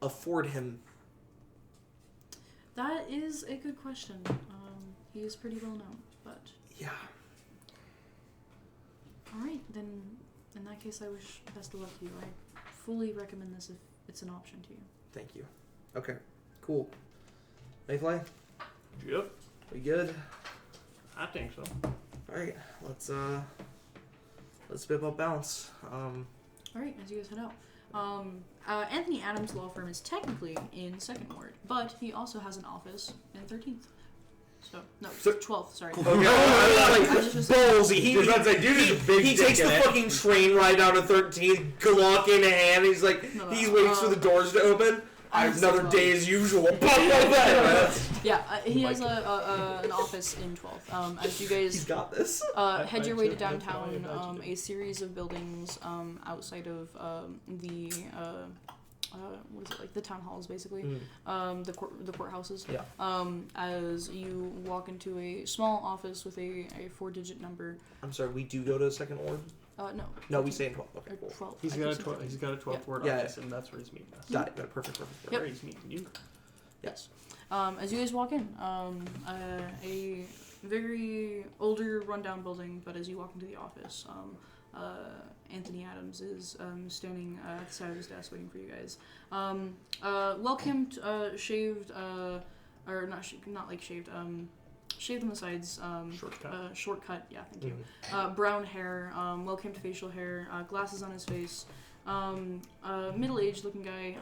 afford him. That is a good question. He is pretty well known, but Yeah. all right, then in that case, I wish best of luck to you. I fully recommend this if it's an option to you. Thank you. Okay. Cool. Mayfly, Yep, we good? I think so. Alright, let's bip up bounce. All right, as you guys head out. Anthony Adams' law firm is technically in Second Ward, but he also has an office in 13th. So, no, 12th, sorry. Okay, I was like, just- ballsy. He big takes dick the in it. fucking train ride down to 13th, Glock in hand. He's like, No, he's waiting for the doors to open. I have I'm another so day as usual. Pop like that. Yeah, he has an office in 12th. As you He's guys got this. head your way to That's why I downtown, imagined it. a series of buildings outside of the what is it, like the town halls basically, the courthouses. Yeah. As you walk into a small office with a 4-digit number. I'm sorry, we do go to second ward? No. No, we stay in 12. Okay, Or cool. 12. He's I got a keep saying 12. He's got a 12th word Yeah. office, and that's where he's meeting us. Got it. Perfect. Yep. Where he's meeting you. Yes. As you guys walk in, a very older, rundown building, but as you walk into the office, Anthony Adams is standing at the side of his desk waiting for you guys. Well-kempt, shaved, or not like shaved, shaved on the sides. Shortcut. Shortcut, yeah, thank you. Brown hair, well-kempt facial hair, glasses on his face. Middle-aged looking guy,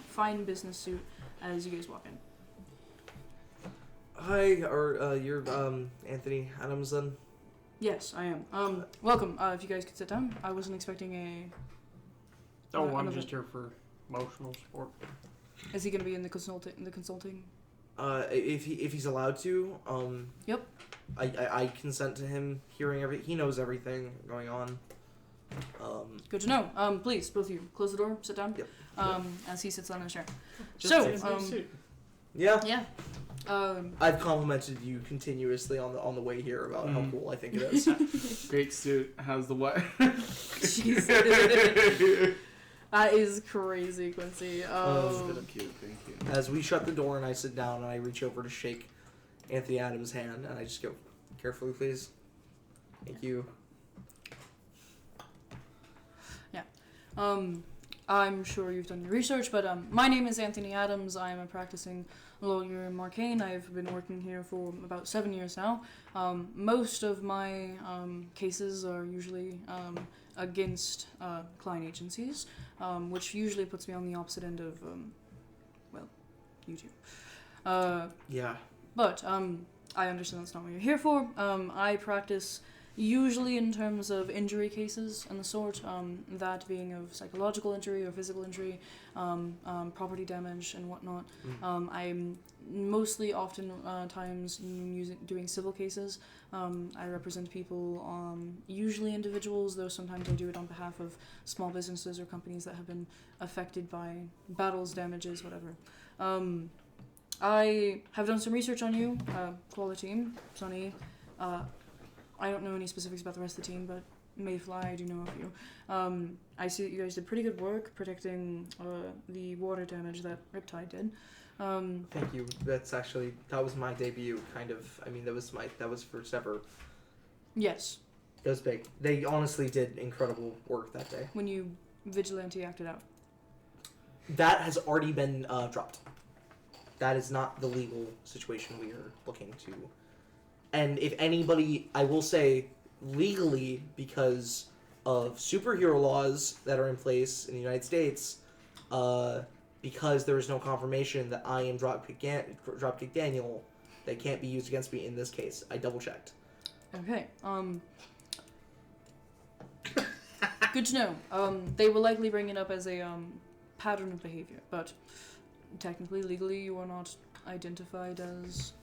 fine business suit as you guys walk in. Hi, you're Anthony Adams then? Yes, I am. Welcome. If you guys could sit down. I wasn't expecting a... Oh, I'm another- just here for emotional support. Is he going to be in the consulting? If he's allowed to, Yep. I consent to him hearing he knows everything going on. Good to know. Please, both of you, close the door, sit down. Yep. As he sits down in his chair. Just So, his new suit. Yeah. yeah. I've complimented you continuously on the way here about how cool I think it is. Great suit. How's the what? Jesus. That is crazy, Quincy. Cute. Thank you. As we shut the door and I sit down and I reach over to shake Anthony Adams' hand and I just go, carefully please. Thank you. I'm sure you've done your research, but my name is Anthony Adams. I am a practicing lawyer in Marcainne. I've been working here for about 7 years now. Most of my cases are usually against client agencies, which usually puts me on the opposite end of, you two. Yeah. But I understand that's not what you're here for. I practice usually in terms of injury cases and the sort, that being of psychological injury or physical injury, property damage and whatnot. I'm mostly times doing civil cases. I represent people, usually individuals, though sometimes I do it on behalf of small businesses or companies that have been affected by battles, damages, whatever. I have done some research on you, Koala team, Sunny. I don't know any specifics about the rest of the team, but Mayfly, I do know a few. I see that you guys did pretty good work protecting the water damage that Riptide did. Thank you. That was my debut, kind of. I mean, that was first ever. Yes, It was big. They honestly did incredible work that day. when you vigilante acted out. That has already been dropped. That is not the legal situation we are looking to. And if anybody, I will say, legally, because of superhero laws that are in place in the United States, because there is no confirmation that I am Dropkick Daniel, they can't be used against me in this case. I double checked. Okay. Good to know. They will likely bring it up as a pattern of behavior, but technically, legally, you are not identified as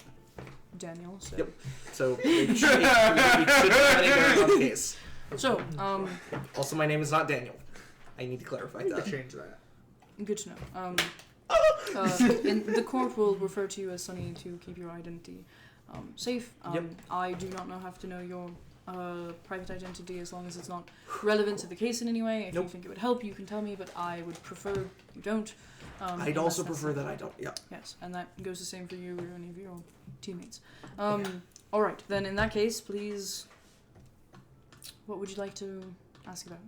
Daniel. So. Yep. So it should be the case. So, Also, my name is not Daniel. I need to clarify To that. change that. good to know. In the court will refer to you as Sunny to keep your identity safe. Yep. I do not have to know your private identity as long as it's not relevant to the case in any way. If you Nope. think it would help, you can tell me, but I would prefer you don't. I'd unless also that's prefer that something- I don't. Yeah. Yes, and that goes the same for you or any of your teammates. All right, then in that case, please. What would you like to ask about?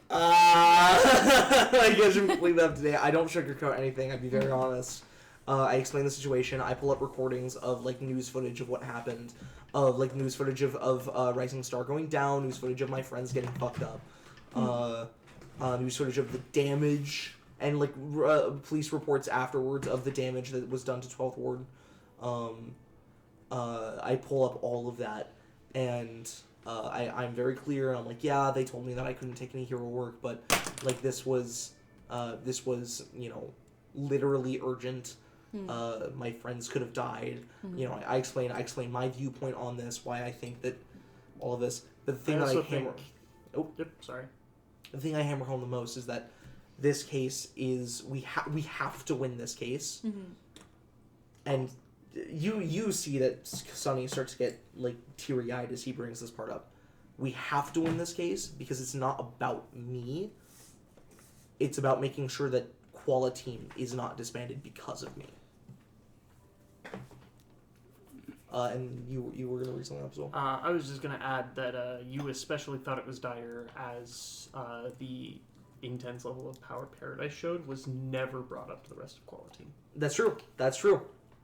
I guess you're completely up to date. I don't sugarcoat anything. I'd be very honest. I explain the situation. I pull up recordings of like news footage of what happened, of like news footage of Rising Star going down, news footage of my friends getting fucked up, news footage of the damage, and like police reports afterwards of the damage that was done to 12th Ward. I pull up all of that, and I'm very clear. And I'm like, yeah, they told me that I couldn't take any hero work, but like this was literally urgent. My friends could have died. I explain my viewpoint on this, why I think that all of this. But the thing that I hammer, Yep. Sorry. the thing I hammer home the most is that this case is we have to win this case, and you see that Sonny starts to get like teary eyed as he brings this part up. We have to win this case because it's not about me. It's about making sure that Koala Team is not disbanded because of me. And you were gonna read something up as well. I was just gonna add that you especially thought it was dire as the intense level of power Paradise showed was never brought up to the rest of Koala Team. That's true. That's true.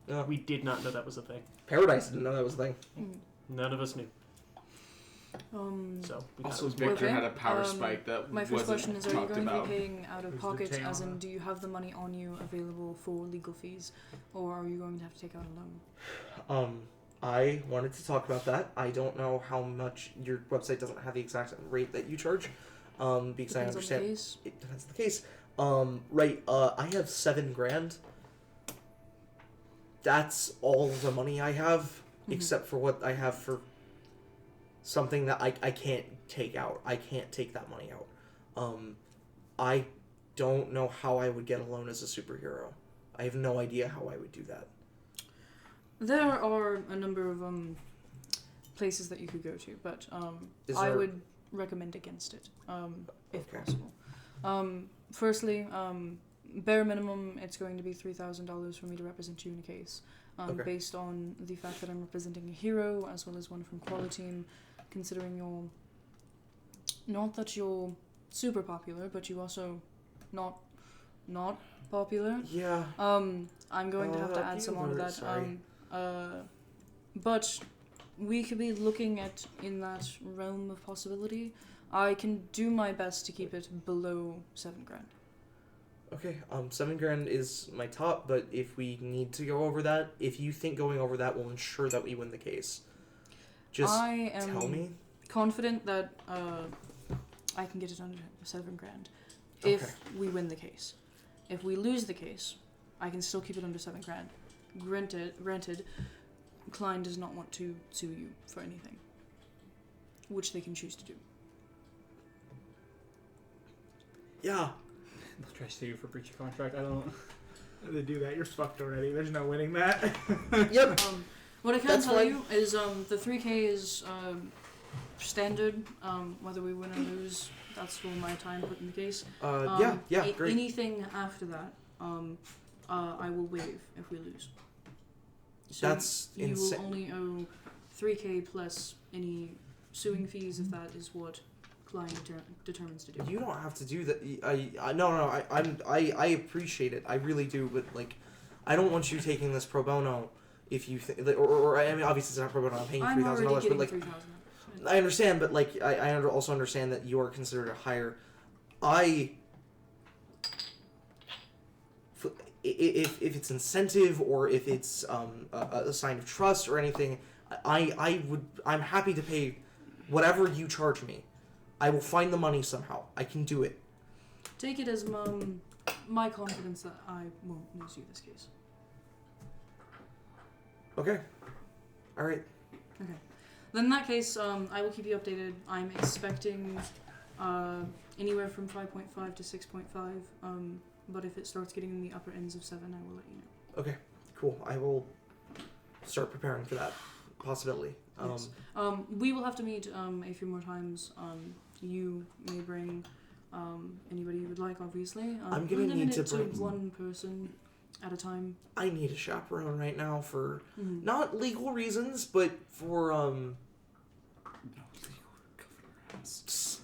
Yeah. We did not know that was a thing. Paradise didn't know that was a thing. None of us knew. Also, So we thought it was Victor Okay. had a power spike that My first wasn't question is: are you talked going about. to be paying out of Who's the pocket, as in, Tiana? do you have the money on you available for legal fees, or are you going to have to take out a loan? I wanted to talk about that. I don't know how much your website doesn't have the exact rate that you charge. Because I Depends on the understand case. it depends on the case. Right. I have $7,000. That's all the money I have, except for what I have for something that I can't take out. I can't take that money out. I don't know how I would get a loan as a superhero. I have no idea how I would do that. There are a number of places that you could go to, but Is I there- would recommend against it, if Okay. possible. Firstly, bare minimum, it's going to be $3,000 for me to represent you in a case, Okay. based on the fact that I'm representing a hero as well as one from Koala Team, considering you're not that you're super popular, but you also not popular. Yeah. I'm going to have to add some onto that. Sorry. But we could be looking at in that realm of possibility. I can do my best to keep it below $7,000. Okay, $7,000 is my top, but if we need to go over that, if you think going over that will ensure that we win the case, just I am tell me. confident that I can get it under $7,000 if we win the case. If we lose the case, I can still keep it under $7,000. Granted, Klein does not want to sue you for anything, which they can choose to do. Yeah. They'll try to sue you for breach of contract. I don't. If they do that, you're fucked already. There's no winning that. Yep. What I can That's tell fine. you is the 3K is standard. Whether we win or lose, that's all my time put in the case. Yeah, a- great. Anything after that, I will waive if we lose. So That's you insane. will only owe 3K plus any suing fees if that is what client determines to do. You don't have to do that. I appreciate it. I really do. But like, I don't want you taking this pro bono if you think, or I mean, obviously it's not pro bono. I'm paying I'm already $3,000, getting but like, $3,000. I understand. But like, I also understand that you are considered a hire. If it's incentive or if it's a sign of trust or anything, I'm happy to pay whatever you charge me. I will find the money somehow. I can do it. Take it as my confidence that I won't lose you this case. Okay. All right. Okay. Then in that case, I will keep you updated. I'm expecting anywhere from 5.5 to 6.5. But if it starts getting in the upper ends of 7, I will let you know. Okay. Cool. I will start preparing for that possibility. Yes. We will have to meet a few more times. You may bring anybody you would like, obviously. I'm gonna we'll need limit to it bring- one person at a time. I need a chaperone right now for Mhm. not legal reasons, but for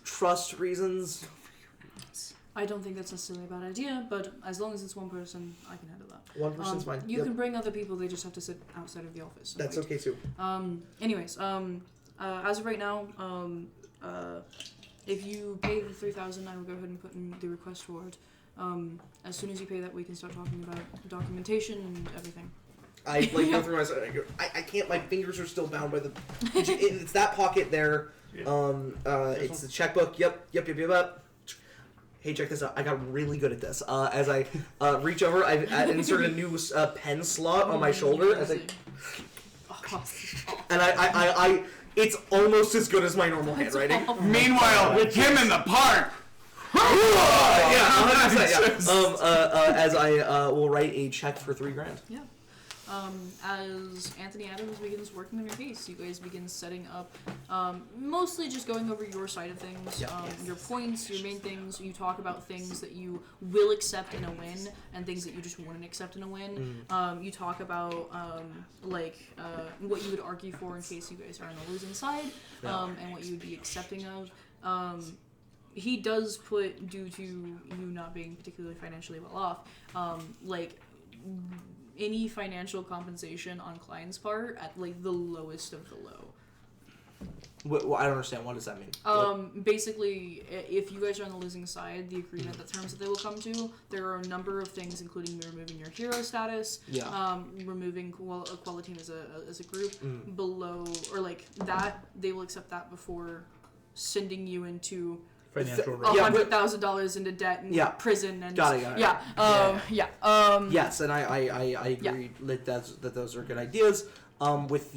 trust reasons. I don't think that's necessarily a bad idea, but as long as it's one person, I can handle that. One person's fine. You Yep. can bring other people; they just have to sit outside of the office. and That's wait. okay too. Anyways, as of right now, if you pay the 3,000, I will go ahead and put in the request for it. As soon as you pay that, we can start talking about documentation and everything. I like go through my. I can't. My fingers are still bound by the. It's that pocket there. It's the checkbook. Yep. Hey, check this out. I got really good at this. As I reach over, I insert a new pen slot on my shoulder. As I, and I it's almost as good as my normal handwriting. Meanwhile, him in the park. Yeah, 100%. Yeah. As I will write a check for $3,000. Yeah. As Anthony Adams begins working on your case, you guys begin setting up, mostly just going over your side of things, your points, your main things. You talk about things that you will accept in a win and things that you just wouldn't accept in a win. You talk about, what you would argue for in case you guys are on the losing side, and what you would be accepting of. He does put, due to you not being particularly financially well off, any financial compensation on client's part at like the lowest of the low. Well, I don't understand. What does that mean? Basically, if you guys are on the losing side, the agreement, the terms that they will come to, there are a number of things, including removing your hero status, removing quality as a group, below, or like that, they will accept that before sending you into Financial $100,000 into debt and prison and Got it. Yes, and I agree that those are good ideas. With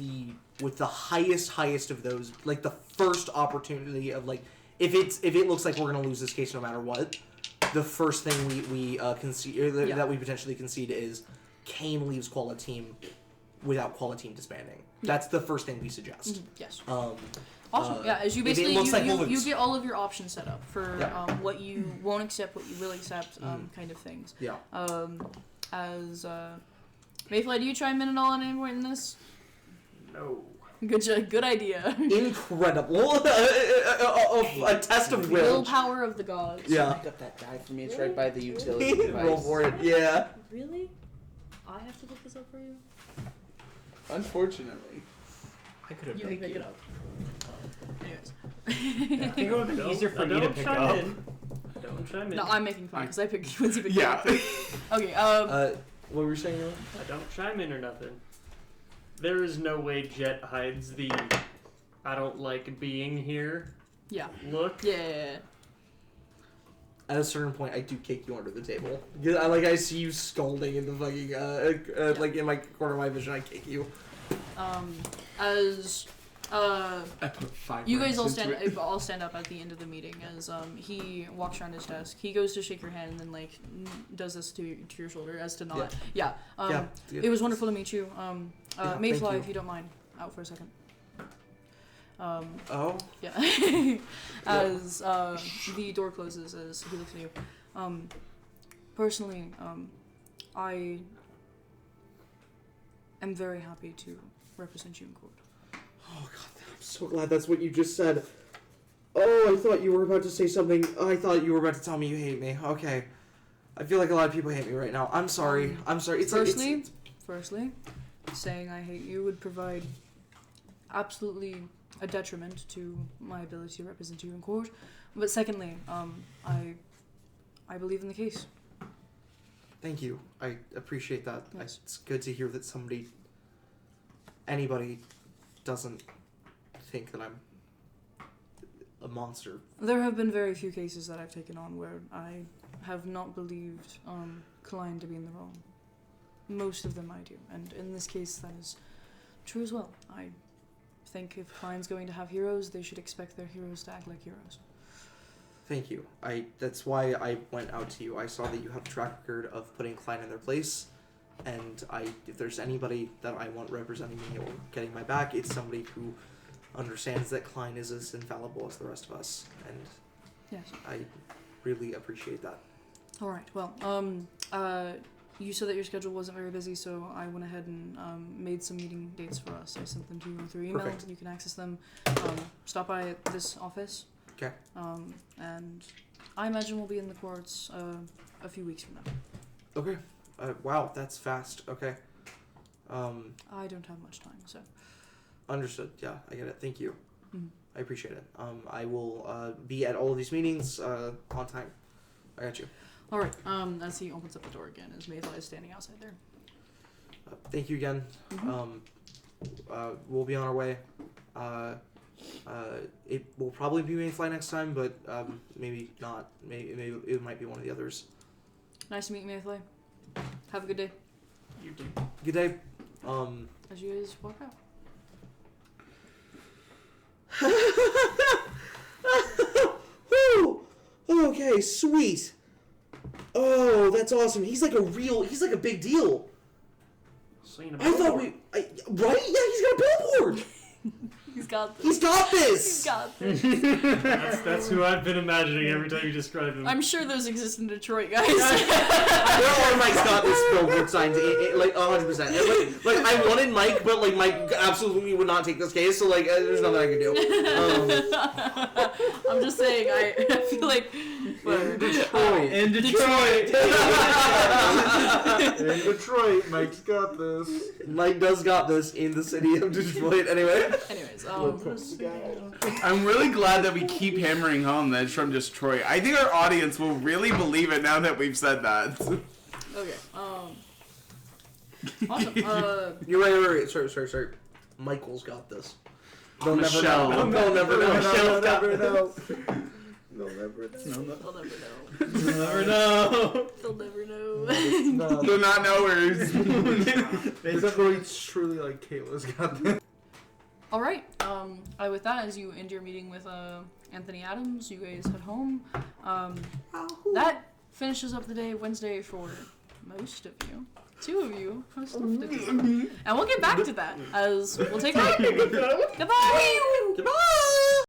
the highest of those, like the first opportunity of like, if it looks like we're gonna lose this case no matter what, the first thing we concede that we potentially concede is Kane leaves Quala Team without Quala Team disbanding. That's the first thing we suggest. Yes. Awesome. As you basically you get all of your options set up for what you won't accept, what you will accept, kind of things. Yeah. As Mayfly, do you chime in at all on any point in this? No. Good idea. Incredible. A test of will. Willpower of the gods. Yeah. Pick up that die for me. It's right by the utility device. Roll for it. Yeah. Really? I have to look this up for you? Unfortunately. I could have. You can pick it up. Anyways. I think it would have been easier for me to pick up. Don't chime in. No, I'm making fun because I picked Quincy picked Yeah. it up. Okay. What were you saying? Earlier? I don't chime in or nothing. There is no way Jet hides the I don't like being here Yeah. look. Yeah. At a certain point, I do kick you under the table. I see you scolding in the fucking like in my corner of my vision. I kick you. As I put 5 you guys ranks into it. all stand up at the end of the meeting as he walks around his desk. He goes to shake your hand and then like does this to your shoulder as to not. Yeah. It was wonderful to meet you. thank Mayfly, you. if you don't mind, out for a second. Oh. Yeah. As the door closes, as he looks at you. Personally, I am very happy to represent you in court. Oh god, I'm so glad that's what you just said. Oh, I thought you were about to say something. I thought you were about to tell me you hate me. Okay. I feel like a lot of people hate me right now. I'm sorry. I'm sorry. Firstly, saying I hate you would provide absolutely a detriment to my ability to represent you in court. But secondly, I believe in the case. Thank you. I appreciate that. Yes. It's good to hear that anybody doesn't think that I'm a monster. There have been very few cases that I've taken on where I have not believed Klein to be in the wrong. Most of them I do, and in this case that is true as well. I think if Klein's going to have heroes, they should expect their heroes to act like heroes. Thank you. That's why I went out to you. I saw that you have a track record of putting Klein in their place, and if there's anybody that I want representing me or getting my back, it's somebody who understands that Klein is as infallible as the rest of us, and Yes. I really appreciate that. All right. Well, you said that your schedule wasn't very busy, so I went ahead and made some meeting dates for us. I sent them to you through email. Perfect. You can access them. Stop by at this office. Okay. And I imagine we'll be in the courts a few weeks from now. Okay. Wow, that's fast. Okay. I don't have much time, so. Understood. Yeah, I get it. Thank you. Mhm. I appreciate it. I will be at all of these meetings on time. I got you. All right. As he opens up the door again, as Mayfly is standing outside there. Thank you again. Mhm. We'll be on our way. It will probably be Mayfly next time, but maybe not. Maybe it might be one of the others. Nice to meet you, Mayfly. Have a good day. You do. Good day. As you guys walk out. Whew. Okay, sweet. Oh, that's awesome. He's like a big deal. Seen a I thought billboard. right? Yeah, he's got a billboard. He's got this. He's got this. He's got this. That's who I've been imagining every time you describe him. I'm sure those exist in Detroit, guys. Well, Mike's got this billboard signed, like 100%. Like I wanted Mike, but like Mike absolutely would not take this case, so like there's nothing I can do. I'm just saying, I feel like. In Detroit. In Detroit. In Detroit, Mike's got this. Mike does got this in the city of Detroit. Anyway. Anyways, I'm really glad that we keep hammering home that it's from Detroit. I think our audience will really believe it now that we've said that. okay. Awesome. You're right. Sorry. Michael's got this. They'll Michelle. They'll never know. They'll never know. They'll never know. You'll never know. They'll never know. They're not knowers. Detroit's truly like Kayla's got this. All right. With that, as you end your meeting with Anthony Adams, you guys head home. That finishes up the day Wednesday for most of you. 2 of you have stuff to do, and we'll get back to that as we'll take a break. Goodbye.